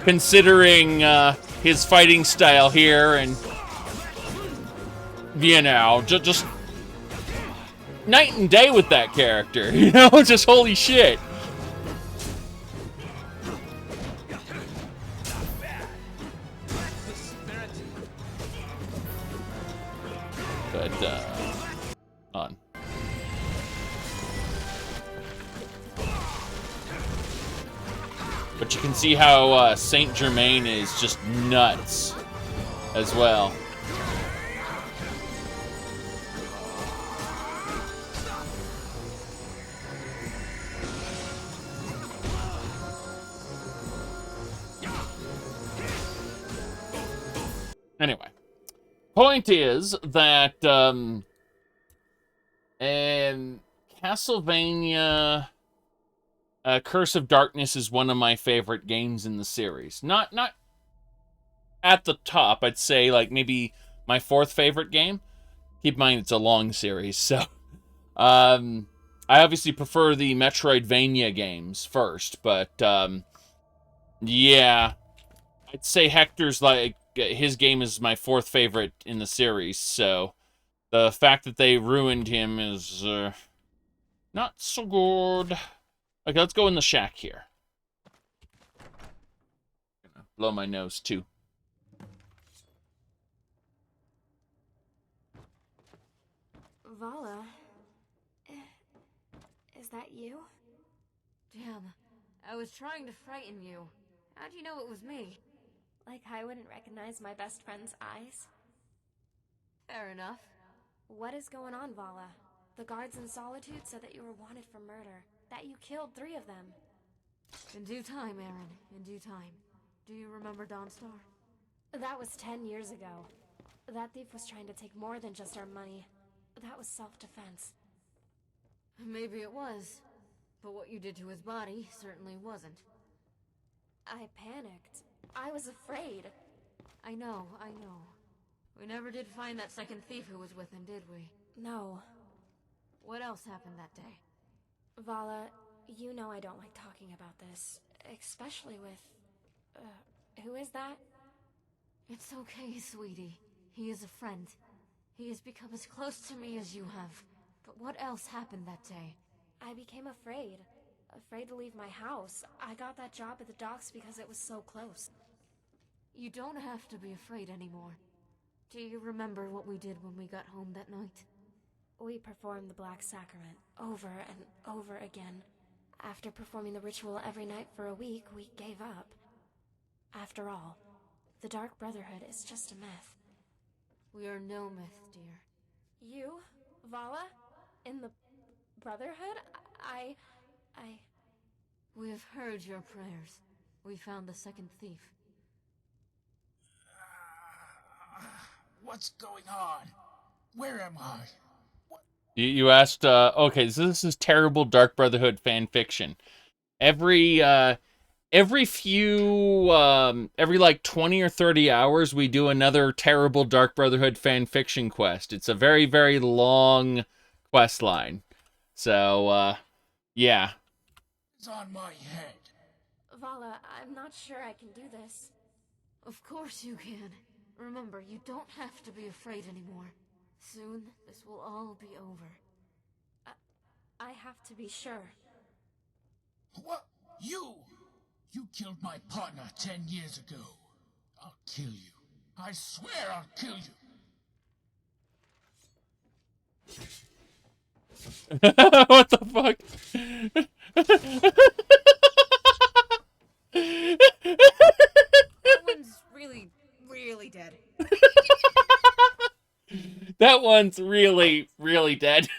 considering his fighting style here, and you know, just night and day with that character. You know, just holy shit. On. But you can see how Saint Germain is just nuts as well. Point is that Castlevania Curse of Darkness is one of my favorite games in the series. Not at the top, I'd say like maybe my fourth favorite game. Keep in mind it's a long series, so I obviously prefer the Metroidvania games first, but yeah, I'd say Hector's like his game is my fourth favorite in the series, so the fact that they ruined him is not so good. Okay, let's go in the shack here. Gonna blow my nose too. Vala, is that you? Damn, I was trying to frighten you. How'd you know it was me? Like I wouldn't recognize my best friend's eyes? Fair enough. What is going on, Vala? The guards in Solitude said that you were wanted for murder, that you killed 3 of them. In due time, Aaron, in due time. Do you remember Dawnstar? That was 10 years ago. That thief was trying to take more than just our money. That was self-defense. Maybe it was. But what you did to his body certainly wasn't. I panicked. I was afraid. I know. We never did find that second thief who was with him, did we? No. What else happened that day? Vala, you know I don't like talking about this. Especially with... who is that? It's okay, sweetie. He is a friend. He has become as close to me as you have. But what else happened that day? I became afraid. Afraid to leave my house. I got that job at the docks because it was so close. You don't have to be afraid anymore. Do you remember what we did when we got home that night? We performed the Black Sacrament over and over again. After performing the ritual every night for a week, we gave up. After all, the Dark Brotherhood is just a myth. We are no myth, dear. You? Vala? In the Brotherhood? We have heard your prayers. We found the second thief. What's going on? Where am I? You asked, okay, so this is terrible Dark Brotherhood fan fiction. Every like 20 or 30 hours, we do another terrible Dark Brotherhood fan fiction quest. It's a very, very long quest line. So, yeah. It's on my head. Vala, I'm not sure I can do this. Of course you can. Remember, you don't have to be afraid anymore. Soon, this will all be over. I have to be sure. What? You killed my partner 10 years ago. I'll kill you. I swear I'll kill you. What the fuck? That one's really, really dead. That one's really, really dead.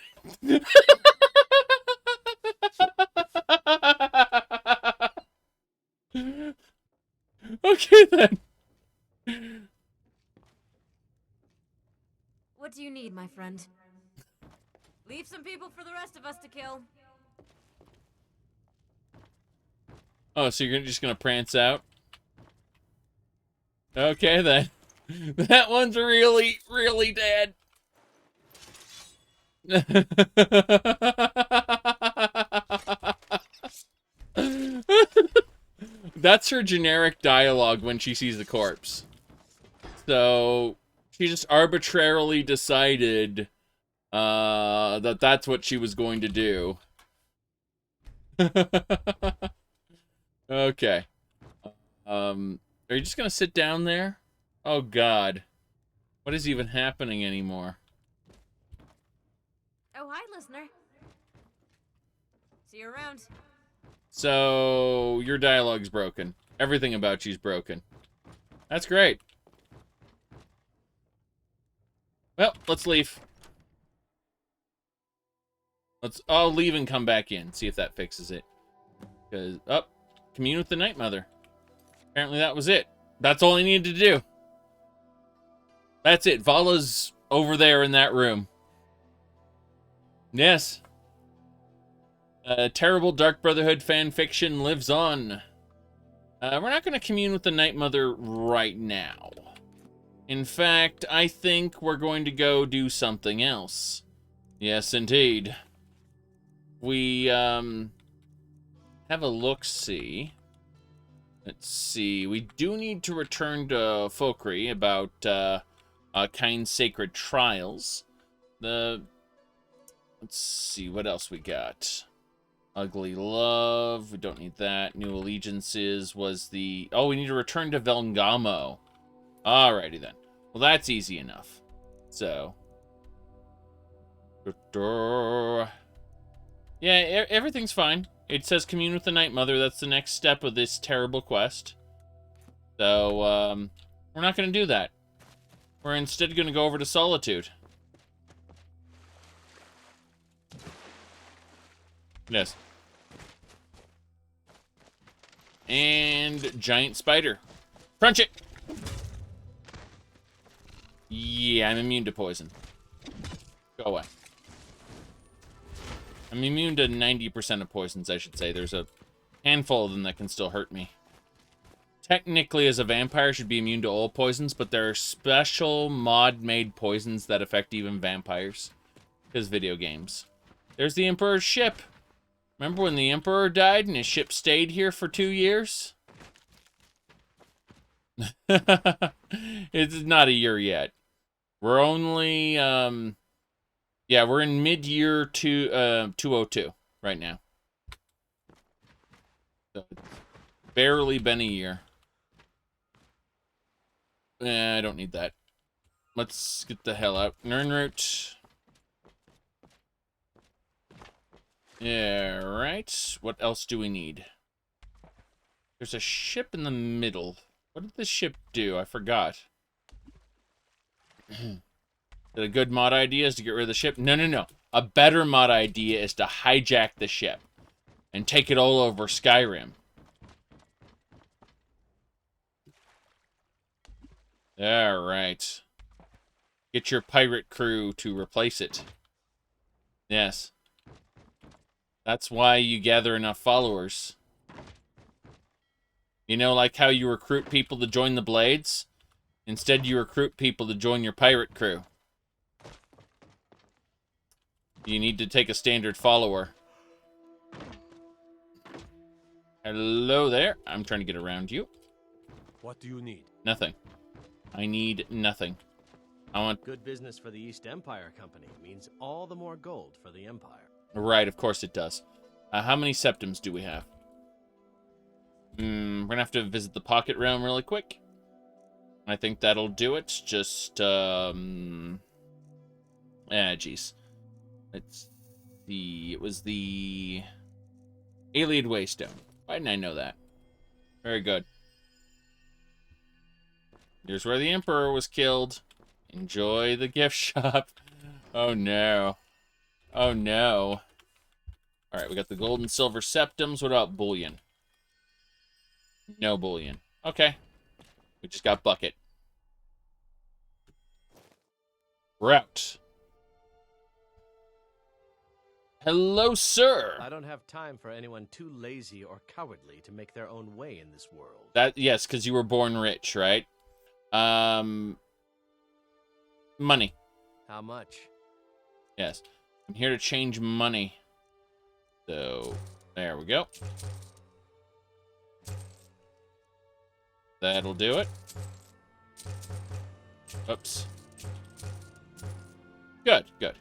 Okay, then. What do you need, my friend? Leave some people for the rest of us to kill. Oh, so you're just gonna prance out? Okay, then. That one's really, really dead. That's her generic dialogue when she sees the corpse. So she just arbitrarily decided that that's what she was going to do. Okay. Are you just gonna sit down there? Oh God. What is even happening anymore? Oh, hi, listener. See you around. So, your dialogue's broken. Everything about you's broken. That's great. Well, let's leave. I'll leave and come back in. See if that fixes it. Because, commune with the Night Mother. Apparently that was it. That's all I needed to do. That's it. Vala's over there in that room. Yes. Terrible Dark Brotherhood fan fiction lives on. We're not going to commune with the Night Mother right now. In fact, I think we're going to go do something else. Yes, indeed. We, have a look-see. Let's see. We do need to return to Folkry about, kind sacred trials. Let's see, what else we got? Ugly Love, we don't need that. New Allegiances was the... Oh, we need to return to Velngamo. Alrighty then. Well, that's easy enough. So... Yeah, everything's fine. It says commune with the Night Mother. That's the next step of this terrible quest. So, we're not going to do that. We're instead going to go over to Solitude. Yes. And giant spider. Crunch it! Yeah, I'm immune to poison. Go away. I'm immune to 90% of poisons, I should say. There's a handful of them that can still hurt me. Technically, as a vampire, I should be immune to all poisons, but there are special mod-made poisons that affect even vampires. Because video games. There's the Emperor's ship. Remember when the Emperor died and his ship stayed here for 2 years? It's not a year yet. We're only, yeah, we're in mid-year 202 right now. So it's barely been a year. I don't need that. Let's get the hell out. Nirnroot. Yeah, right. What else do we need? There's a ship in the middle. What did this ship do? I forgot. Is it a good mod idea is to get rid of the ship? No, no, no. A better mod idea is to hijack the ship and take it all over Skyrim. All right. Get your pirate crew to replace it. Yes. That's why you gather enough followers. You know, like how you recruit people to join the Blades? Instead, you recruit people to join your pirate crew. You need to take a standard follower. Hello there. I'm trying to get around you. What do you need? Nothing. I need nothing. I want... Good business for the East Empire Company means all the more gold for the Empire. Right, of course it does. How many septums do we have? We're gonna have to visit the Pocket Realm really quick. I think that'll do it. Just, jeez. Let's see. It was the Alien Waystone. Why didn't I know that? Very good. Here's where the Emperor was killed. Enjoy the gift shop. Oh, no. Oh, no. Alright, we got the gold and silver septums. What about bullion? No bullion. Okay. We just got bucket. Route. Hello, sir. I don't have time for anyone too lazy or cowardly to make their own way in this world. Yes, because you were born rich, right? Money. How much? Yes. I'm here to change money. So, there we go. That'll do it. Oops. Good, good.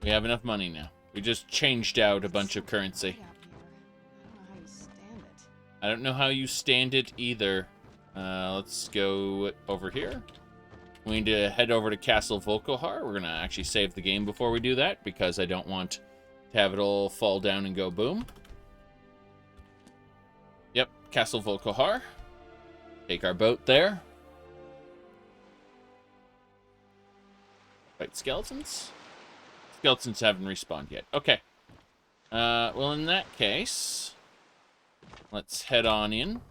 We have enough money now. We just changed out a bunch of currency. I don't know how you stand it either. Let's go over here. We need to head over to Castle Volkohar. We're going to actually save the game before we do that, because I don't want to have it all fall down and go boom. Yep, Castle Volkohar. Take our boat there. Fight skeletons? Skeletons haven't respawned yet. Okay. Well, in that case, let's head on in.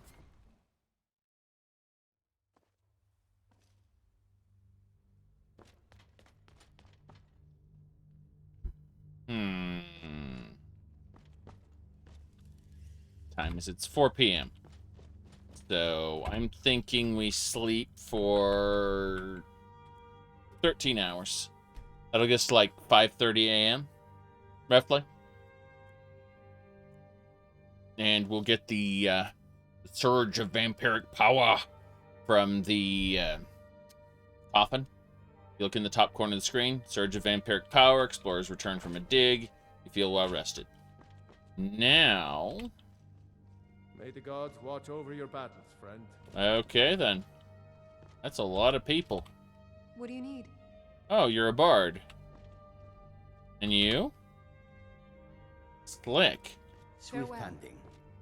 time is it? It's 4 p.m. So I'm thinking we sleep for 13 hours. That'll get us to like 5:30 a.m. roughly. And we'll get the surge of vampiric power from the coffin. You look in the top corner of the screen. Surge of vampiric power. Explorers return from a dig. You feel well rested. Now... May the gods watch over your battles, friend. Okay, then. That's a lot of people. What do you need? Oh, you're a bard. And you? Slick. Swift hunting.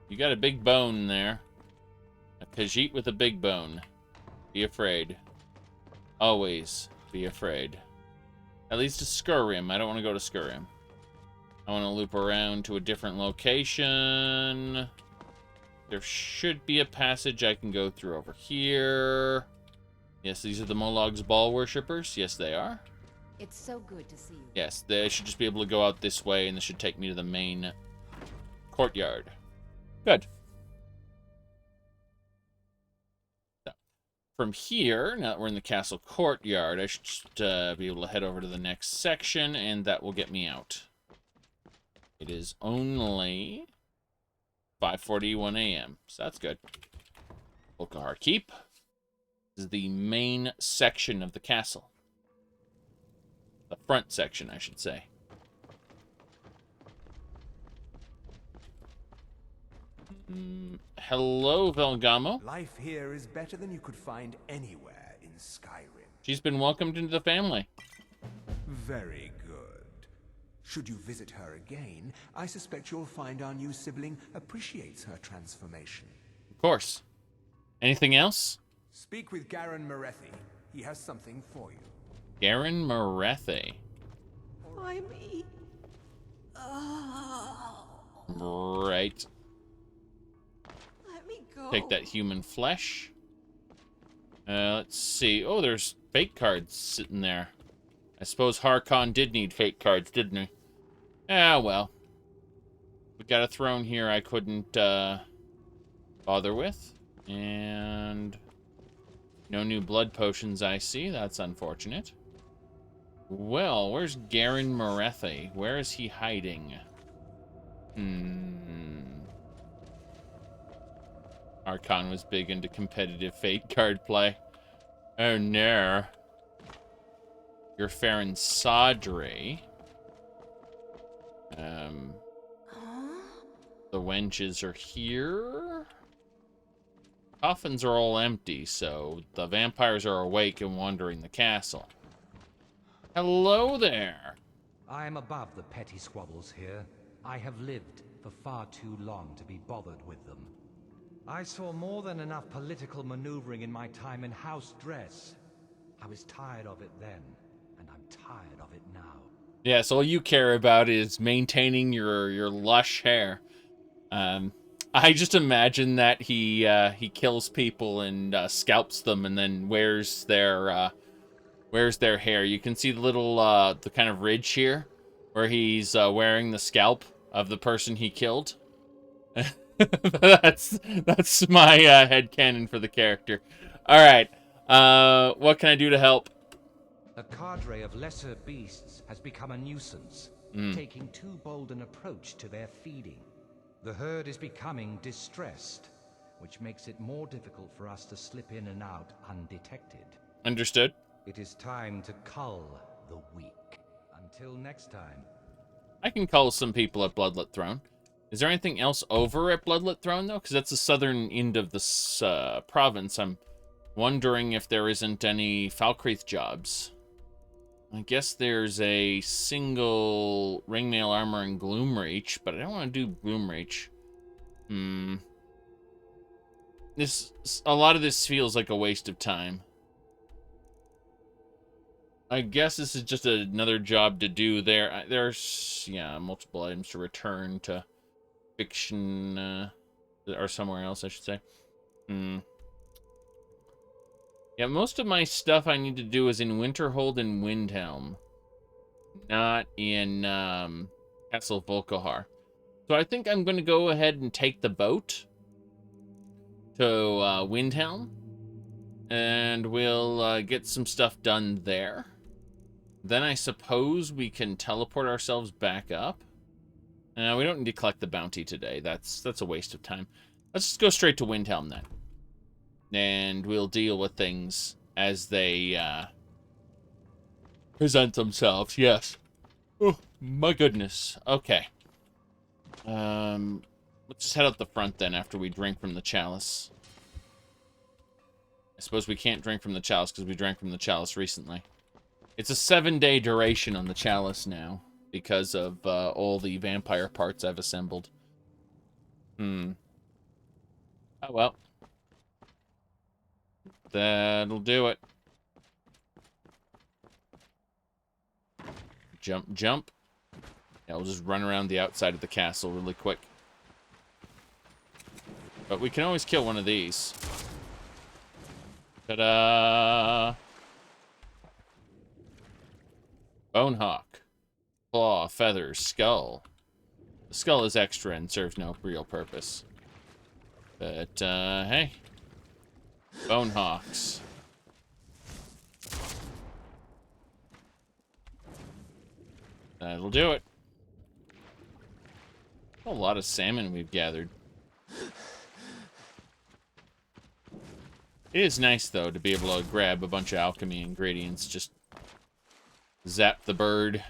You got a big bone there. A Khajiit with a big bone. Be afraid. Always be afraid. At least to Skyrim. I don't want to go to Skyrim. I want to loop around to a different location. There should be a passage I can go through over here. Yes, these are the Molog's Ball worshippers. Yes, they are. It's so good to see you. Yes, they should just be able to go out this way, and this should take me to the main courtyard. Good. So, from here, now that we're in the castle courtyard, I should just be able to head over to the next section, and that will get me out. It is only 5:41 a.m., so that's good. Volkahar Keep. This is the main section of the castle. The front section, I should say. Hello, Velgamo. Life here is better than you could find anywhere in Skyrim. She's been welcomed into the family. Very good. Should you visit her again, I suspect you'll find our new sibling appreciates her transformation. Of course. Anything else? Speak with Garen Morethi. He has something for you. Garen Morethi. Why me? Oh. Right. Let me go. Take that human flesh. Let's see. Oh, there's fate cards sitting there. I suppose Harkon did need fate cards, didn't he? Ah, well. We got a throne here I couldn't bother with. And no new blood potions I see. That's unfortunate. Well, where's Garen Morethi? Where is he hiding? Archon was big into competitive fate card play. Oh no. You're Farron Sadri. The wenches are here. Coffins are all empty, so the vampires are awake and wandering the castle. Hello there. I am above the petty squabbles here. I have lived for far too long to be bothered with them. I saw more than enough political maneuvering in my time in House Dress. I was tired of it then, and I'm tired of it now. Yeah, so all you care about is maintaining your lush hair. I just imagine that he kills people and scalps them and then wears their hair. You can see the little the kind of ridge here where he's wearing the scalp of the person he killed. that's my headcanon for the character. All right, what can I do to help? A cadre of lesser beasts has become a nuisance, taking too bold an approach to their feeding. The herd is becoming distressed, which makes it more difficult for us to slip in and out undetected. Understood. It is time to cull the weak. Until next time. I can cull some people at Bloodlet Throne. Is there anything else over at Bloodlet Throne, though? Because that's the southern end of this province. I'm wondering if there isn't any Falkreath jobs. I guess there's a single ringmail armor in Gloomreach, but I don't want to do Gloomreach. A lot of this feels like a waste of time. I guess this is just another job to do there. There's, yeah, multiple items to return to Fiction, or somewhere else, I should say. Yeah, most of my stuff I need to do is in Winterhold and Windhelm, not in Castle Volkahar. So I think I'm going to go ahead and take the boat to Windhelm, and we'll get some stuff done there. Then I suppose we can teleport ourselves back up. We don't need to collect the bounty today. That's a waste of time. Let's just go straight to Windhelm then. And we'll deal with things as they present themselves. Yes. Oh, my goodness. Okay. Let's just head out the front then after we drink from the chalice. I suppose we can't drink from the chalice because we drank from the chalice recently. It's a 7-day duration on the chalice now because of all the vampire parts I've assembled. Oh, well. That'll do it. Jump, jump. Yeah, we'll just run around the outside of the castle really quick. But we can always kill one of these. Ta-da! Bonehawk. Claw, feathers, skull. The skull is extra and serves no real purpose. But, hey. Bonehawks. That'll do it. A lot of salmon we've gathered. It is nice, though, to be able to grab a bunch of alchemy ingredients. Just zap the bird,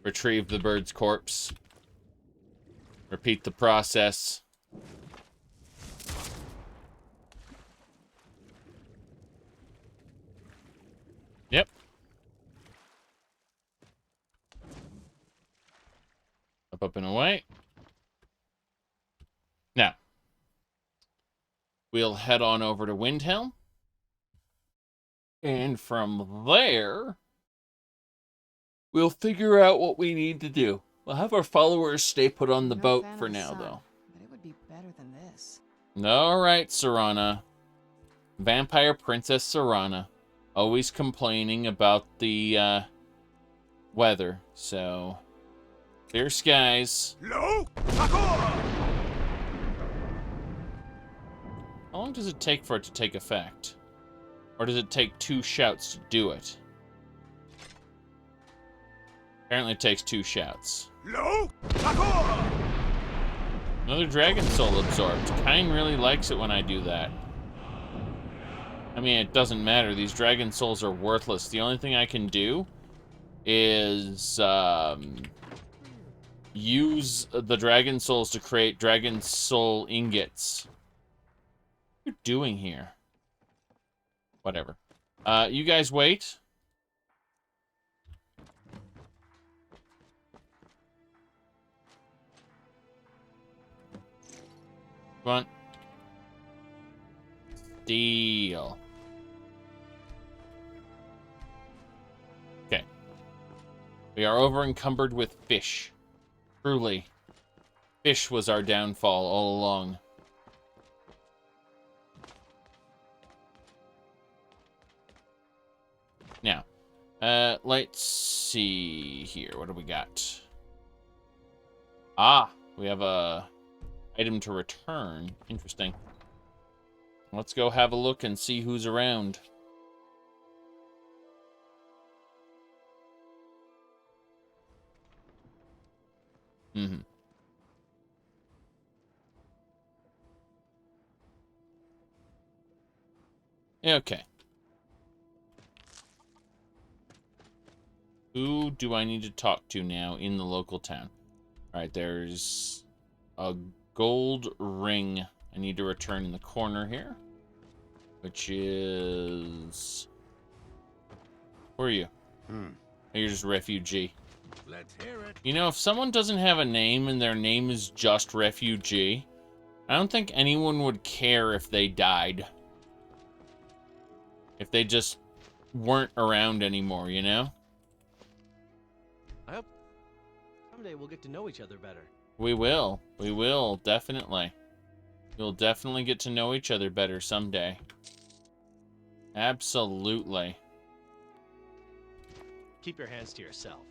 retrieve the bird's corpse, repeat the process. Yep. Up and away. Now, we'll head on over to Windhelm. And from there, we'll figure out what we need to do. We'll have our followers stay put on the boat for now, though. But it would be better than this. All right, Serana. Vampire Princess Serana. Always complaining about the weather. So, clear skies. How long does it take for it to take effect? Or does it take 2 shouts to do it? Apparently it takes 2 shouts. Another Dragon Soul absorbed. Kine really likes it when I do that. I mean, it doesn't matter. These Dragon Souls are worthless. The only thing I can do is use the Dragon Souls to create Dragon Soul ingots. What are you doing here? Whatever. You guys wait. Come on. Deal. Okay. We are over encumbered with fish. Truly. Fish was our downfall all along. Now, let's see here. What do we got? Ah, we have a item to return. Interesting. Let's go have a look and see who's around. Okay. Who do I need to talk to now in the local town? Alright, there's a gold ring I need to return in the corner here. Which is... Who are you? Oh, you're just a refugee. Let's hear it. You know, if someone doesn't have a name and their name is just refugee, I don't think anyone would care if they died. If they just weren't around anymore, you know? I hope someday we'll get to know each other better. We will. We will, definitely. We'll definitely get to know each other better someday. Absolutely. Keep your hands to yourself.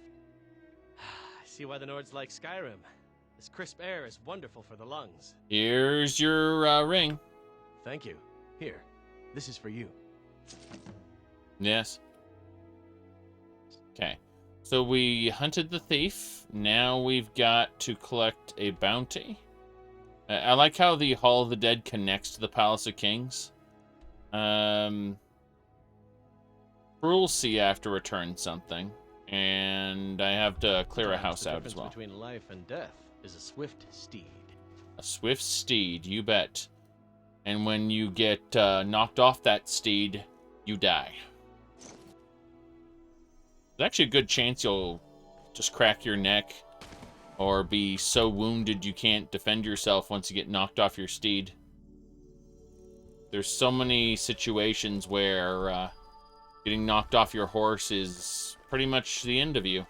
I see why the Nords like Skyrim. This crisp air is wonderful for the lungs. Here's your ring. Thank you. Here, this is for you. Yes. Okay. So we hunted the thief. Now we've got to collect a bounty. I like how the Hall of the Dead connects to the Palace of Kings. Cruel Sea, I have to return something. And I have to clear a house out as well. The difference between life and death is a swift steed. A swift steed, you bet. And when you get knocked off that steed, you die. There's actually a good chance you'll just crack your neck or be so wounded you can't defend yourself once you get knocked off your steed. There's so many situations where getting knocked off your horse is pretty much the end of you.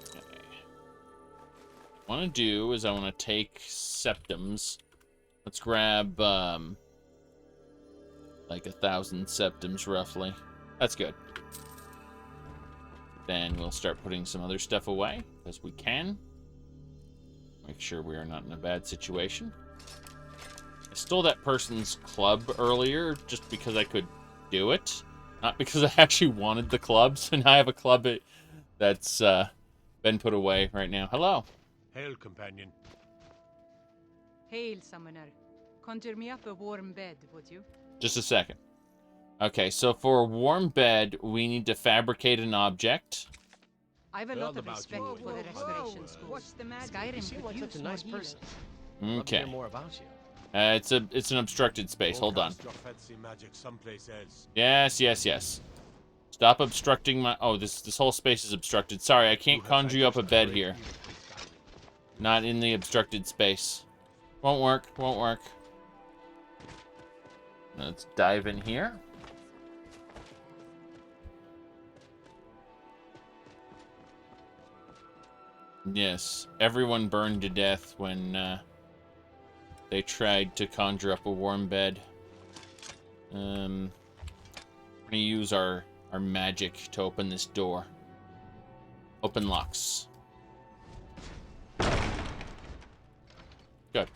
Okay. What I want to do is I want to take septums. Let's grab like 1,000 septums roughly. That's good. Then we'll start putting some other stuff away as we can. Make sure we are not in a bad situation. I stole that person's club earlier just because I could do it. Not because I actually wanted the clubs, and I have a club that's been put away right now. Hello. Hail, companion. Hail, summoner. Conjure me up a warm bed, would you? Just a second. Okay, so for a warm bed, we need to fabricate an object. I have a lot of respect for the restoration schools. What's the matter? Skyrim could use nice person. Okay. Hear more about you. It's an obstructed space. Hold on. Yes. Stop obstructing my... Oh, this whole space is obstructed. Sorry, I can't conjure you up a bed here. Not in the obstructed space. Won't work. Let's dive in here. Yes, everyone burned to death when they tried to conjure up a warm bed. We're gonna use our magic to open this door. Open locks. Good.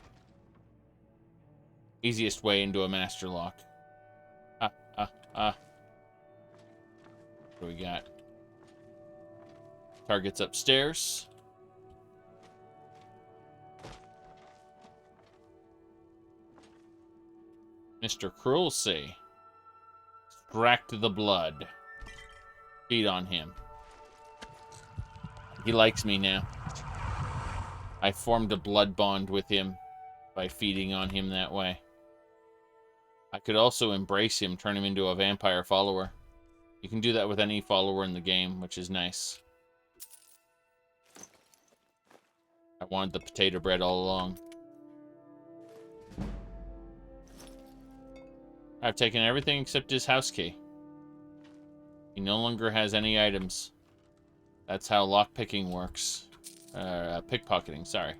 Easiest way into a master lock. What do we got? Target's upstairs. Mr. Cruel Sea. Extract the blood. Feed on him. He likes me now. I formed a blood bond with him by feeding on him that way. I could also embrace him, turn him into a vampire follower. You can do that with any follower in the game, which is nice. I wanted the potato bread all along. I've taken everything except his house key. He no longer has any items. That's how lockpicking works. Pickpocketing, sorry.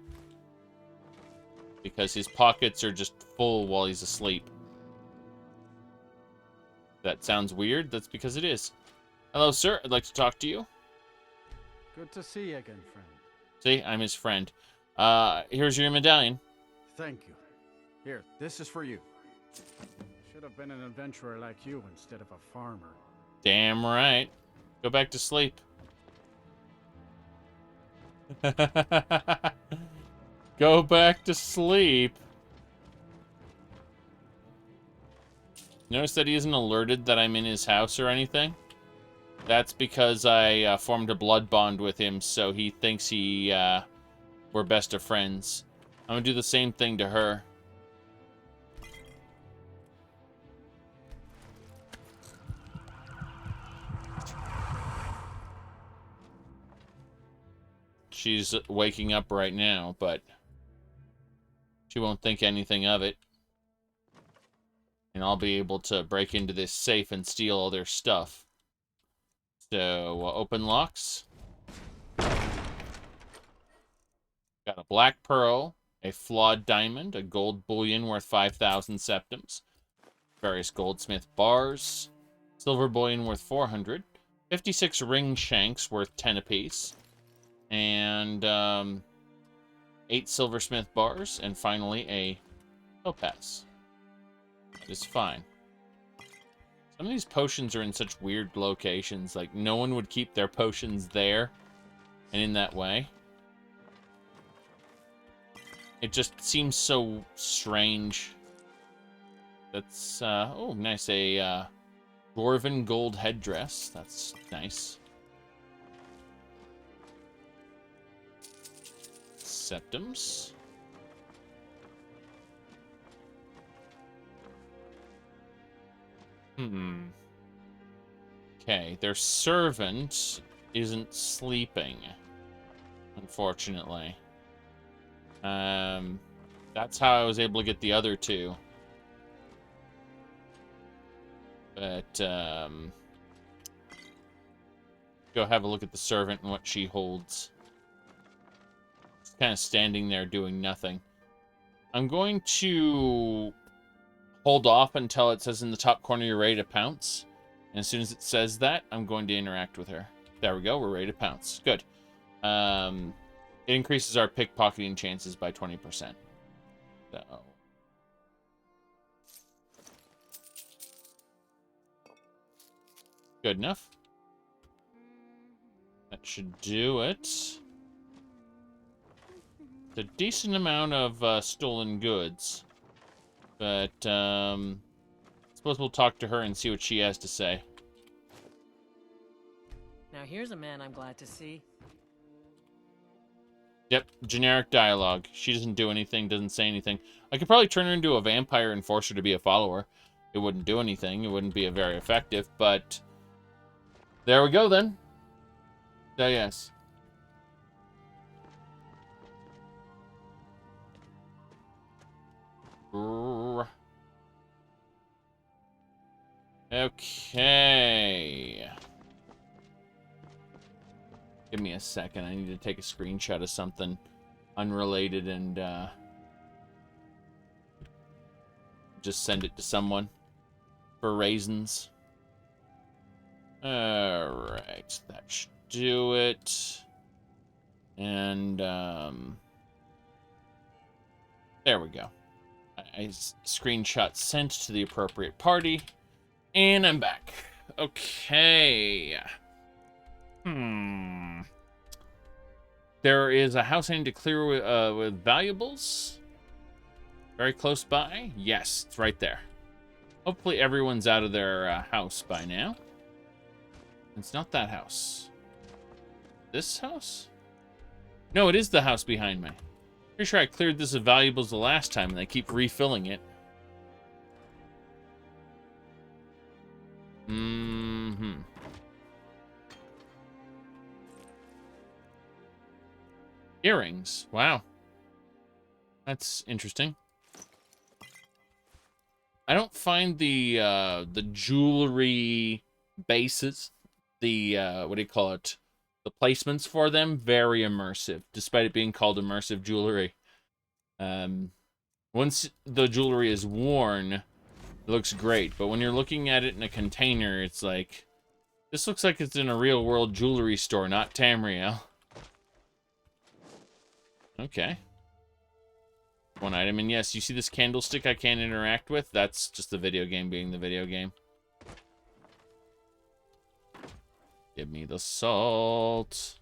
Because his pockets are just full while he's asleep. That sounds weird. That's because it is. Hello, sir. I'd like to talk to you. Good to see you again, friend. See, I'm his friend. Here's your medallion. Thank you. Here, this is for you. Should have been an adventurer like you instead of a farmer. Damn right. Go back to sleep. Go back to sleep. Notice that he isn't alerted that I'm in his house or anything. That's because I formed a blood bond with him, so he thinks we're best of friends. I'm gonna do the same thing to her. She's waking up right now, but she won't think anything of it. And I'll be able to break into this safe and steal all their stuff. So, open locks. Got a black pearl, a flawed diamond, a gold bullion worth 5,000 septums, various goldsmith bars, silver bullion worth 400, 56 ring shanks worth 10 apiece. And 8 silversmith bars. And finally a topaz. That is fine. Some of these potions are in such weird locations. Like, no one would keep their potions there and in that way. It just seems so strange. That's, oh, nice. A dwarven gold headdress. That's nice. Septums. Okay, their servant isn't sleeping, unfortunately. That's how I was able to get the other two. But, go have a look at the servant and what she holds. She's kind of standing there doing nothing. I'm going to hold off until it says in the top corner you're ready to pounce. And as soon as it says that, I'm going to interact with her. There we go, we're ready to pounce. Good. It increases our pickpocketing chances by 20%. So. Good enough. That should do it. It's a decent amount of stolen goods. But, suppose we'll talk to her and see what she has to say. Now here's a man I'm glad to see. Yep, generic dialogue. She doesn't do anything, doesn't say anything. I could probably turn her into a vampire and force her to be a follower. It wouldn't do anything. It wouldn't be very effective, but there we go then. So yes. Okay. Give me a second. I need to take a screenshot of something unrelated and just send it to someone for raisins. Alright, that should do it. And there we go. I screenshot sent to the appropriate party. And I'm back. Okay. There is a house I need to clear with valuables. Very close by. Yes, it's right there. Hopefully everyone's out of their house by now. It's not that house. This house? No, it is the house behind me. Pretty sure I cleared this of valuables the last time, and they keep refilling it. Earrings. Wow. That's interesting. I don't find the jewelry bases, the what do you call it? The placements for them very immersive, despite it being called immersive jewelry. Once the jewelry is worn, it looks great, but when you're looking at it in a container, it's like, this looks like it's in a real world jewelry store, not Tamriel. Okay. One item, and yes, you see this candlestick I can't interact with? That's just the video game being the video game. Give me the salt.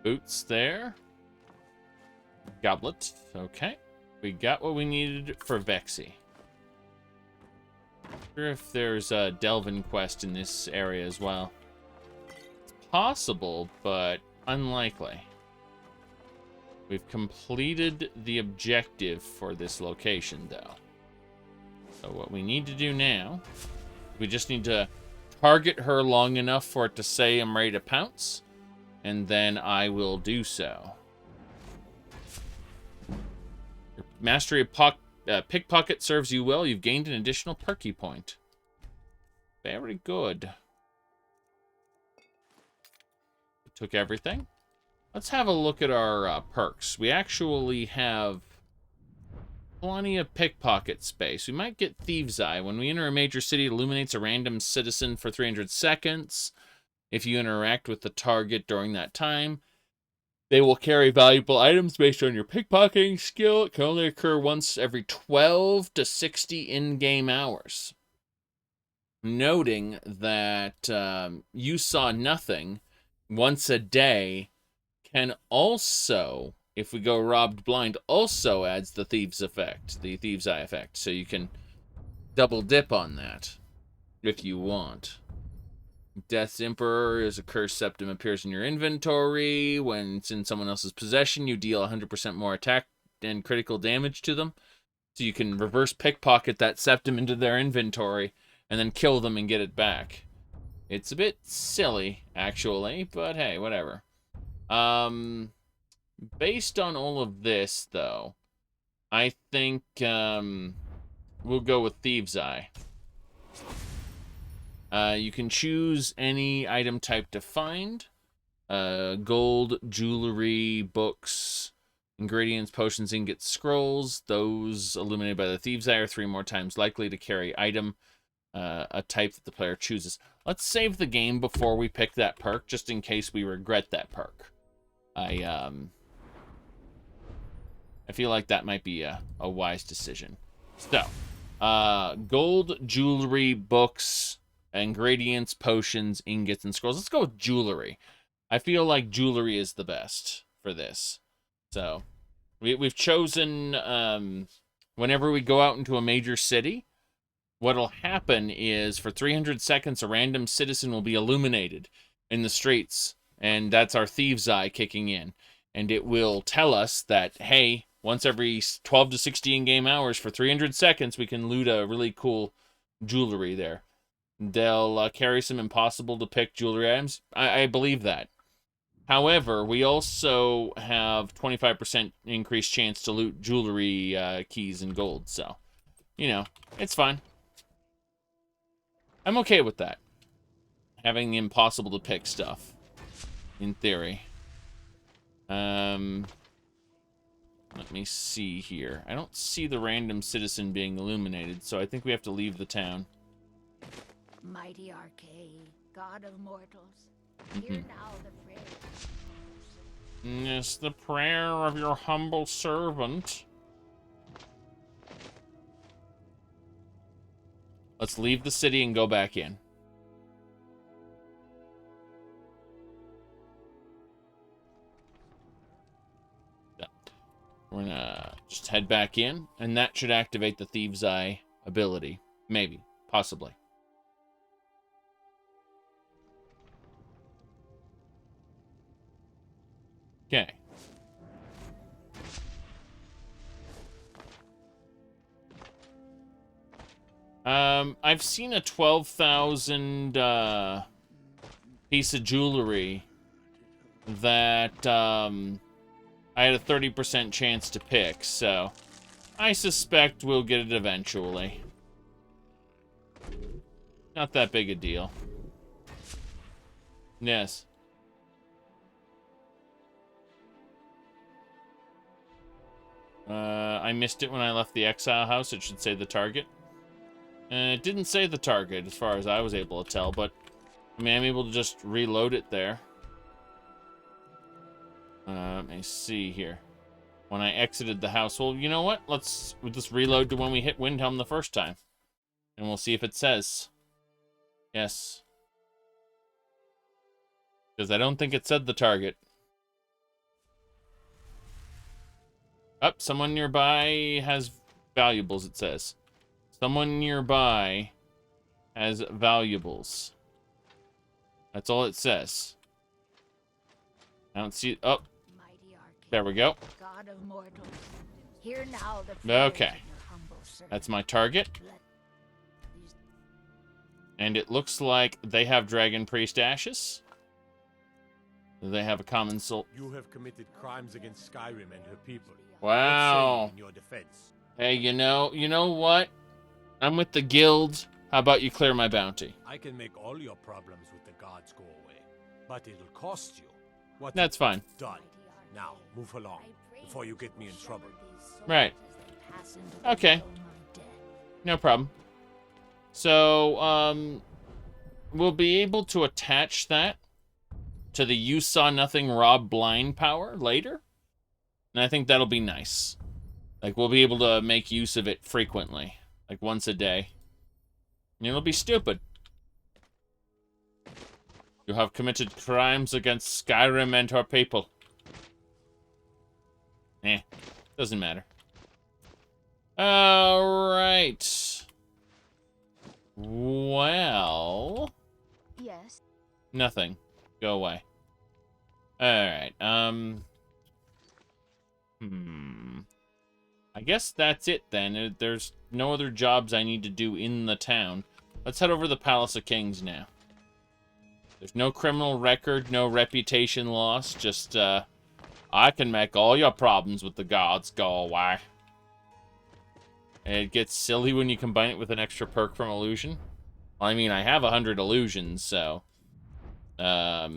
Boots there. Goblet. Okay. We got what we needed for Vexy. Not sure if there's a Delvin quest in this area as well. It's possible, but unlikely. We've completed the objective for this location, though. So what we need to do now, we just need to target her long enough for it to say I'm ready to pounce, and then I will do so. mastery of pickpocket serves you well. You've gained an additional perky point. Very good. Took everything. Let's have a look at our perks. We actually have plenty of pickpocket space. We might get Thieves' Eye. When we enter a major city, it illuminates a random citizen for 300 seconds. If you interact with the target during that time, they will carry valuable items based on your pickpocketing skill. It can only occur once every 12 to 60 in-game hours. Noting that you saw nothing once a day can also, if we go robbed blind, also adds the Thieves' effect, the Thieves' Eye effect. So you can double dip on that if you want. Death's Emperor is a cursed septum, appears in your inventory. When it's in someone else's possession, you deal 100% more attack and critical damage to them. So you can reverse pickpocket that septum into their inventory and then kill them and get it back. It's a bit silly, actually, but hey, whatever. Based on all of this, though, I think we'll go with Thieves' Eye. You can choose any item type to find. Gold, jewelry, books, ingredients, potions, ingots, scrolls. Those illuminated by the Thieves' Eye are 3 more times likely to carry item, a type that the player chooses. Let's save the game before we pick that perk, just in case we regret that perk. I feel like that might be a wise decision. So, gold, jewelry, books, ingredients, potions, ingots, and scrolls. Let's go with jewelry. I feel like jewelry is the best for this. So, we've chosen, whenever we go out into a major city, what'll happen is for 300 seconds, a random citizen will be illuminated in the streets. And that's our Thieves' Eye kicking in. And it will tell us that, hey, once every 12 to 60 in-game hours for 300 seconds, we can loot a really cool jewelry there. They'll carry some impossible-to-pick jewelry items. I believe that. However, we also have 25% increased chance to loot jewelry keys and gold. So, you know, it's fine. I'm okay with that. Having the impossible-to-pick stuff. In theory. Let me see here. I don't see the random citizen being illuminated, so I think we have to leave the town. Mighty Arcade, God of mortals, hear now the prayer. Yes, the prayer of your humble servant. Let's leave the city and go back in. We're gonna just head back in, and that should activate the Thieves' Eye ability. Maybe. Possibly. Okay. I've seen a 12,000 piece of jewelry that I had a 30% chance to pick, so I suspect we'll get it eventually. Not that big a deal. Yes. I missed it when I left the exile house. It should say the target. It didn't say the target as far as I was able to tell, but I mean, I'm able to just reload it there. Let me see here. When I exited the house, well, you know what? Let's just reload to when we hit Windhelm the first time. And we'll see if it says. Yes. Because I don't think it said the target. Oh, someone nearby has valuables, it says. Someone nearby has valuables. That's all it says. I don't see... Oh. There we go. God of mortals, hear now the okay. That's my target. And it looks like they have Dragon Priest Ashes. They have a common soul. You have committed crimes against Skyrim and her people. Wow. What say you in your defense? Hey, you know what? I'm with the guild. How about you clear my bounty? I can make all your problems with the gods go away, but it'll cost you. What That's fine. Done. Now, move along before you get me in trouble. Right. Okay. No problem. So, we'll be able to attach that to the You Saw Nothing Rob Blind power later. And I think that'll be nice. Like, we'll be able to make use of it frequently. Like, once a day. And it'll be stupid. You have committed crimes against Skyrim and her people. Doesn't matter. Alright. Well... Yes? Nothing. Go away. Alright, I guess that's it then. There's no other jobs I need to do in the town. Let's head over to the Palace of Kings now. There's no criminal record, no reputation loss, just, I can make all your problems with the gods go away. And it gets silly when you combine it with an extra perk from illusion. Well, I mean, I have 100 illusions, so... Let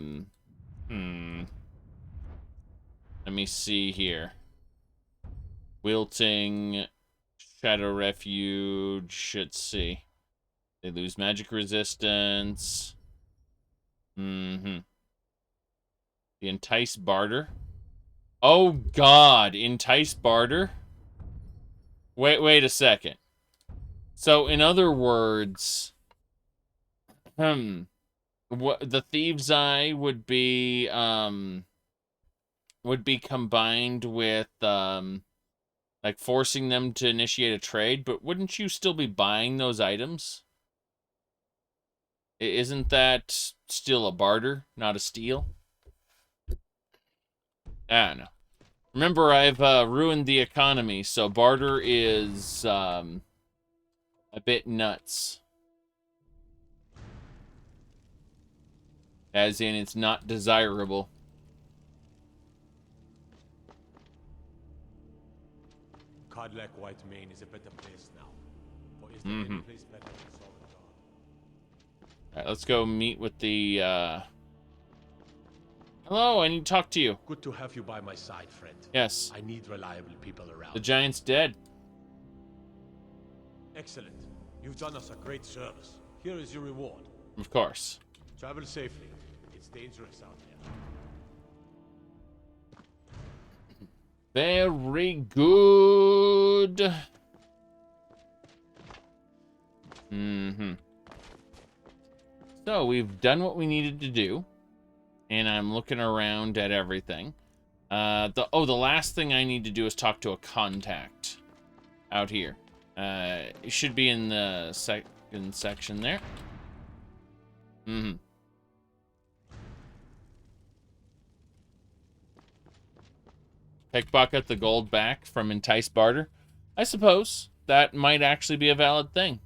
me see here. Wilting, Shadow Refuge, let's see. They lose magic resistance. The Entice Barter. Oh god, Entice Barter? Wait a second. So, in other words... What the Thieves' Eye would be combined with like forcing them to initiate a trade, but wouldn't you still be buying those items? Isn't that still a barter, not a steal? I don't know. Remember, I've ruined the economy, so barter is a bit nuts. As in, it's not desirable. Codlac Whitemane is a better place now. Or is there any place better than Solid? Alright, let's go meet with the, Hello, I need to talk to you. Good to have you by my side, friend. Yes. I need reliable people around. The giant's dead. Excellent. You've done us a great service. Here is your reward. Of course. Travel safely. It's dangerous out there. Very good. So, we've done what we needed to do. And I'm looking around at everything. The last thing I need to do is talk to a contact. Out here. It should be in the second section there. Pickpocket the gold back from Entice Barter. I suppose that might actually be a valid thing.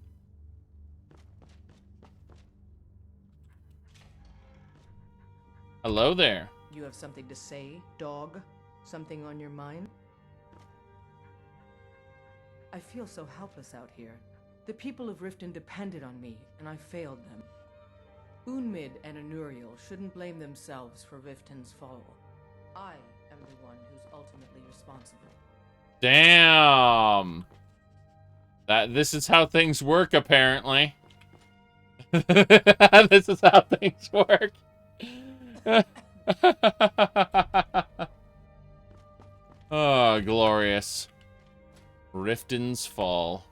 Hello there. You have something to say, dog? Something on your mind? I feel so helpless out here. The people of Riften depended on me, and I failed them. Unmid and Anuriel shouldn't blame themselves for Riften's fall. I am the one who's ultimately responsible. Damn. This is how things work, apparently. This is how things work. Oh, glorious. Riften's fall.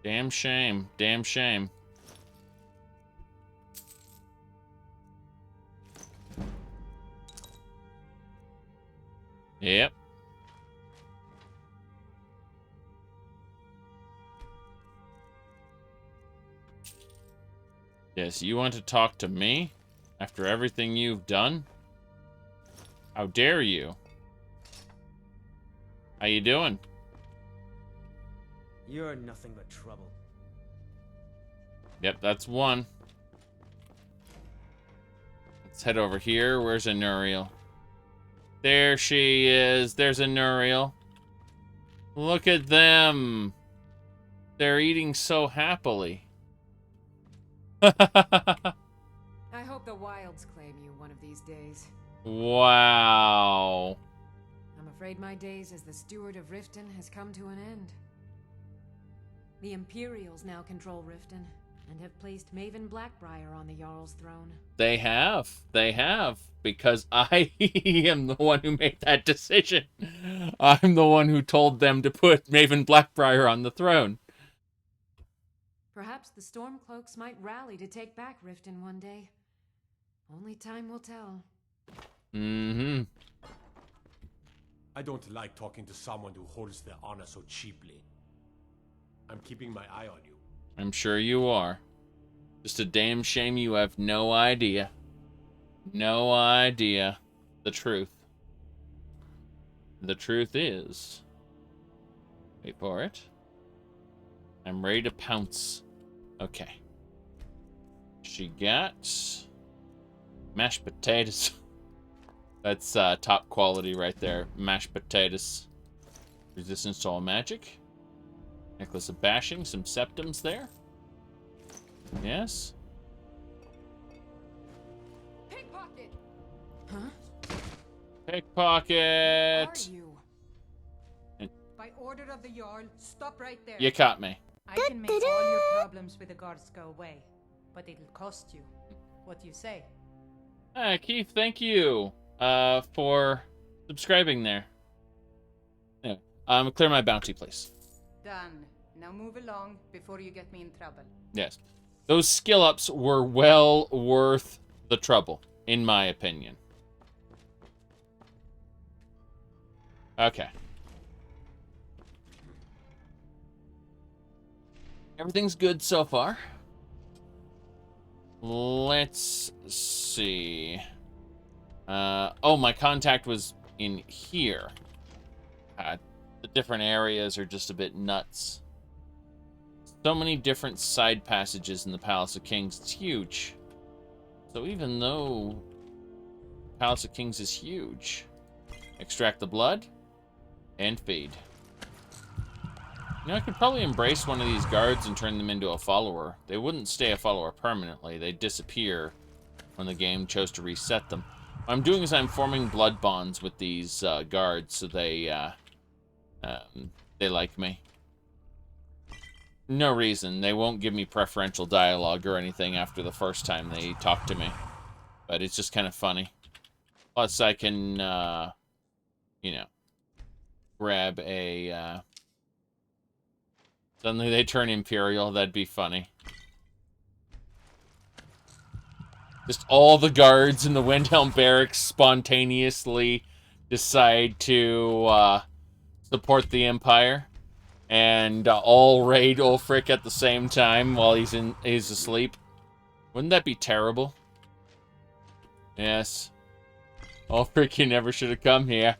Damn shame. Damn shame. Yep. Yes, you want to talk to me? After everything you've done? How dare you? How you doing? You're nothing but trouble. Yep, that's one. Let's head over here. Where's Anuriel? There she is. There's Anuriel. Look at them. They're eating so happily. I hope the wilds claim you one of these days. Wow. I'm afraid my days as the steward of Riften has come to an end. The Imperials now control Riften and have placed Maven Blackbriar on the Jarl's throne. They have. They have. Because I am the one who made that decision. I'm the one who told them to put Maven Blackbriar on the throne. Perhaps the Stormcloaks might rally to take back Riften one day. Only time will tell. Mm-hmm. I don't like talking to someone who holds their honor so cheaply. I'm keeping my eye on you. I'm sure you are. Just a damn shame you have no idea. No idea. The truth. The truth is... Wait for it. I'm ready to pounce. Okay. She got... mashed potatoes. That's top quality right there. Mashed potatoes. Resistance to all magic. Necklace of bashing. Some septums there. Yes. Pickpocket! Huh? Pickpocket! Who are you? By order of the Jarl, stop right there. You caught me. I can make all your problems with the guards go away, but it'll cost you. What do you say? Keith, thank you for subscribing there. Anyway, clear my bounty, please. Done. Now move along before you get me in trouble. Yes. Those skill ups were well worth the trouble, in my opinion. Okay. Everything's good so far. Let's see. Oh, my contact was in here. The different areas are just a bit nuts. So many different side passages in the Palace of Kings. It's huge. So even though Palace of Kings is huge, extract the blood and feed. You know, I could probably embrace one of these guards and turn them into a follower. They wouldn't stay a follower permanently. They'd disappear when the game chose to reset them. What I'm doing is I'm forming blood bonds with these guards so they like me. No reason. They won't give me preferential dialogue or anything after the first time they talk to me. But it's just kind of funny. Plus, I can, you know, grab a... Suddenly they turn Imperial. That'd be funny. Just all the guards in the Windhelm Barracks spontaneously decide to support the Empire. And all raid Ulfric at the same time while he's asleep. Wouldn't that be terrible? Yes. Ulfric, you never should have come here.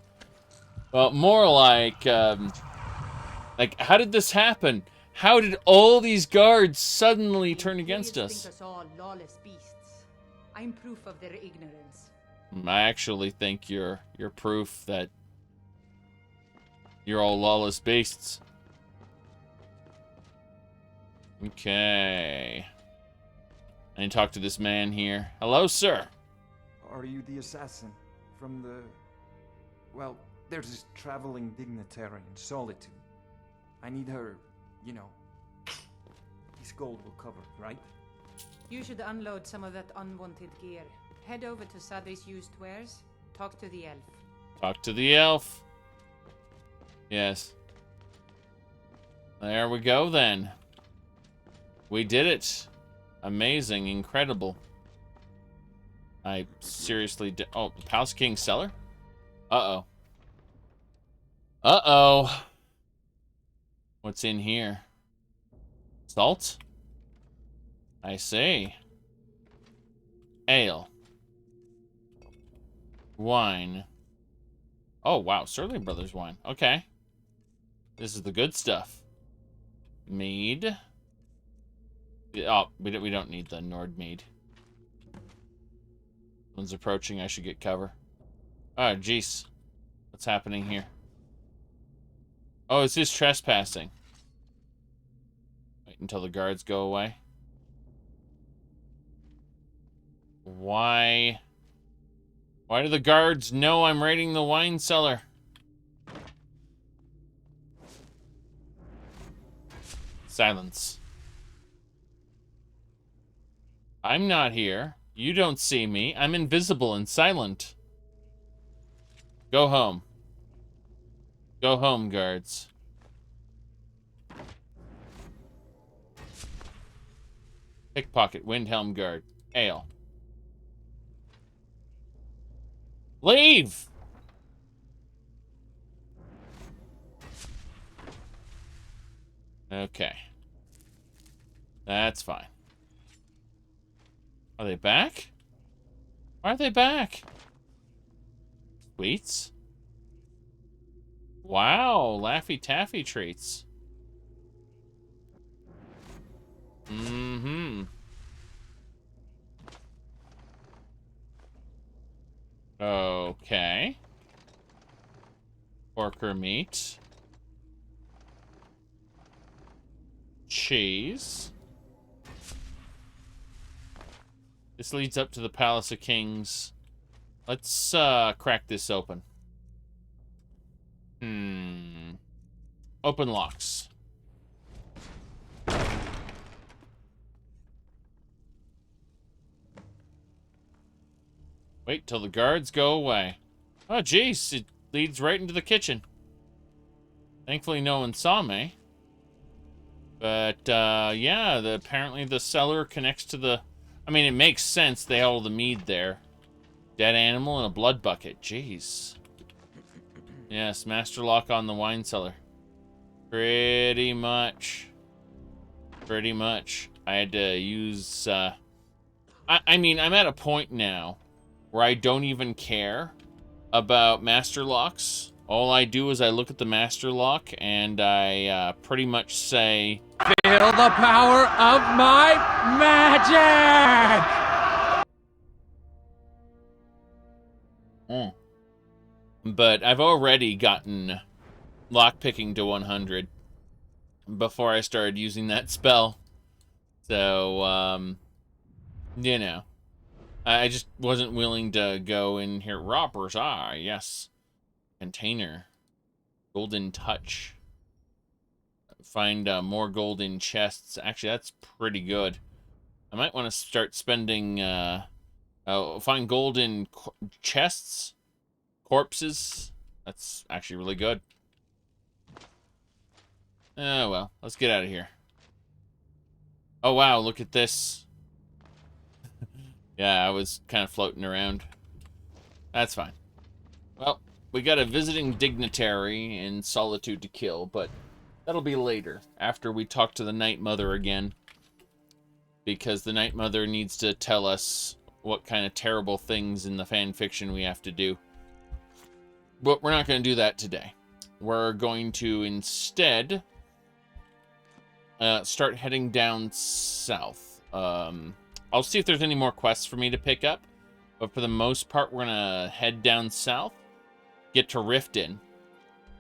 Well, more like, how did this happen? How did all these guards suddenly turn against us? Think us all lawless beasts. I'm proof of their ignorance. I actually think you're proof that you're all lawless beasts. Okay. I need to talk to this man here. Hello, sir. Are you the assassin from the... Well, there's this traveling dignitary in Solitude. I need her, you know. This gold will cover, right? You should unload some of that unwanted gear. Head over to Sadri's used wares. Talk to the elf. Talk to the elf. Yes. There we go, then. We did it. Amazing. Incredible. I seriously did... Oh, the Palace King cellar? Uh-oh. Uh-oh. What's in here? Salt? I see. Ale. Wine. Oh, wow. Celril Brothers wine. Okay. This is the good stuff. Mead. Oh, we don't need the Nord mead. Someone's approaching. I should get cover. Oh, jeez. What's happening here? Oh, it's just trespassing. Wait until the guards go away. Why? Why do the guards know I'm raiding the wine cellar? Silence. I'm not here. You don't see me. I'm invisible and silent. Go home. Go home, guards. Pickpocket, Windhelm guard. Ale. Leave! Okay. That's fine. Are they back? Why are they back? Sweets? Wow, Laffy Taffy treats. Mm-hmm. Okay. Porker meat. Cheese. This leads up to the Palace of Kings. Let's crack this open. Open locks. Wait till the guards go away. Oh, jeez, it leads right into the kitchen. Thankfully, no one saw me. But, yeah, apparently the cellar connects to the... I mean, it makes sense. They have all the mead there. Dead animal and a blood bucket. Jeez. Yes, master lock on the wine cellar. Pretty much. Pretty much. I had to use, I mean, I'm at a point now where I don't even care about master locks. All I do is I look at the master lock and I pretty much say, "Feel the power of my magic!" But I've already gotten lockpicking to 100 before I started using that spell. So, you know. I just wasn't willing to go in here. Robber's Eye, yes. Container. Golden Touch. Find more golden chests. Actually, that's pretty good. I might want to start spending... find golden chests. Corpses. That's actually really good. Oh, well. Let's get out of here. Oh, wow. Look at this. Yeah, I was kind of floating around. That's fine. Well, we got a visiting dignitary in Solitude to kill, but that'll be later, after we talk to the Night Mother again. Because the Night Mother needs to tell us what kind of terrible things in the fan fiction we have to do. But we're not going to do that today. We're going to instead start heading down south. I'll see if there's any more quests for me to pick up. But for the most part, we're going to head down south, get to Riften,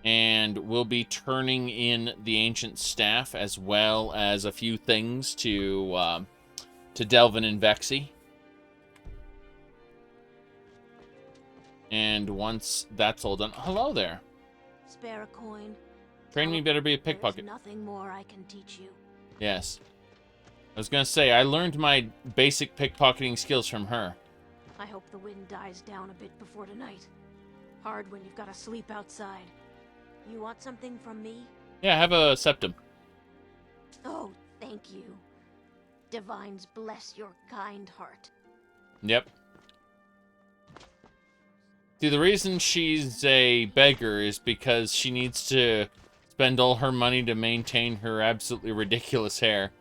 and we'll be turning in the Ancient Staff as well as a few things to Delvin and Vexy. And once that's all done... Hello there. Spare a coin. Train me better be a pickpocket. There's nothing more I can teach you. Yes. I was gonna say, I learned my basic pickpocketing skills from her. I hope the wind dies down a bit before tonight. Hard when you've got to sleep outside. You want something from me? Yeah, have a septum. Oh, thank you. Divines bless your kind heart. Yep. See, the reason she's a beggar is because she needs to spend all her money to maintain her absolutely ridiculous hair.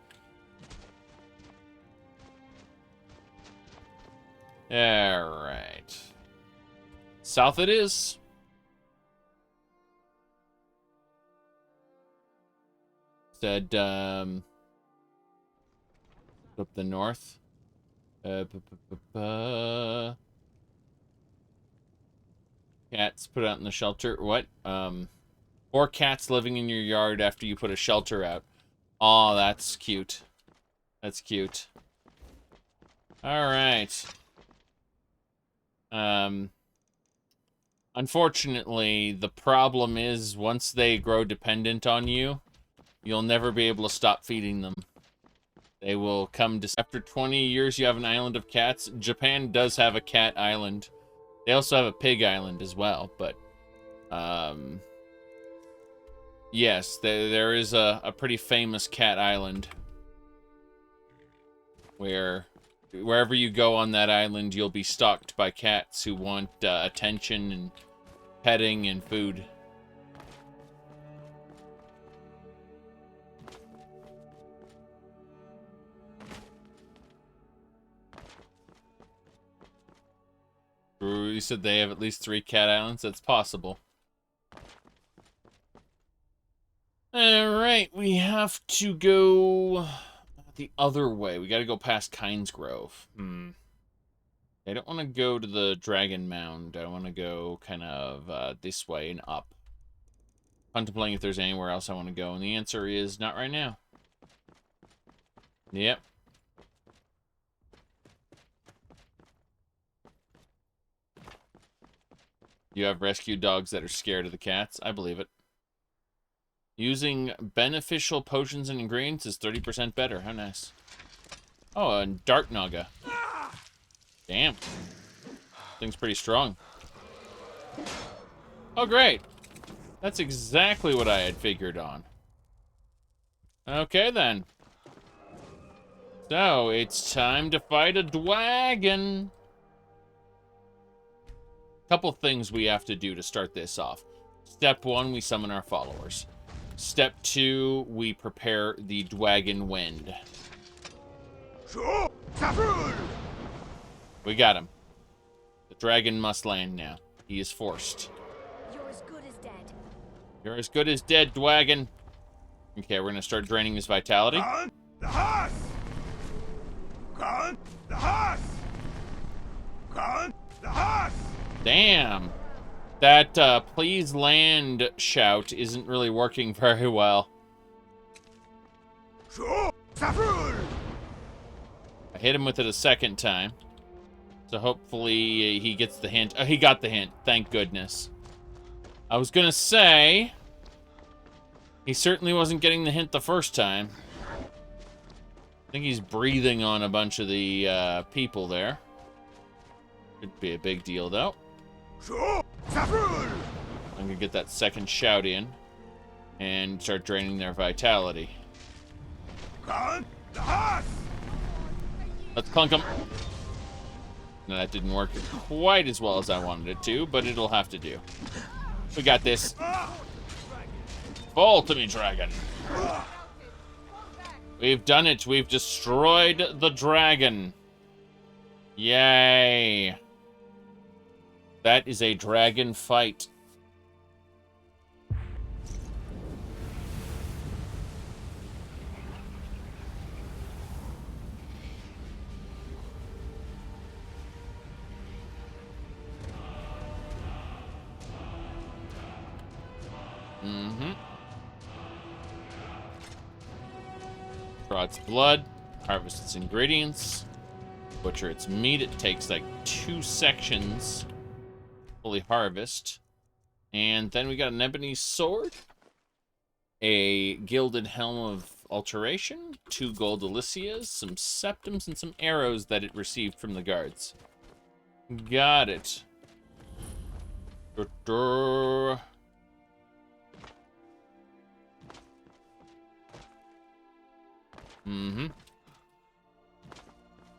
Alright. South it is. Said, up the north. Cats put out in the shelter. What? 4 cats living in your yard after you put a shelter out. Aw, that's cute. That's cute. Alright. Unfortunately, the problem is once they grow dependent on you, you'll never be able to stop feeding them. They will come to... After 20 years, you have an island of cats. Japan does have a cat island. They also have a pig island as well, but... yes, there is a pretty famous cat island. Wherever you go on that island, you'll be stalked by cats who want attention and petting and food. You said they have at least 3 cat islands? That's possible. Alright, we have to go the other way. We gotta go past Kynes Grove. I don't want to go to the Dragon Mound. I want to go kind of this way and up. Contemplating if there's anywhere else I want to go, and the answer is not right now. Yep. You have rescue dogs that are scared of the cats? I believe it. Using beneficial potions and ingredients is 30% better. How nice. Oh, and Dark Naga. Damn. Thing's pretty strong. Oh, great. That's exactly what I had figured on. Okay, then. So, it's time to fight a dragon. Couple things we have to do to start this off. Step 1, we summon our followers. Step 2, we prepare the Dragon Wind. We got him. The dragon must land now. He is forced. You're as good as dead. You're as good as dead, dragon. Okay, we're gonna start draining his vitality. The horse! The horse! The horse! Damn. That please land shout isn't really working very well. I hit him with it a second time. So hopefully he gets the hint. Oh, he got the hint. Thank goodness. I was gonna say... he certainly wasn't getting the hint the first time. I think he's breathing on a bunch of the people there. Could be a big deal, though. I'm gonna get that second shout in and start draining their vitality. Let's clunk them. No, that didn't work quite as well as I wanted it to, but it'll have to do. We got this. Fall to me, dragon. We've done it. We've destroyed the dragon. Yay. That is a dragon fight. Draw its blood, harvest its ingredients, butcher its meat. It takes like 2 sections. Fully harvest. And then we got an ebony sword, a gilded helm of alteration, 2 gold Alicias, some septums, and some arrows that it received from the guards. Got it.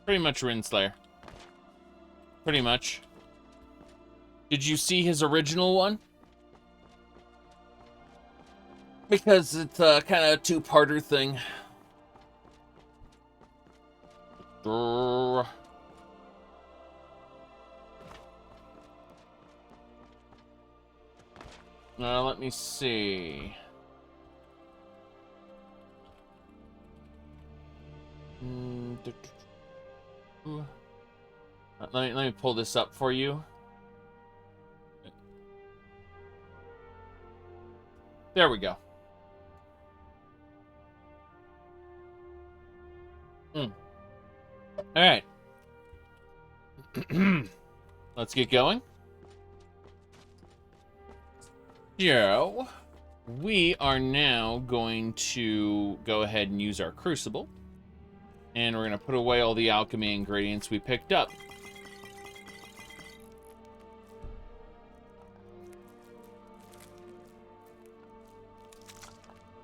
Pretty much Rinslayer. Pretty much. Did you see his original one? Because it's a kind of 2-parter thing. Let me see. Let me pull this up for you. There we go. All right. Let's get going. So, we are now going to go ahead and use our crucible. And we're going to put away all the alchemy ingredients we picked up.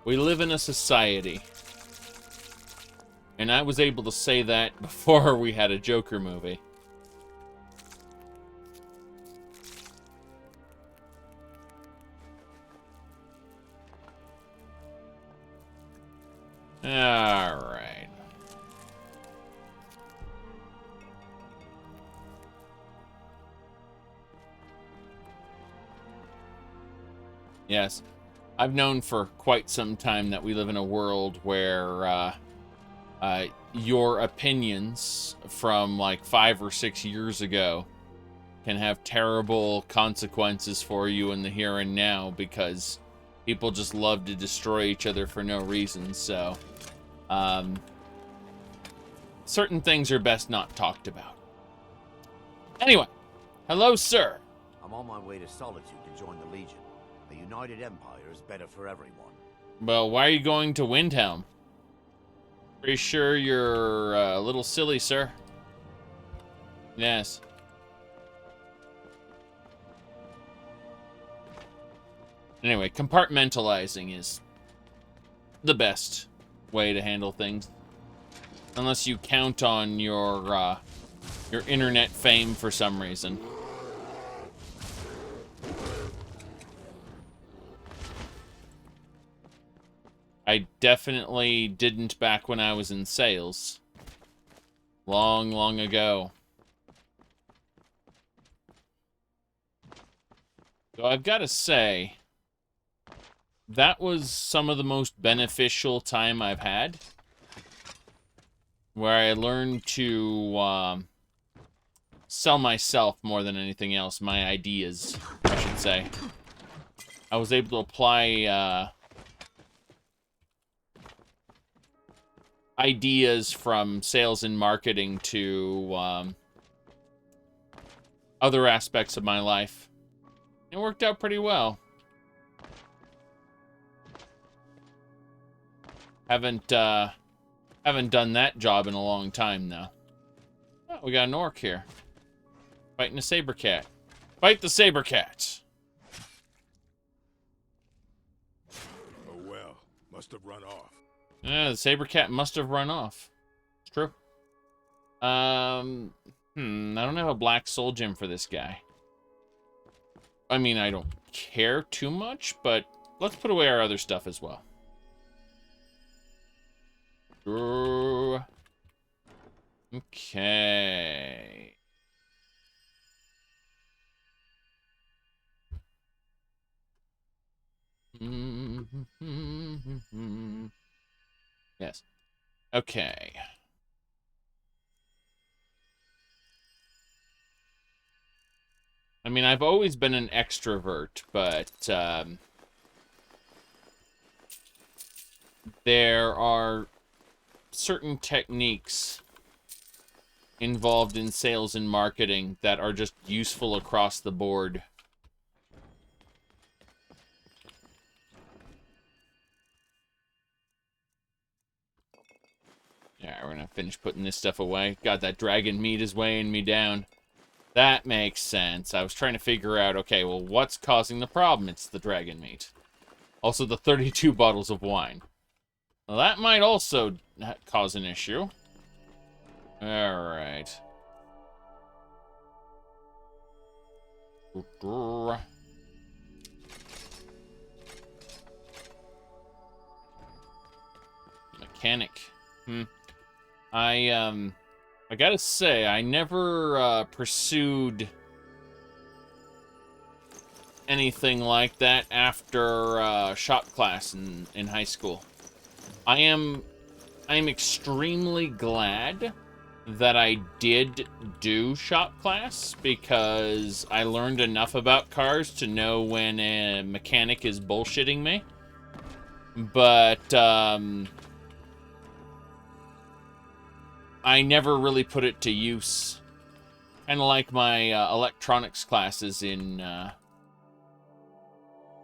We live in a society. And I was able to say that before we had a Joker movie. Alright. Yes. I've known for quite some time that we live in a world where your opinions from like 5 or 6 years ago can have terrible consequences for you in the here and now because people just love to destroy each other for no reason. So, certain things are best not talked about. Anyway, hello, sir. I'm on my way to Solitude to join the Legion. A united empire is better for everyone. Well, why are you going to Windhelm? Pretty sure you're a little silly, sir. Yes. Anyway, compartmentalizing is the best way to handle things. Unless you count on your internet fame for some reason. I definitely didn't back when I was in sales. Long, long ago. So I've got to say, that was some of the most beneficial time I've had. Where I learned to sell myself more than anything else. My ideas, I should say. I was able to apply ideas from sales and marketing to other aspects of my life. It worked out pretty well. Haven't done that job in a long time, though. Oh, we got an orc here. Fighting a saber cat. Fight the saber cat! Oh well, must have run off. Yeah, the saber cat must have run off. It's true. I don't have a black soul gem for this guy. I mean, I don't care too much, but let's put away our other stuff as well. Okay. Yes. Okay. I mean, I've always been an extrovert, but there are certain techniques involved in sales and marketing that are just useful across the board. Yeah, we're gonna finish putting this stuff away. God, that dragon meat is weighing me down. That makes sense. I was trying to figure out, okay, well, what's causing the problem? It's the dragon meat. Also, the 32 bottles of wine. Well, that might also cause an issue. Alright. Mechanic. I gotta say, I never pursued anything like that after shop class in high school. I'm extremely glad that I did do shop class because I learned enough about cars to know when a mechanic is bullshitting me. but I never really put it to use. Kind of like my electronics classes in...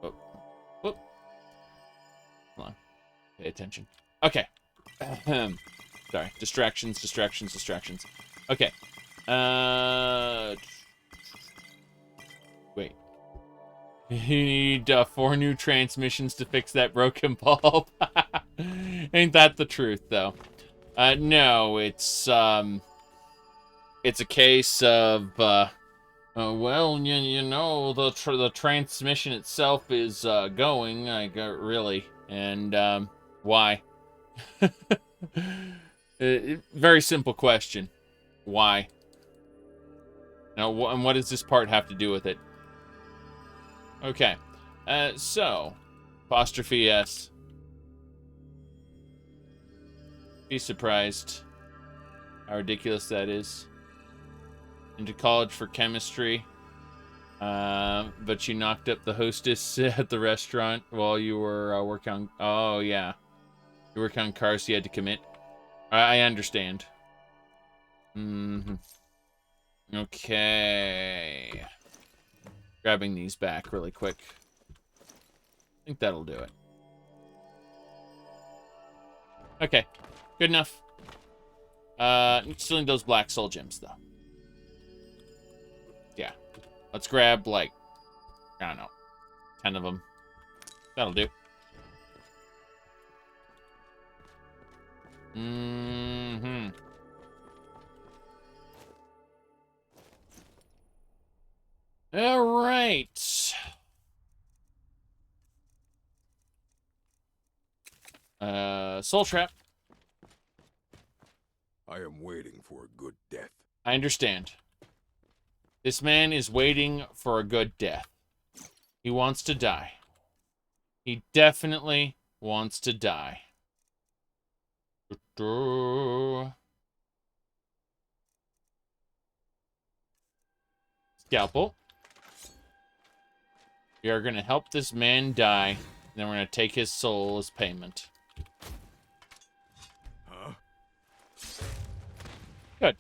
Whoop. Hold on. Pay attention. Okay. Sorry. Distractions. Okay. Wait. You need 4 new transmissions to fix that broken bulb. Ain't that the truth, though? No, it's a case of, well, you know, the transmission itself is, going, really, and, why? Very simple question. Why? Now, and what does this part have to do with it? Okay, so, apostrophe S. Be surprised how ridiculous that is. Into college for chemistry, but you knocked up the hostess at the restaurant while you were working on... Oh, yeah. You work on cars, so you had to commit. I understand. Okay. Grabbing these back really quick. I think that'll do it. Okay. Good enough. Still need those black soul gems, though. Yeah. Let's grab, like, I don't know, 10 of them. That'll do. All right. Soul Trap. I am waiting for a good death. I understand. This man is waiting for a good death. He wants to die. He definitely wants to die. Scalpel. We are going to help this man die, and then we're going to take his soul as payment. Huh? Good.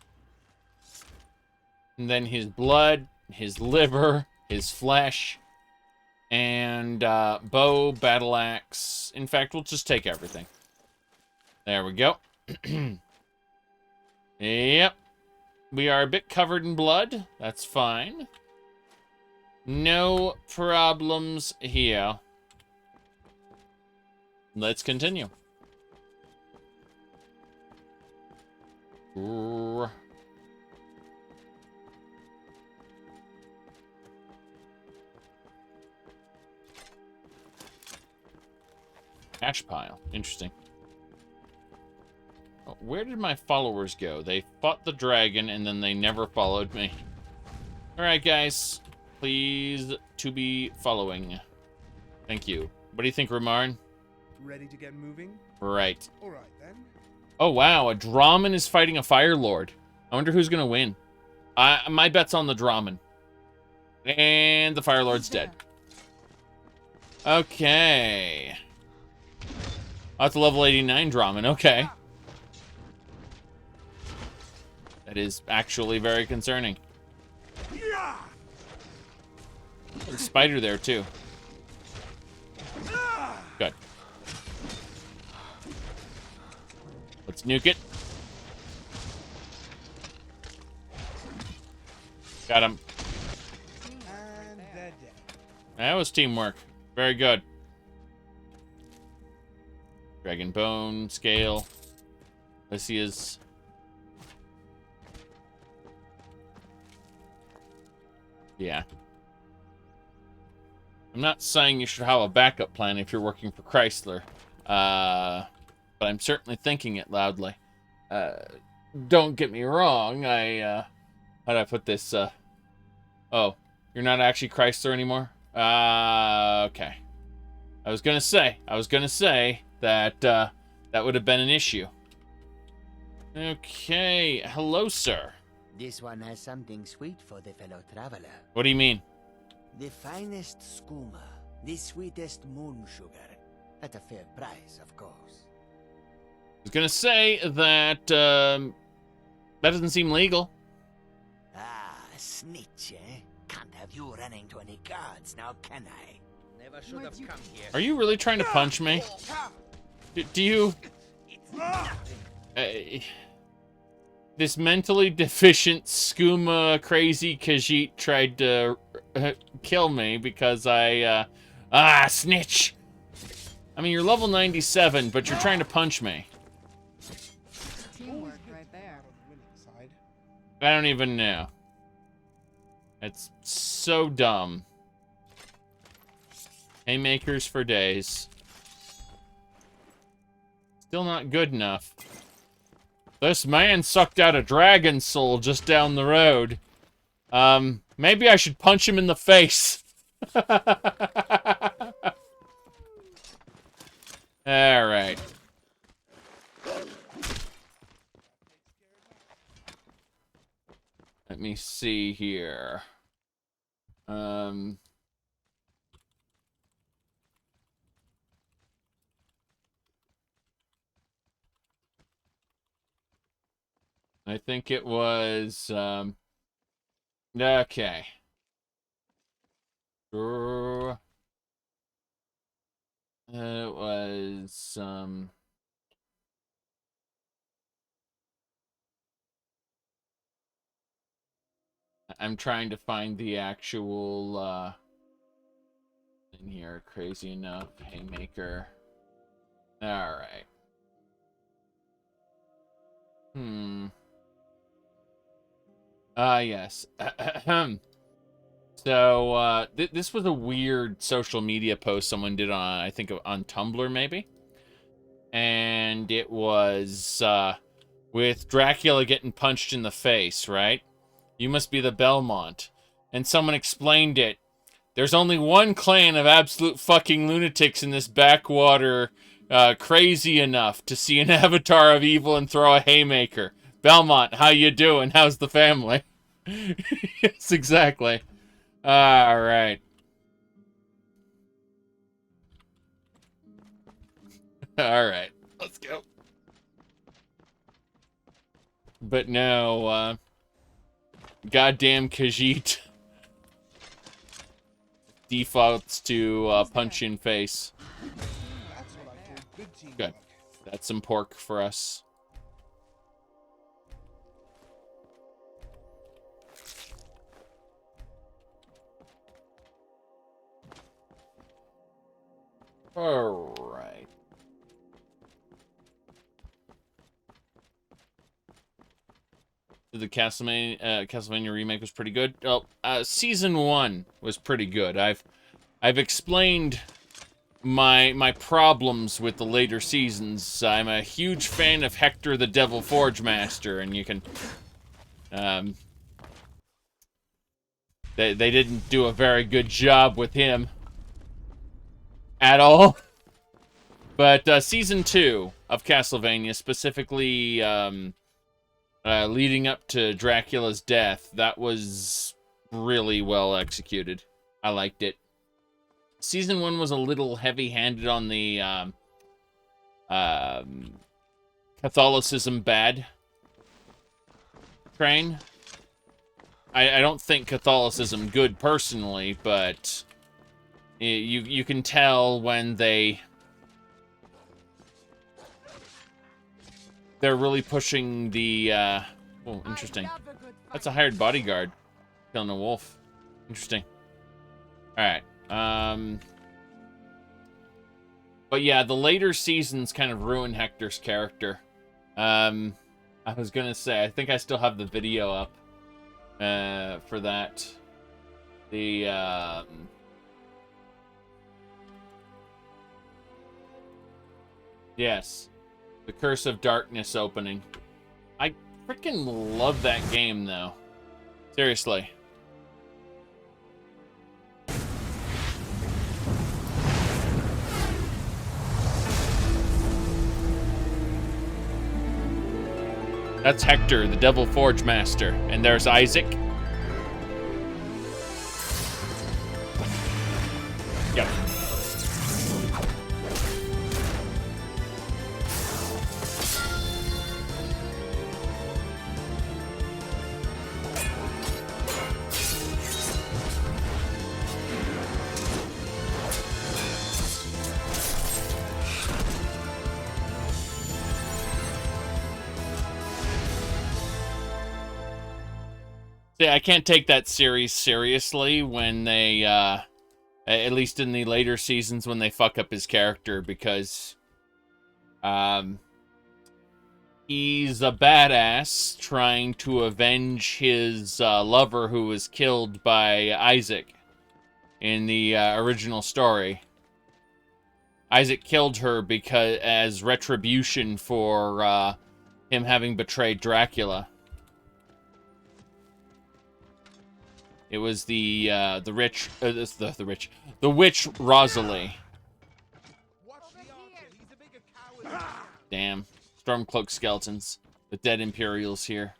And then his blood, his liver, his flesh, and bow, battle axe. In fact, we'll just take everything. There we go. Yep. We are a bit covered in blood. That's fine. No problems here. Let's continue. Ash pile. Interesting. Oh, where did my followers go? They fought the dragon and then they never followed me. Alright, guys. Please to be following. Thank you. What do you think, Romarn? Ready to get moving? Right. Alright then. Oh, wow. A Draman is fighting a Fire Lord. I wonder who's going to win. My bet's on the Draman. And the Fire Lord's dead. Okay. That's a level 89 Draman. Okay. That is actually very concerning. There's a spider there, too. Good. Let's nuke it. Got him. That was teamwork. Very good. Dragon Bone, Scale. Lycia's. Yeah. I'm not saying you should have a backup plan if you're working for Chrysler. But I'm certainly thinking it loudly. Don't get me wrong. How do I put this? Oh, you're not actually Chrysler anymore? Okay. I was gonna say that, that would have been an issue. Okay, hello, sir. This one has something sweet for the fellow traveler. What do you mean? The finest skooma, the sweetest moon sugar. At a fair price, of course. I was gonna say that that doesn't seem legal. Ah, a snitch, eh? Can't have you running to any guards now, can I? Never should have come here. Are you really trying to punch me? Do you... this mentally deficient skooma crazy Khajiit tried to kill me because I, snitch! I mean, you're level 97, but you're trying to punch me. Teamwork right there. I don't even know. It's so dumb. Haymakers for days. Still not good enough. This man sucked out a dragon soul just down the road. Maybe I should punch him in the face. Alright. Let me see here. I think it was, okay. It was, I'm trying to find the actual, in here, crazy enough, Haymaker. Alright. Yes. So, this was a weird social media post someone did on, I think, on Tumblr, maybe? And it was, with Dracula getting punched in the face, right? You must be the Belmont. And someone explained it. There's only one clan of absolute fucking lunatics in this backwater, crazy enough to see an avatar of evil and throw a haymaker. Belmont, how you doing? How's the family? Yes, exactly. All right. All right. Let's go. But no, goddamn Khajiit defaults to punch in face. Good. That's some pork for us. All right. The Castlevania remake was pretty good. Oh, season 1 was pretty good. I've explained my problems with the later seasons. I'm a huge fan of Hector the Devil Forge Master, and you can they didn't do a very good job with him at all. But season 2 of Castlevania, specifically leading up to Dracula's death, that was really well executed. I liked it. Season 1 was a little heavy-handed on the Catholicism bad train. I don't think Catholicism good personally, but you can tell when they're really pushing the oh, interesting. That's a hired bodyguard killing a wolf. Interesting. All right. But yeah, the later seasons kind of ruin Hector's character. I was gonna say, I think I still have the video up for that. The yes, the Curse of Darkness opening. I freaking love that game, though. Seriously. That's Hector, the Devil Forge Master. And there's Isaac. Yep. See, I can't take that series seriously when they, at least in the later seasons, when they fuck up his character, because, he's a badass trying to avenge his lover who was killed by Isaac in the original story. Isaac killed her because as retribution for him having betrayed Dracula. It was the witch Rosalie. Damn. Stormcloak skeletons. The dead Imperials here.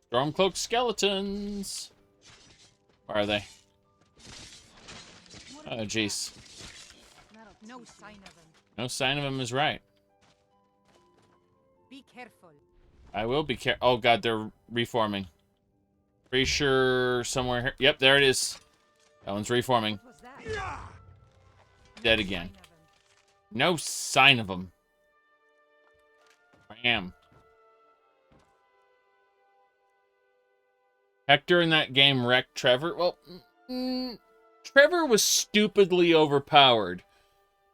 Stormcloak skeletons! Where are they? Oh, jeez. No sign of him. No sign of him is right. Be careful. I will be careful. Oh god, they're reforming. Pretty sure somewhere here. Yep, there it is. That one's reforming. Dead again. No sign of him. Bam. Hector in that game wrecked Trevor. Well, Trevor was stupidly overpowered.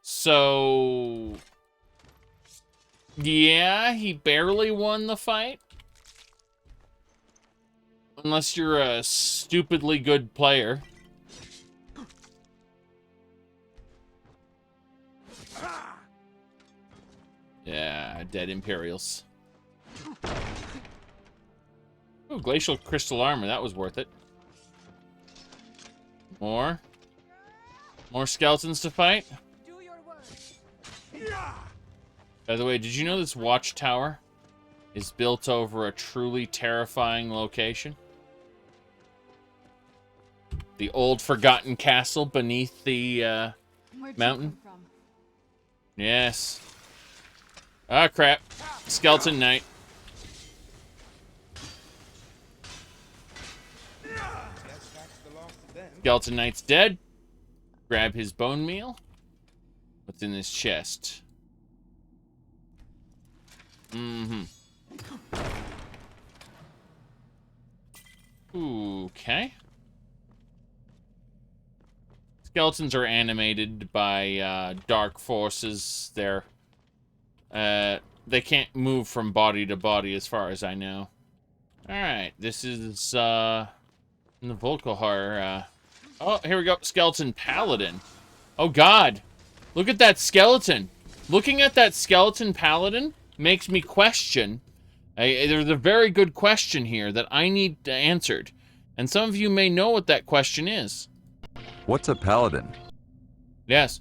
So, yeah, he barely won the fight. Unless you're a stupidly good player. Yeah, dead Imperials. Ooh, glacial crystal armor. That was worth it. More skeletons to fight. By the way, did you know this watchtower is built over a truly terrifying location? The old forgotten castle beneath the mountain. Yes. Ah, crap. Skeleton Knight. Skeleton Knight's dead. Grab his bone meal. What's in this chest? Okay. Skeletons are animated by dark forces. They can't move from body to body as far as I know. Alright, this is in the Volkihar. Oh, here we go. Skeleton Paladin. Oh god. Look at that skeleton. Looking at that skeleton paladin makes me question. There's a very good question here that I need answered. And some of you may know what that question is. What's a paladin? Yes.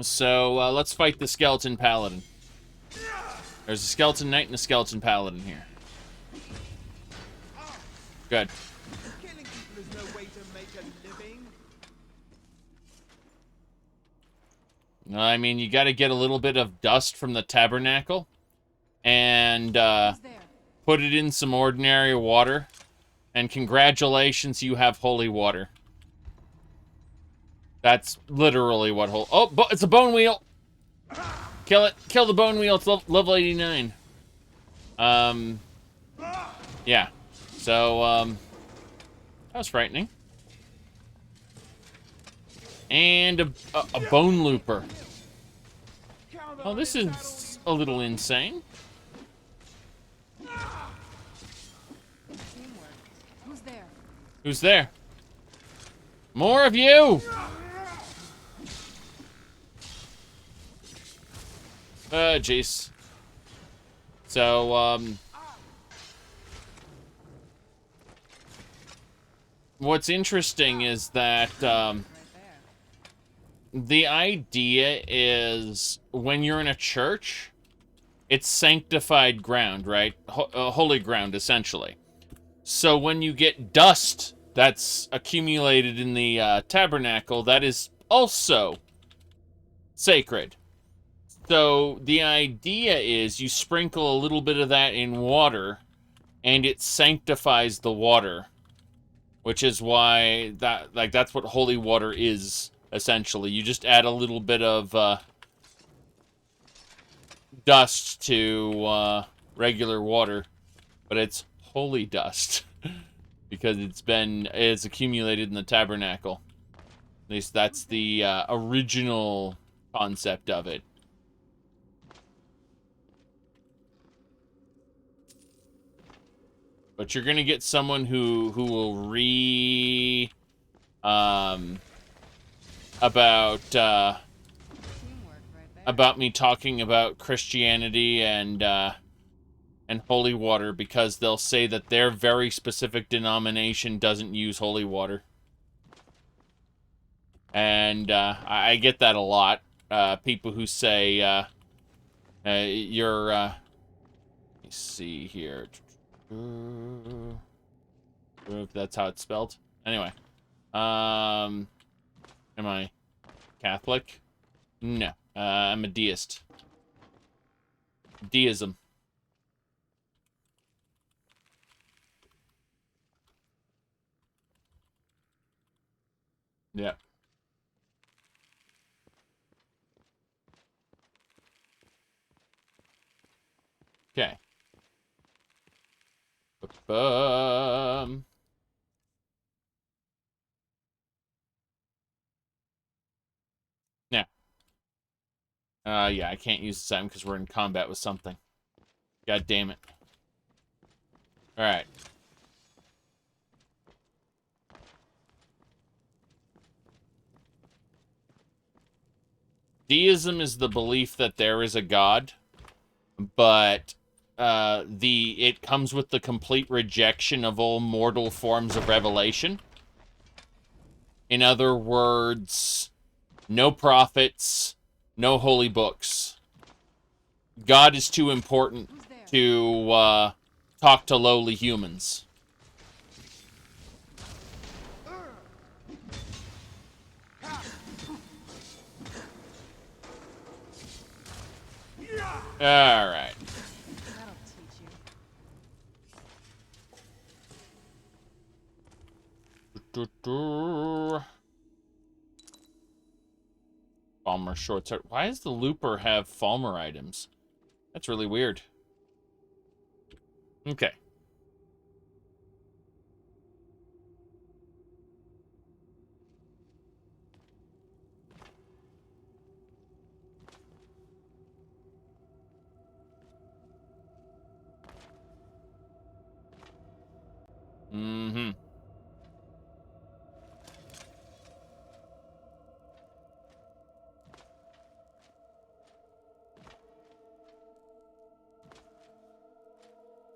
So, let's fight the skeleton paladin. There's a skeleton knight and a skeleton paladin here. Good. Killing people is no way to make a living. I mean, you gotta get a little bit of dust from the tabernacle and put it in some ordinary water. And congratulations, you have holy water. That's literally what oh, it's a bone wheel! Kill it. Kill the bone wheel. It's level 89. Yeah. So, that was frightening. And a bone looper. Oh, this is a little insane. Who's there? Who's there? More of you! Jeez. So, what's interesting is that, the idea is when you're in a church, it's sanctified ground, right? Holy ground, essentially. So when you get dust that's accumulated in the tabernacle, that is also sacred. So the idea is you sprinkle a little bit of that in water, and it sanctifies the water, which is why that's what holy water is. Essentially, you just add a little bit of dust to regular water, but it's holy dust. because it's accumulated in the tabernacle. At least that's the original concept of it. But you're gonna get someone who will about me talking about Christianity and holy water, because they'll say that their very specific denomination doesn't use holy water. And I get that a lot. People who say you're let me see here. If that's how it's spelled. Anyway. Am I Catholic? No. I'm a deist. Deism. Yeah. Okay. Yeah. Yeah, I can't use the time because we're in combat with something. God damn it. Alright. Deism is the belief that there is a God, but it comes with the complete rejection of all mortal forms of revelation. In other words, no prophets, no holy books. God is too important to talk to lowly humans. All right. Falmer shorts. Why does the Looper have Falmer items? That's really weird. Okay. Mm-hmm.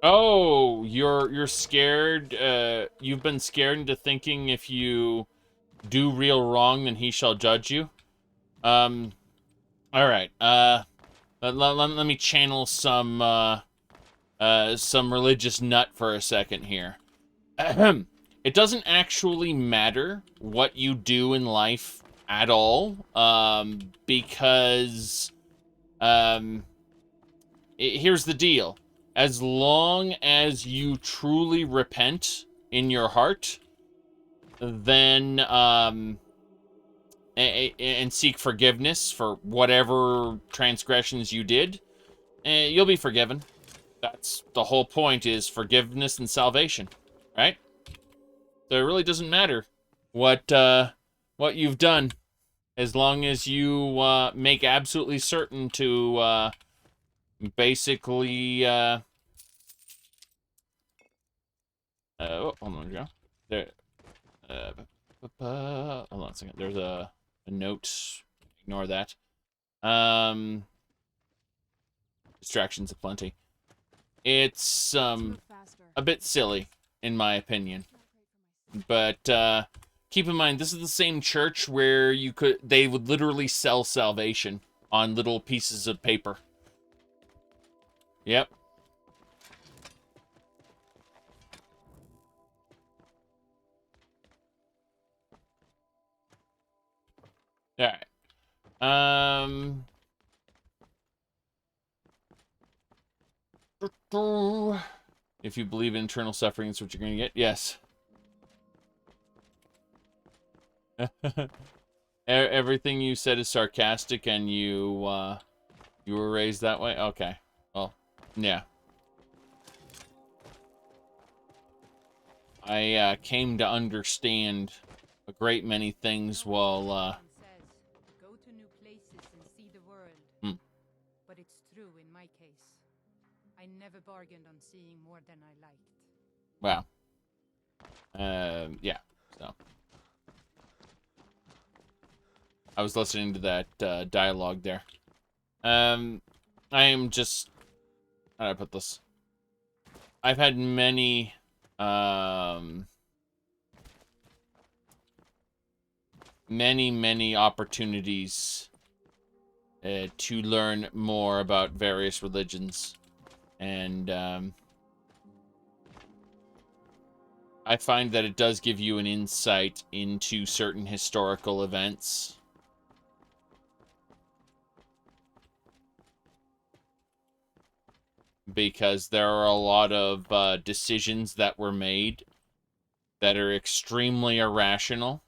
Oh, you're scared. You've been scared into thinking if you do real wrong, then he shall judge you. All right. Let me channel some religious nut for a second here. It doesn't actually matter what you do in life at all, because here's the deal. As long as you truly repent in your heart, then and seek forgiveness for whatever transgressions you did, you'll be forgiven. That's the whole point, is forgiveness and salvation, right? So it really doesn't matter what you've done, as long as you make absolutely certain to basically oh, hold on, go there. Hold on a second. There's a note. Ignore that. Distractions aplenty. It's a bit silly, in my opinion. But keep in mind, this is the same church where they would literally sell salvation on little pieces of paper. Yep. All right. If you believe in eternal suffering, that's what you're going to get. Yes. Everything you said is sarcastic, and you were raised that way? Okay. Well, yeah. I came to understand a great many things while Go to new places and see the world. But it's true in my case. I never bargained on seeing more than I liked. wow. Yeah. So I was listening to that dialogue there. I am just, how do I put this? I've had many many opportunities to learn more about various religions, and I find that it does give you an insight into certain historical events. Because there are a lot of decisions that were made that are extremely irrational,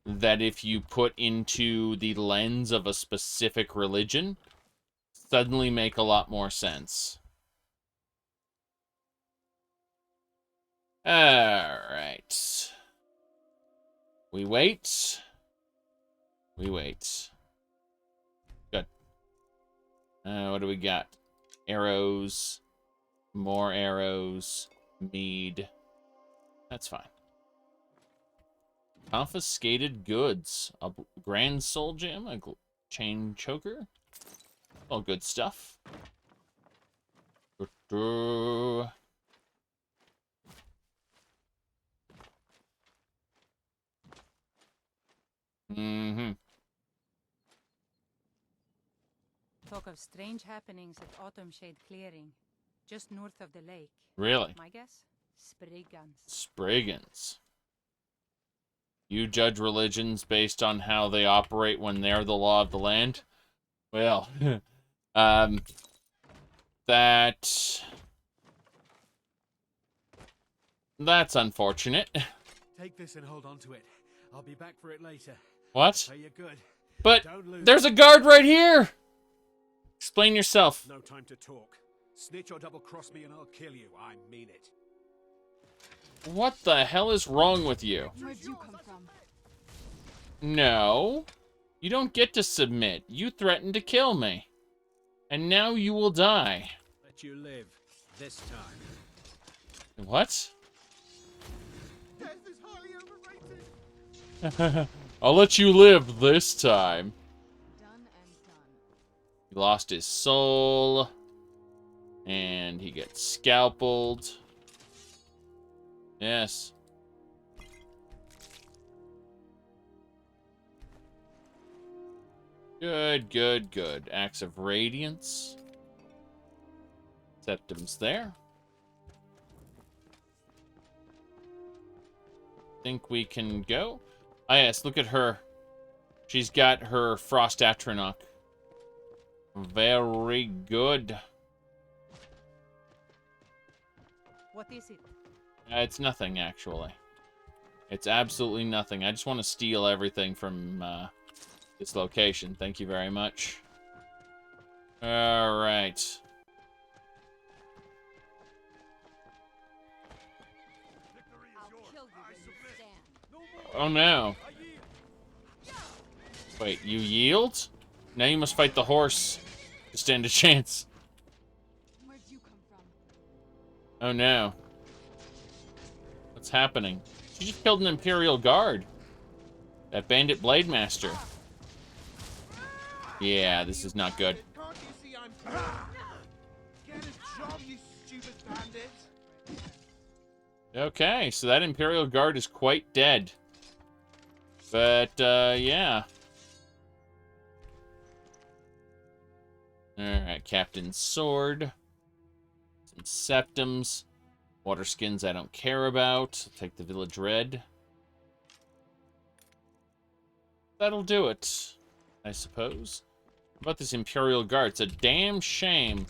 that if you put into the lens of a specific religion, suddenly make a lot more sense. Alright. We wait. We wait. Good. What do we got? Arrows. More arrows. Mead. That's fine. Confiscated goods. A grand soul gem. A chain choker. All good stuff. Talk of strange happenings at Autumnshade Clearing, just north of the lake. Really? My guess? Spriggans. Spriggans. You judge religions based on how they operate when they're the law of the land? Well, that's unfortunate. Take this and hold on to it. I'll be back for it later. What? Pay you good. But Don't lose there's it. a guard right here! Explain yourself. No time to talk. Snitch or double-cross me and I'll kill you. I mean it. What the hell is wrong with you? Where'd you come from? No. You don't get to submit. You threatened to kill me. And now you will die. Let you live this time. What? Death is highly overrated. I'll let you live this time. Done and done. He lost his soul. And he gets scalpeled. Yes. Good, good, good. Axe of Radiance. Septum's there. Think we can go? Ah, yes, look at her. She's got her Frost Atronach. Very good. What is it? It's nothing, actually. It's absolutely nothing. I just want to steal everything from this location. Thank you very much. Alright. Oh no. Wait, you yield? Now you must fight the horse to stand a chance. Where'd you come from? Oh no. What's happening? She just killed an Imperial Guard. That Bandit Blade Master. Yeah, this is not good. Can't you see I'm Get a job, you stupid bandit. Okay, so that Imperial Guard is quite dead. But, yeah. Alright, Captain's Sword. Some Septums. Water skins I don't care about. I'll take the Village Red. That'll do it, I suppose. How about this Imperial Guard? It's a damn shame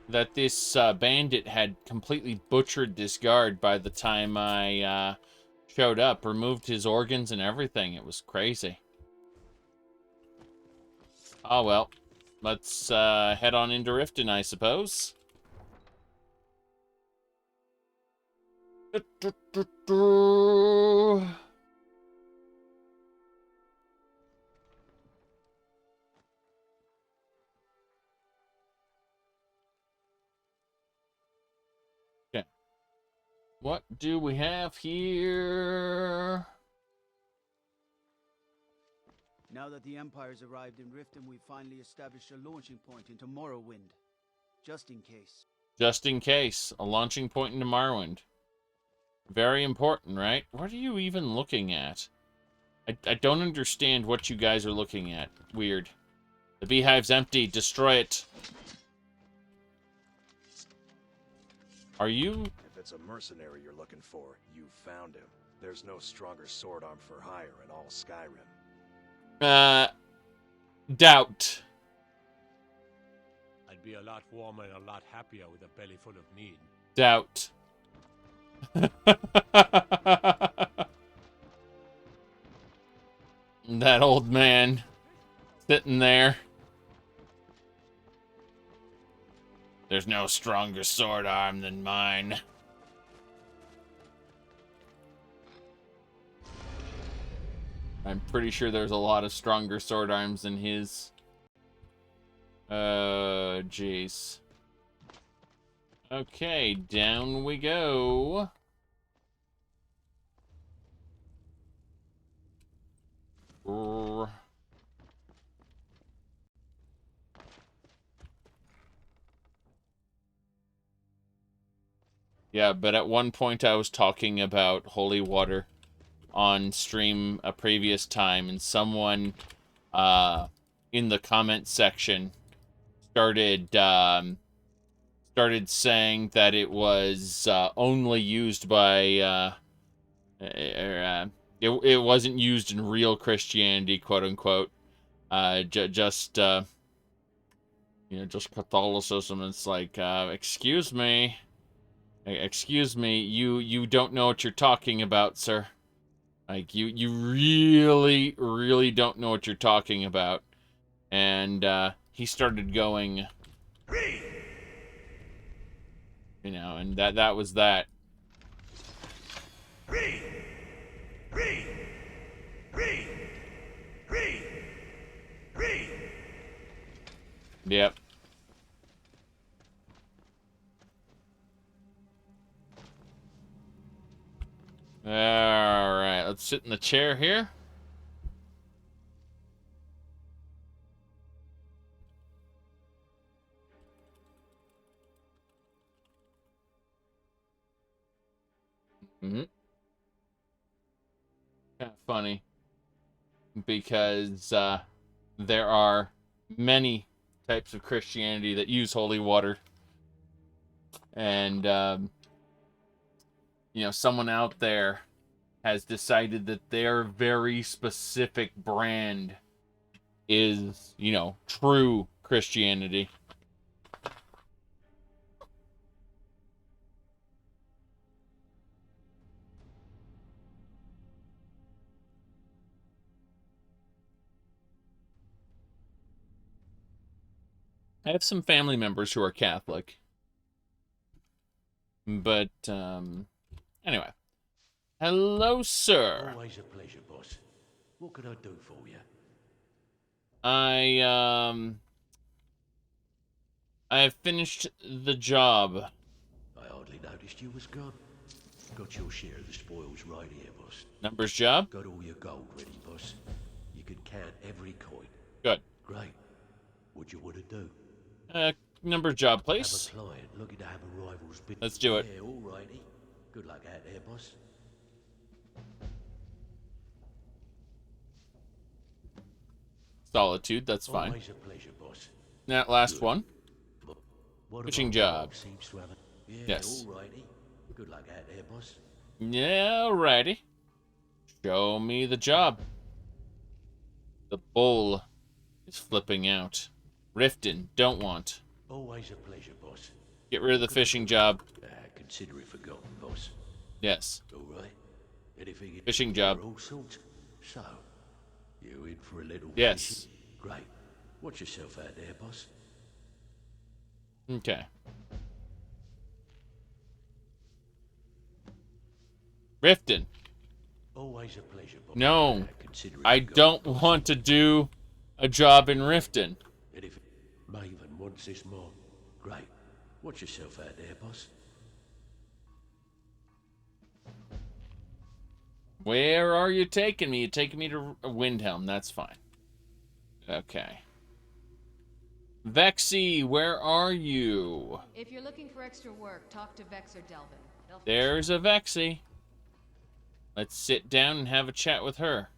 that this bandit had completely butchered this guard by the time I showed up. Removed his organs and everything. It was crazy. Oh well. Let's head on into Riften, I suppose. Okay. What do we have here? Now that the Empire's arrived in Riften, we've finally established a launching point into Morrowind. Just in case. Just in case. A launching point into Morrowind. Very important, right? What are you even looking at? I don't understand what you guys are looking at. Weird. The beehive's empty. Destroy it. Are you... If it's a mercenary you're looking for, you found him. There's no stronger sword arm for hire in all Skyrim. Doubt. I'd be a lot warmer and a lot happier with a belly full of need. Doubt. That old man sitting there. There's no stronger sword arm than mine. I'm pretty sure there's a lot of stronger sword arms than his. Jeez. Okay, down we go. Yeah, but at one point I was talking about holy water on stream a previous time, and someone in the comment section started saying that it was only used by it wasn't used in real Christianity, quote unquote. Just Catholicism. It's like, excuse me, you don't know what you're talking about, sir. Like, you really, really don't know what you're talking about. And he started going, and that was that. Yep. Alright, let's sit in the chair here. Kind of funny, because there are many types of Christianity that use holy water, and someone out there has decided that their very specific brand is, true Christianity. I have some family members who are Catholic. But, anyway. Hello, sir. Always a pleasure, boss. What can I do for you? I have finished the job. I hardly noticed you was gone. Got your share of the spoils right here, boss. Numbers job? Got all your gold ready, boss. You can count every coin. Good. Great. What you want to do? Numbers job, please. Have a client looking to have a rival's bid. Let's do it. Yeah, all righty. Good luck out there, boss. Solitude, that's fine. Always a pleasure, boss. That last one. What Fishing about job. Seems to have a... Yeah, Yes. all righty. Good luck out there, boss. Yeah, alrighty. Show me the job. The bull is flipping out. Riften, don't want. Always a pleasure, boss. Get rid of the fishing job. Consider it forgotten, boss. Yes. All right. Anything Fishing job. all sorts. So, you in for a little Yes. fishing? Great. Watch yourself out there, boss. Okay. Riften. Always a pleasure. Bob. No, Considering I you got don't lots want to do a job in Riften. And if Maven wants this more, great. Watch yourself out there, boss. Where are you taking me? You're taking me to Windhelm. That's fine. Okay. Vexy, where are you? If you're looking for extra work, talk to Vex or Delvin. There's a Vexy. Let's sit down and have a chat with her.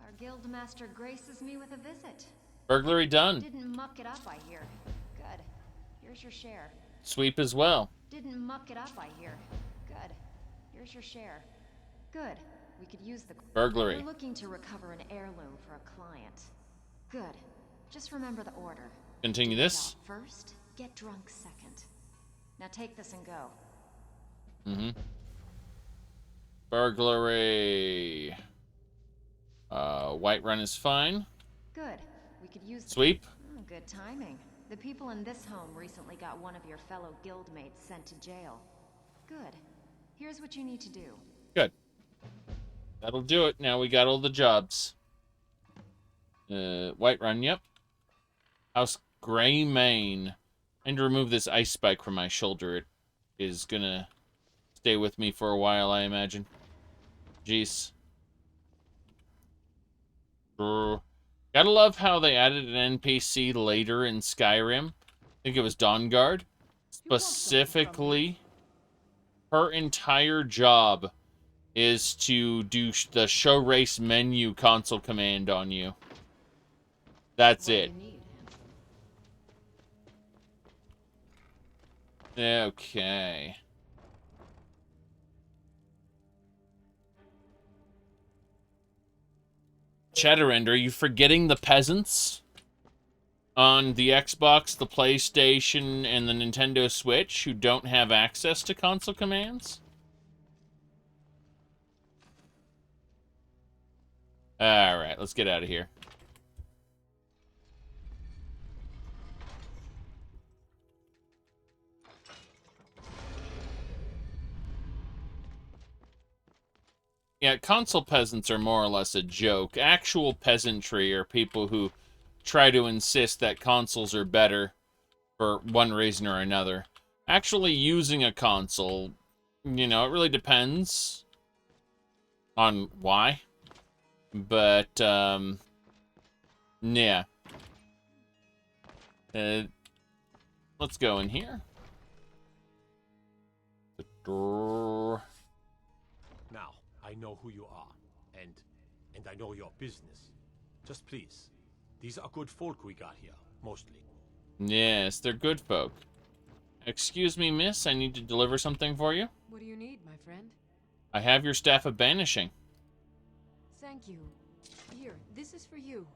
Our guild master graces me with a visit. Burglary done. Didn't muck it up, I hear. Good. Here's your share. Sweep as well. Didn't muck it up, I hear. Good. Here's your share. Good. We could use the burglary. We're looking to recover an heirloom for a client. Good. Just remember the order. Continue this. First, get drunk second. Now take this and go. Mm-hmm. Burglary. Whiterun is fine. Good. We could use sweep. Oh, good timing. The people in this home recently got one of your fellow guildmates sent to jail. Good. Here's what you need to do. Good. That'll do it. Now we got all the jobs. Whiterun, yep. House Greymane. And to remove this ice spike from my shoulder. It is gonna stay with me for a while, I imagine. Jeez. Gotta love how they added an NPC later in Skyrim. I think it was Dawnguard. Specifically, her entire job is to do the show race menu console command on you. That's it. Okay. Chatterend, are you forgetting the peasants on the Xbox, the PlayStation, and the Nintendo Switch who don't have access to console commands? Alright, let's get out of here. Yeah, console peasants are more or less a joke. Actual peasantry are people who try to insist that consoles are better for one reason or another. Actually using a console, you know, it really depends on why. But, yeah. Let's go in here. Now, I know who you are, and I know your business. Just please, these are good folk we got here, mostly. Yes, they're good folk. Excuse me, miss, I need to deliver something for you. What do you need, my friend? I have your Staff of Banishing. Thank you. Here, this is for you.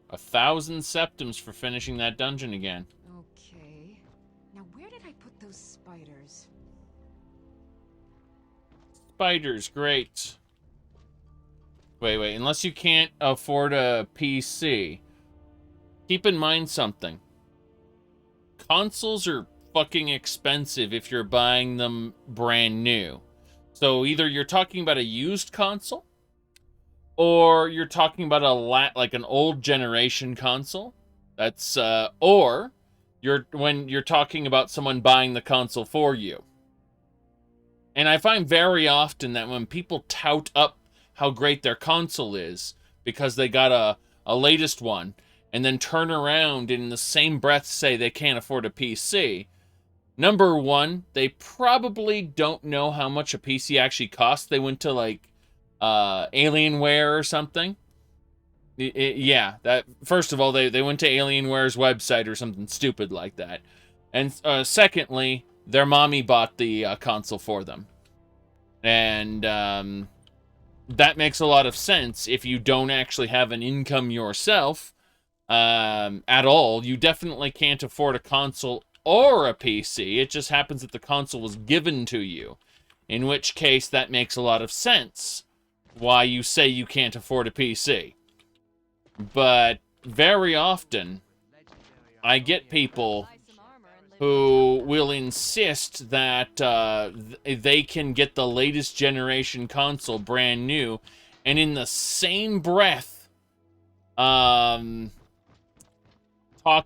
1,000 septims for finishing that dungeon again. Okay. Now where did I put those spiders? Spiders, great. Wait, unless you can't afford a PC, keep in mind something. Consoles are fucking expensive if you're buying them brand new. So either you're talking about a used console, or you're talking about like an old generation console. That's or when you're talking about someone buying the console for you. And I find very often that when people tout up how great their console is because they got a latest one, and then turn around and in the same breath say they can't afford a PC, number one, they probably don't know how much a PC actually costs. They went to like Alienware or something. Yeah, that first of all, they went to Alienware's website or something stupid like that. And secondly, their mommy bought the console for them. And that makes a lot of sense if you don't actually have an income yourself at all. You definitely can't afford a console or a PC. It just happens that the console was given to you. In which case, that makes a lot of sense why you say you can't afford a PC. But very often, I get people who will insist that they can get the latest generation console brand new, and in the same breath, talk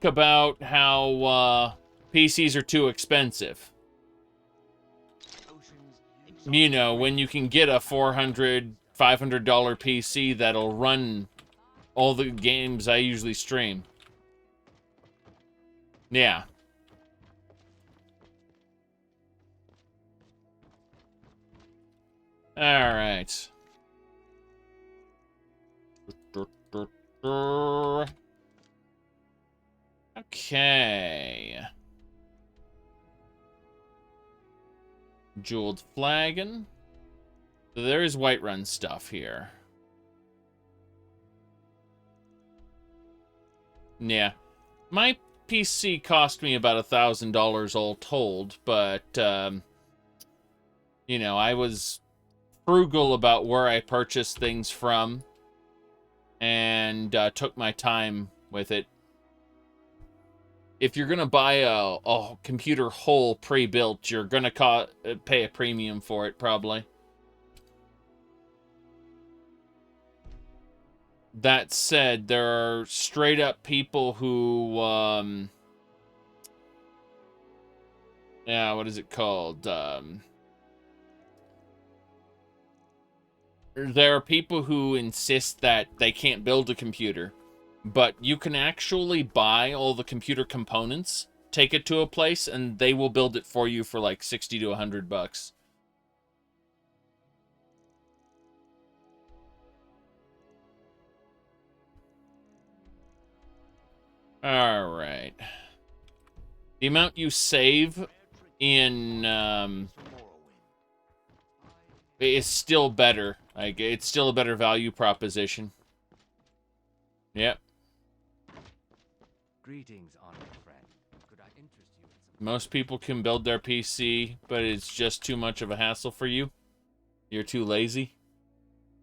about how PCs are too expensive. You know, when you can get a $400, $500 PC that'll run all the games I usually stream. Yeah. All right. Okay. Jeweled flagon. So there is Whiterun stuff here. Yeah. My PC cost me about $1,000 all told, but, you know, I was frugal about where I purchased things from and took my time with it. If you're going to buy a computer whole pre-built, you're going to pay a premium for it, probably. That said, there are straight up people who, yeah, what is it called? There are people who insist that they can't build a computer, but you can actually buy all the computer components, take it to a place, and they will build it for you for like 60 to 100 bucks. All right. The amount you save in is still better. Like, it's still a better value proposition. Yep. Greetings, honored friend. Could I interest you in some... Most people can build their PC, but it's just too much of a hassle for you. You're too lazy.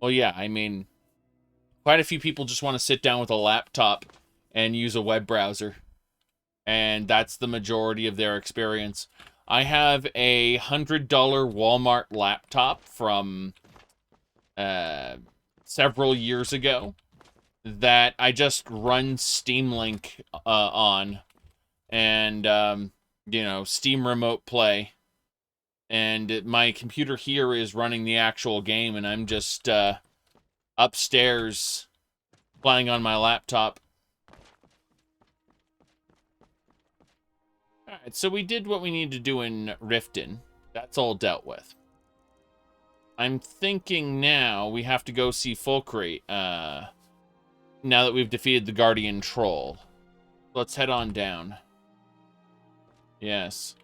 Well, yeah, I mean, quite a few people just want to sit down with a laptop and use a web browser. And that's the majority of their experience. I have a $100 Walmart laptop from several years ago that I just run Steam Link on, and you know, Steam Remote Play, and my computer here is running the actual game, and I'm just upstairs playing on my laptop. Alright, so we did what we need to do in Riften. That's all dealt with. I'm thinking now we have to go see Fulcry, now that we've defeated the Guardian Troll. Let's head on down. Yes.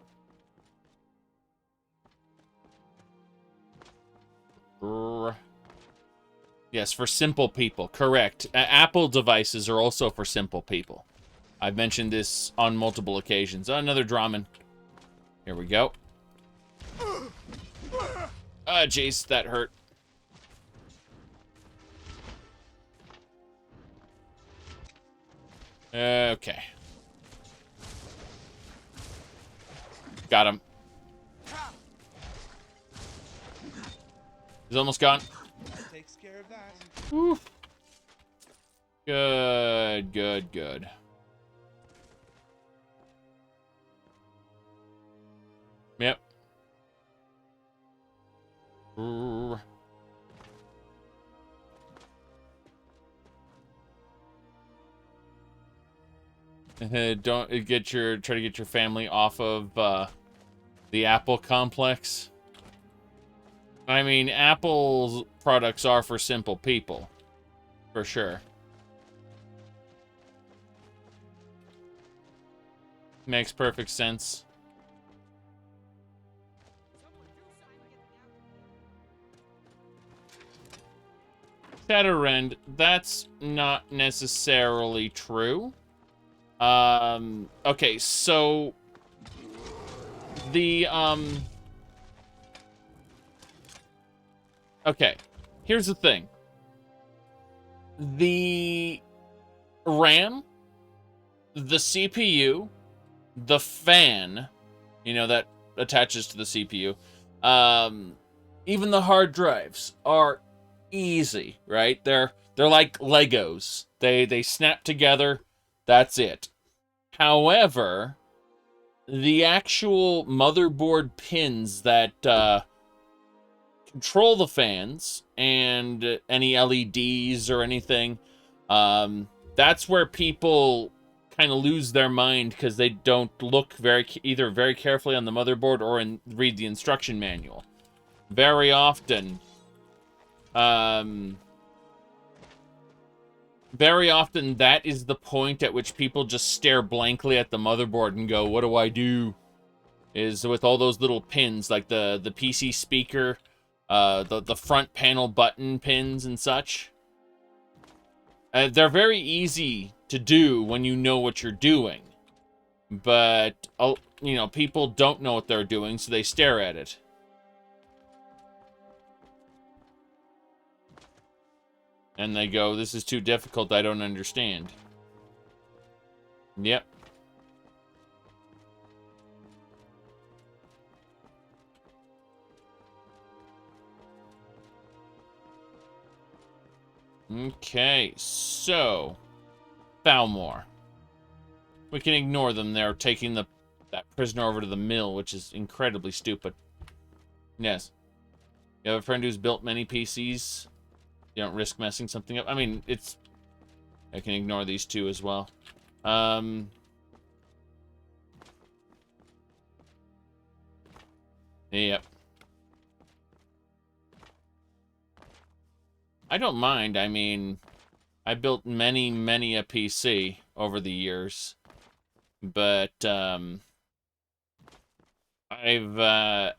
Yes, for simple people. Correct. Apple devices are also for simple people. I've mentioned this on multiple occasions. Oh, another Draman. Here we go. Ah, jeez, that hurt. Okay. Got him. He's almost gone. Takes care of that. Woo. Good, good, good. Yep. Don't try to get your family off of the Apple complex. I mean, Apple's products are for simple people, for sure. Makes perfect sense. Shadowrend, that's not necessarily true. Okay, so the okay, here's the thing. The RAM, the CPU, the fan, you know, that attaches to the CPU, even the hard drives are easy, right? They're like Legos. They snap together. That's it. However, the actual motherboard pins that control the fans and any LEDs or anything, that's where people kind of lose their mind because they don't look either very carefully on the motherboard or read the instruction manual. Very often, that is the point at which people just stare blankly at the motherboard and go, "What do I do?" Is with all those little pins, like the PC speaker, the front panel button pins and such. They're very easy to do when you know what you're doing, but you know, people don't know what they're doing, so they stare at it. And they go, "This is too difficult, I don't understand." Yep. Okay, so Falmore. We can ignore them. They're taking that prisoner over to the mill, which is incredibly stupid. Yes. You have a friend who's built many PCs? You don't risk messing something up. I mean, I can ignore these two as well. Yep. I don't mind. I mean, I built many a PC over the years. But, I've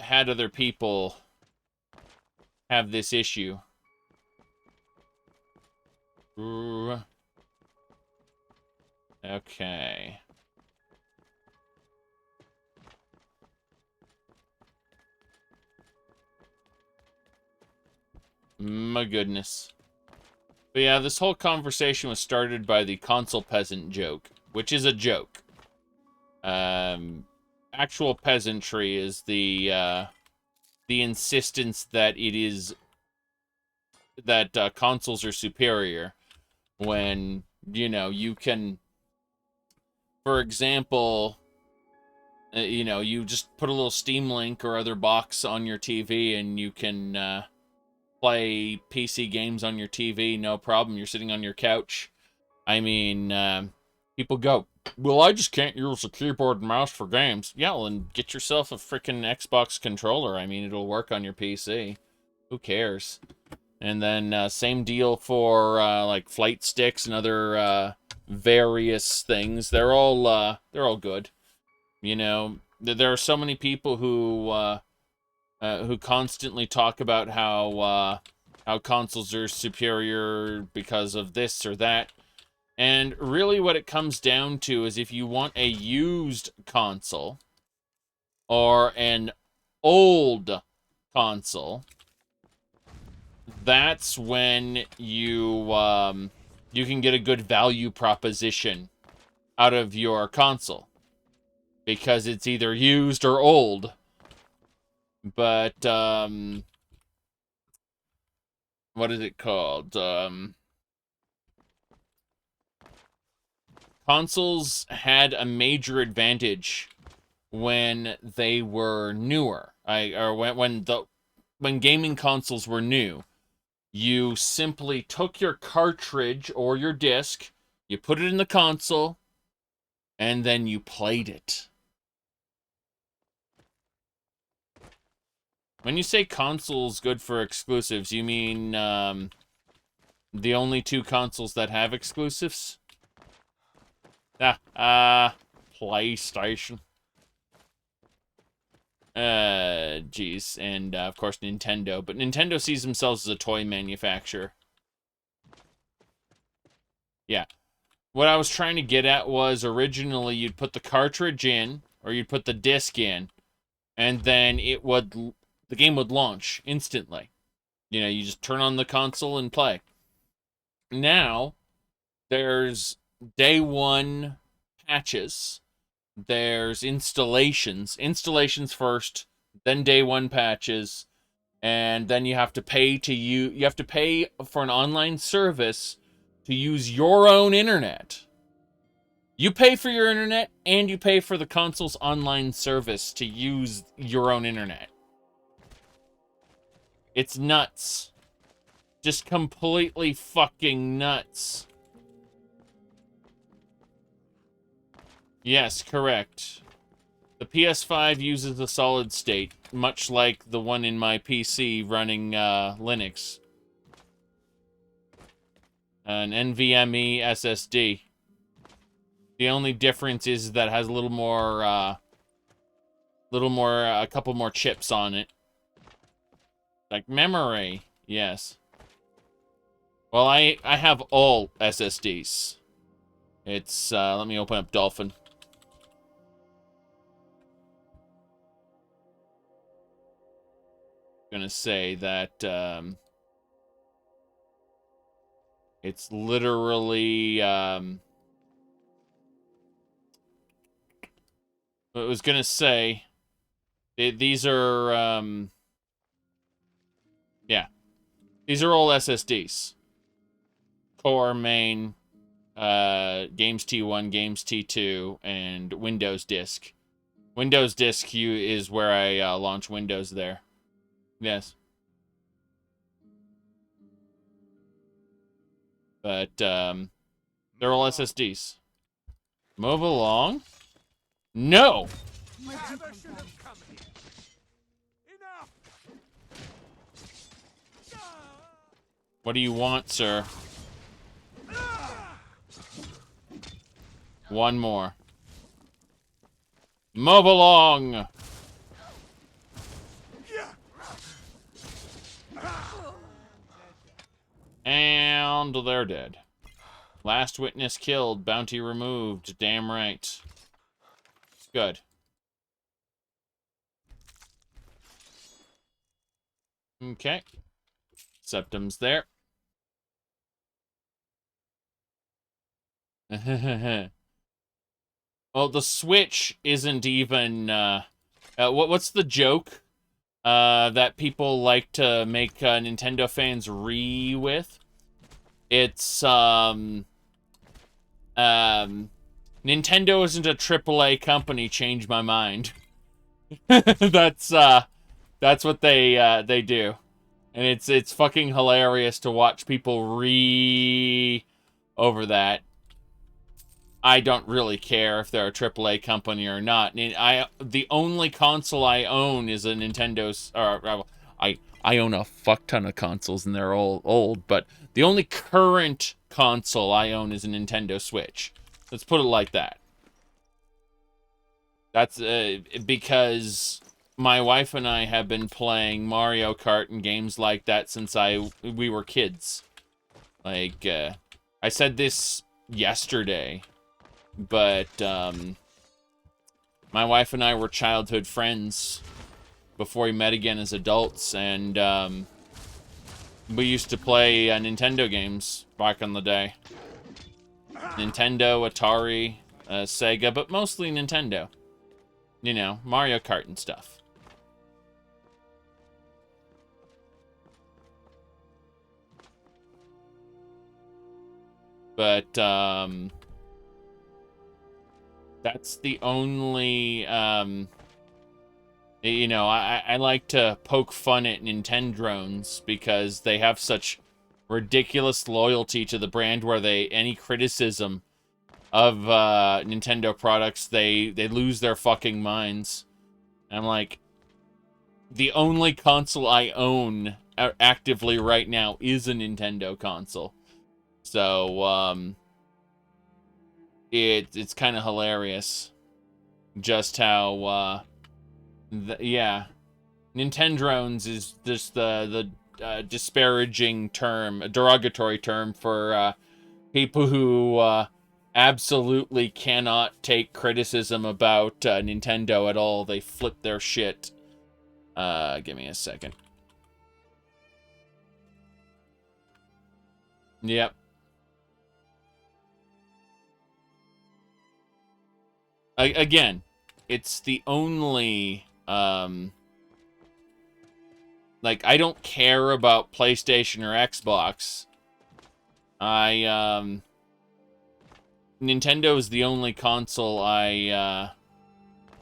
had other people have this issue. Okay. My goodness. But yeah, this whole conversation was started by the console peasant joke, which is a joke. Actual peasantry is the insistence that consoles are superior when, you know, you can, for example, you know, you just put a little Steam Link or other box on your TV and you can play PC games on your TV, no problem. You're sitting on your couch. I mean, people go, "Well, I just can't use a keyboard and mouse for games." Yeah, well, then get yourself a freaking Xbox controller. I mean, it'll work on your PC. Who cares? And then same deal for like flight sticks and other various things. They're all good. You know, there are so many people who constantly talk about how consoles are superior because of this or that. And really what it comes down to is if you want a used console or an old console, that's when you can get a good value proposition out of your console. Because it's either used or old. But, what is it called? Consoles had a major advantage when they were newer. When gaming consoles were new. You simply took your cartridge or your disc, you put it in the console, and then you played it. When you say consoles good for exclusives, you mean the only two consoles that have exclusives? PlayStation. Geez, and of course Nintendo, but Nintendo sees themselves as a toy manufacturer. Yeah. What I was trying to get at was originally you'd put the cartridge in, or you'd put the disc in, and then the game would launch instantly. You know, you just turn on the console and play. Now, there's day one patches there's installations. Installations first, then day one patches, and then you have to pay you have to pay for an online service to use your own internet. You pay for your internet, and you pay for the console's online service to use your own internet. It's nuts. Just completely fucking nuts. Yes, correct. The PS5 uses a solid state, much like the one in my PC running Linux. An NVMe SSD. The only difference is that it has a a couple more chips on it. Like memory, yes. Well, I have all SSDs. It's, let me open up Dolphin. Gonna say that, it's literally, I was gonna say, these are, yeah. These are all SSDs. Core, main, Games T1, Games T2, and Windows Disk. Windows Disk is where I launch Windows there. Yes. But, they're all SSDs. Move along? No! What do you want, sir? One more. Move along! And they're dead. Last witness killed, bounty removed. Damn right. Good. Okay. Septum's there. Well, the Switch isn't even, what's the joke, that people like to make, Nintendo fans with? It's, Nintendo isn't a AAA company, change my mind. That's what they do. And it's fucking hilarious to watch people over that. I don't really care if they're a AAA company or not. The only console I own is a Nintendo's. I own a fuck ton of consoles and they're all old, but the only current console I own is a Nintendo Switch. Let's put it like that. That's because my wife and I have been playing Mario Kart and games like that since we were kids. Like, I said this yesterday, but my wife and I were childhood friends before we met again as adults, and we used to play Nintendo games back in the day. Nintendo, Atari, Sega, but mostly Nintendo. You know, Mario Kart and stuff. But, that's the only, you know, I like to poke fun at Nintendrones because they have such ridiculous loyalty to the brand where any criticism of, Nintendo products, they lose their fucking minds. And I'm like, the only console I own actively right now is a Nintendo console. So, it's kind of hilarious just how, yeah, Nintendrones is just the disparaging term, a derogatory term for people who absolutely cannot take criticism about Nintendo at all. They flip their shit. Give me a second. Yep. again, it's the only, like, I don't care about PlayStation or Xbox. Nintendo is the only console I,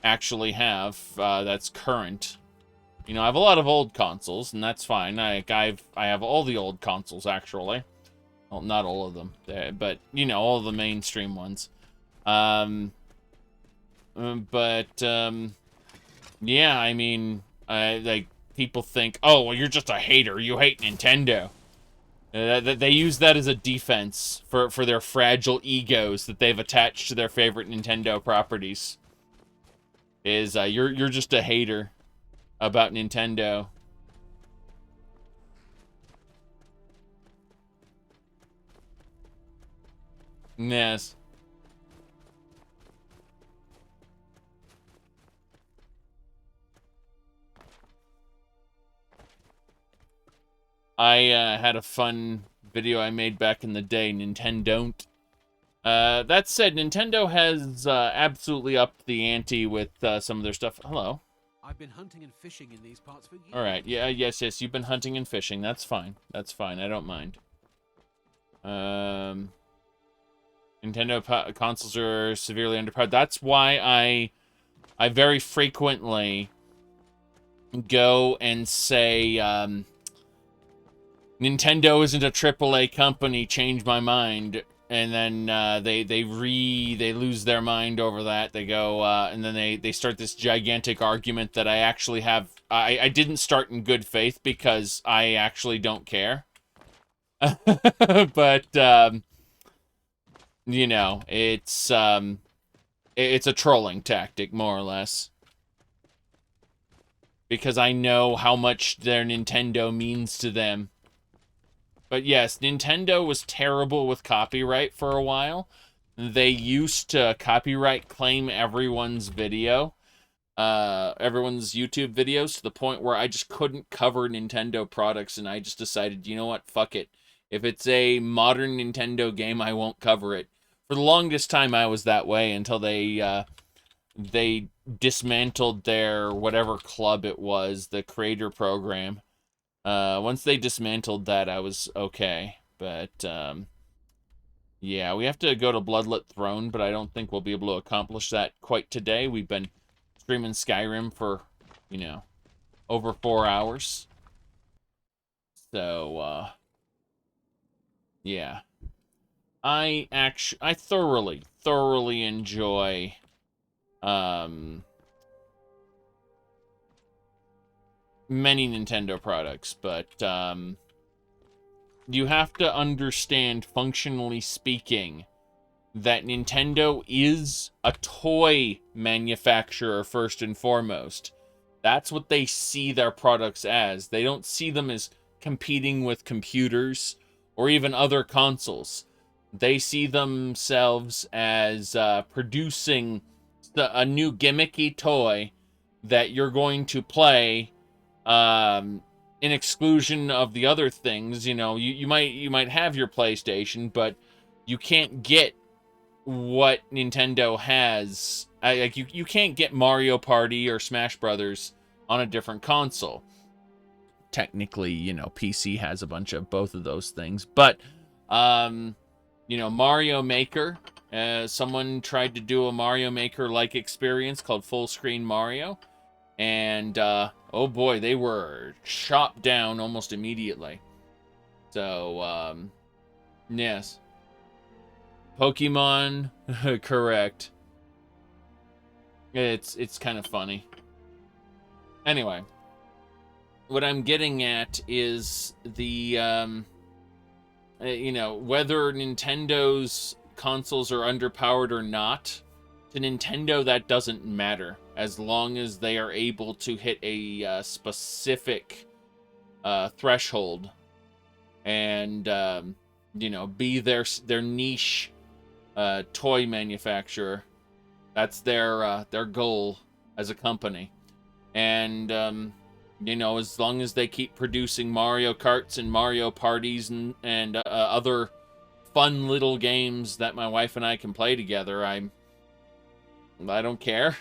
actually have, that's current. You know, I have a lot of old consoles, and that's fine. I have all the old consoles, actually. Well, not all of them, but, you know, all the mainstream ones. Yeah, I mean, like, people think, oh, well, you're just a hater. You hate Nintendo. They use that as a defense for their fragile egos that they've attached to their favorite Nintendo properties. Is, you're just a hater about Nintendo. Yes. I had a fun video I made back in the day, Nintendo. That said, Nintendo has absolutely upped the ante with some of their stuff. Hello. I've been hunting and fishing in these parts for years. All right. Yeah. Yes. You've been hunting and fishing. That's fine. That's fine. I don't mind. Nintendo consoles are severely underpowered. That's why I very frequently go and say, Nintendo isn't a AAA company, change my mind. And then they lose their mind over that. They go, and then they start this gigantic argument that I actually have. I didn't start in good faith because I actually don't care. But, you know, it's a trolling tactic, more or less. Because I know how much their Nintendo means to them. But yes, Nintendo was terrible with copyright for a while. They used to copyright claim everyone's video, everyone's YouTube videos, to the point where I just couldn't cover Nintendo products, and I just decided, you know what, fuck it. If it's a modern Nintendo game, I won't cover it. For the longest time, I was that way until they dismantled their whatever club it was, the creator program. Once they dismantled that, I was okay. But, yeah, we have to go to Bloodlit Throne, but I don't think we'll be able to accomplish that quite today. We've been streaming Skyrim for, you know, over 4 hours. So, yeah. I thoroughly enjoy, many Nintendo products, but you have to understand, functionally speaking, that Nintendo is a toy manufacturer first and foremost. That's what they see their products as. They don't see them as competing with computers or even other consoles. They see themselves as producing a new gimmicky toy that you're going to play in exclusion of the other things. You know, you might have your PlayStation, but you can't get what Nintendo has. Like you can't get Mario Party or Smash Brothers on a different console. Technically, you know, PC has a bunch of both of those things, but you know, Mario Maker, someone tried to do a Mario Maker-like experience called Full Screen Mario, and oh boy, they were chopped down almost immediately. So, yes. Pokemon, correct. It's kind of funny. Anyway, what I'm getting at is the, you know, whether Nintendo's consoles are underpowered or not, to Nintendo that doesn't matter, as long as they are able to hit a specific threshold and, you know, be their niche toy manufacturer. That's their goal as a company. And, you know, as long as they keep producing Mario Karts and Mario Parties and other fun little games that my wife and I can play together, I don't care.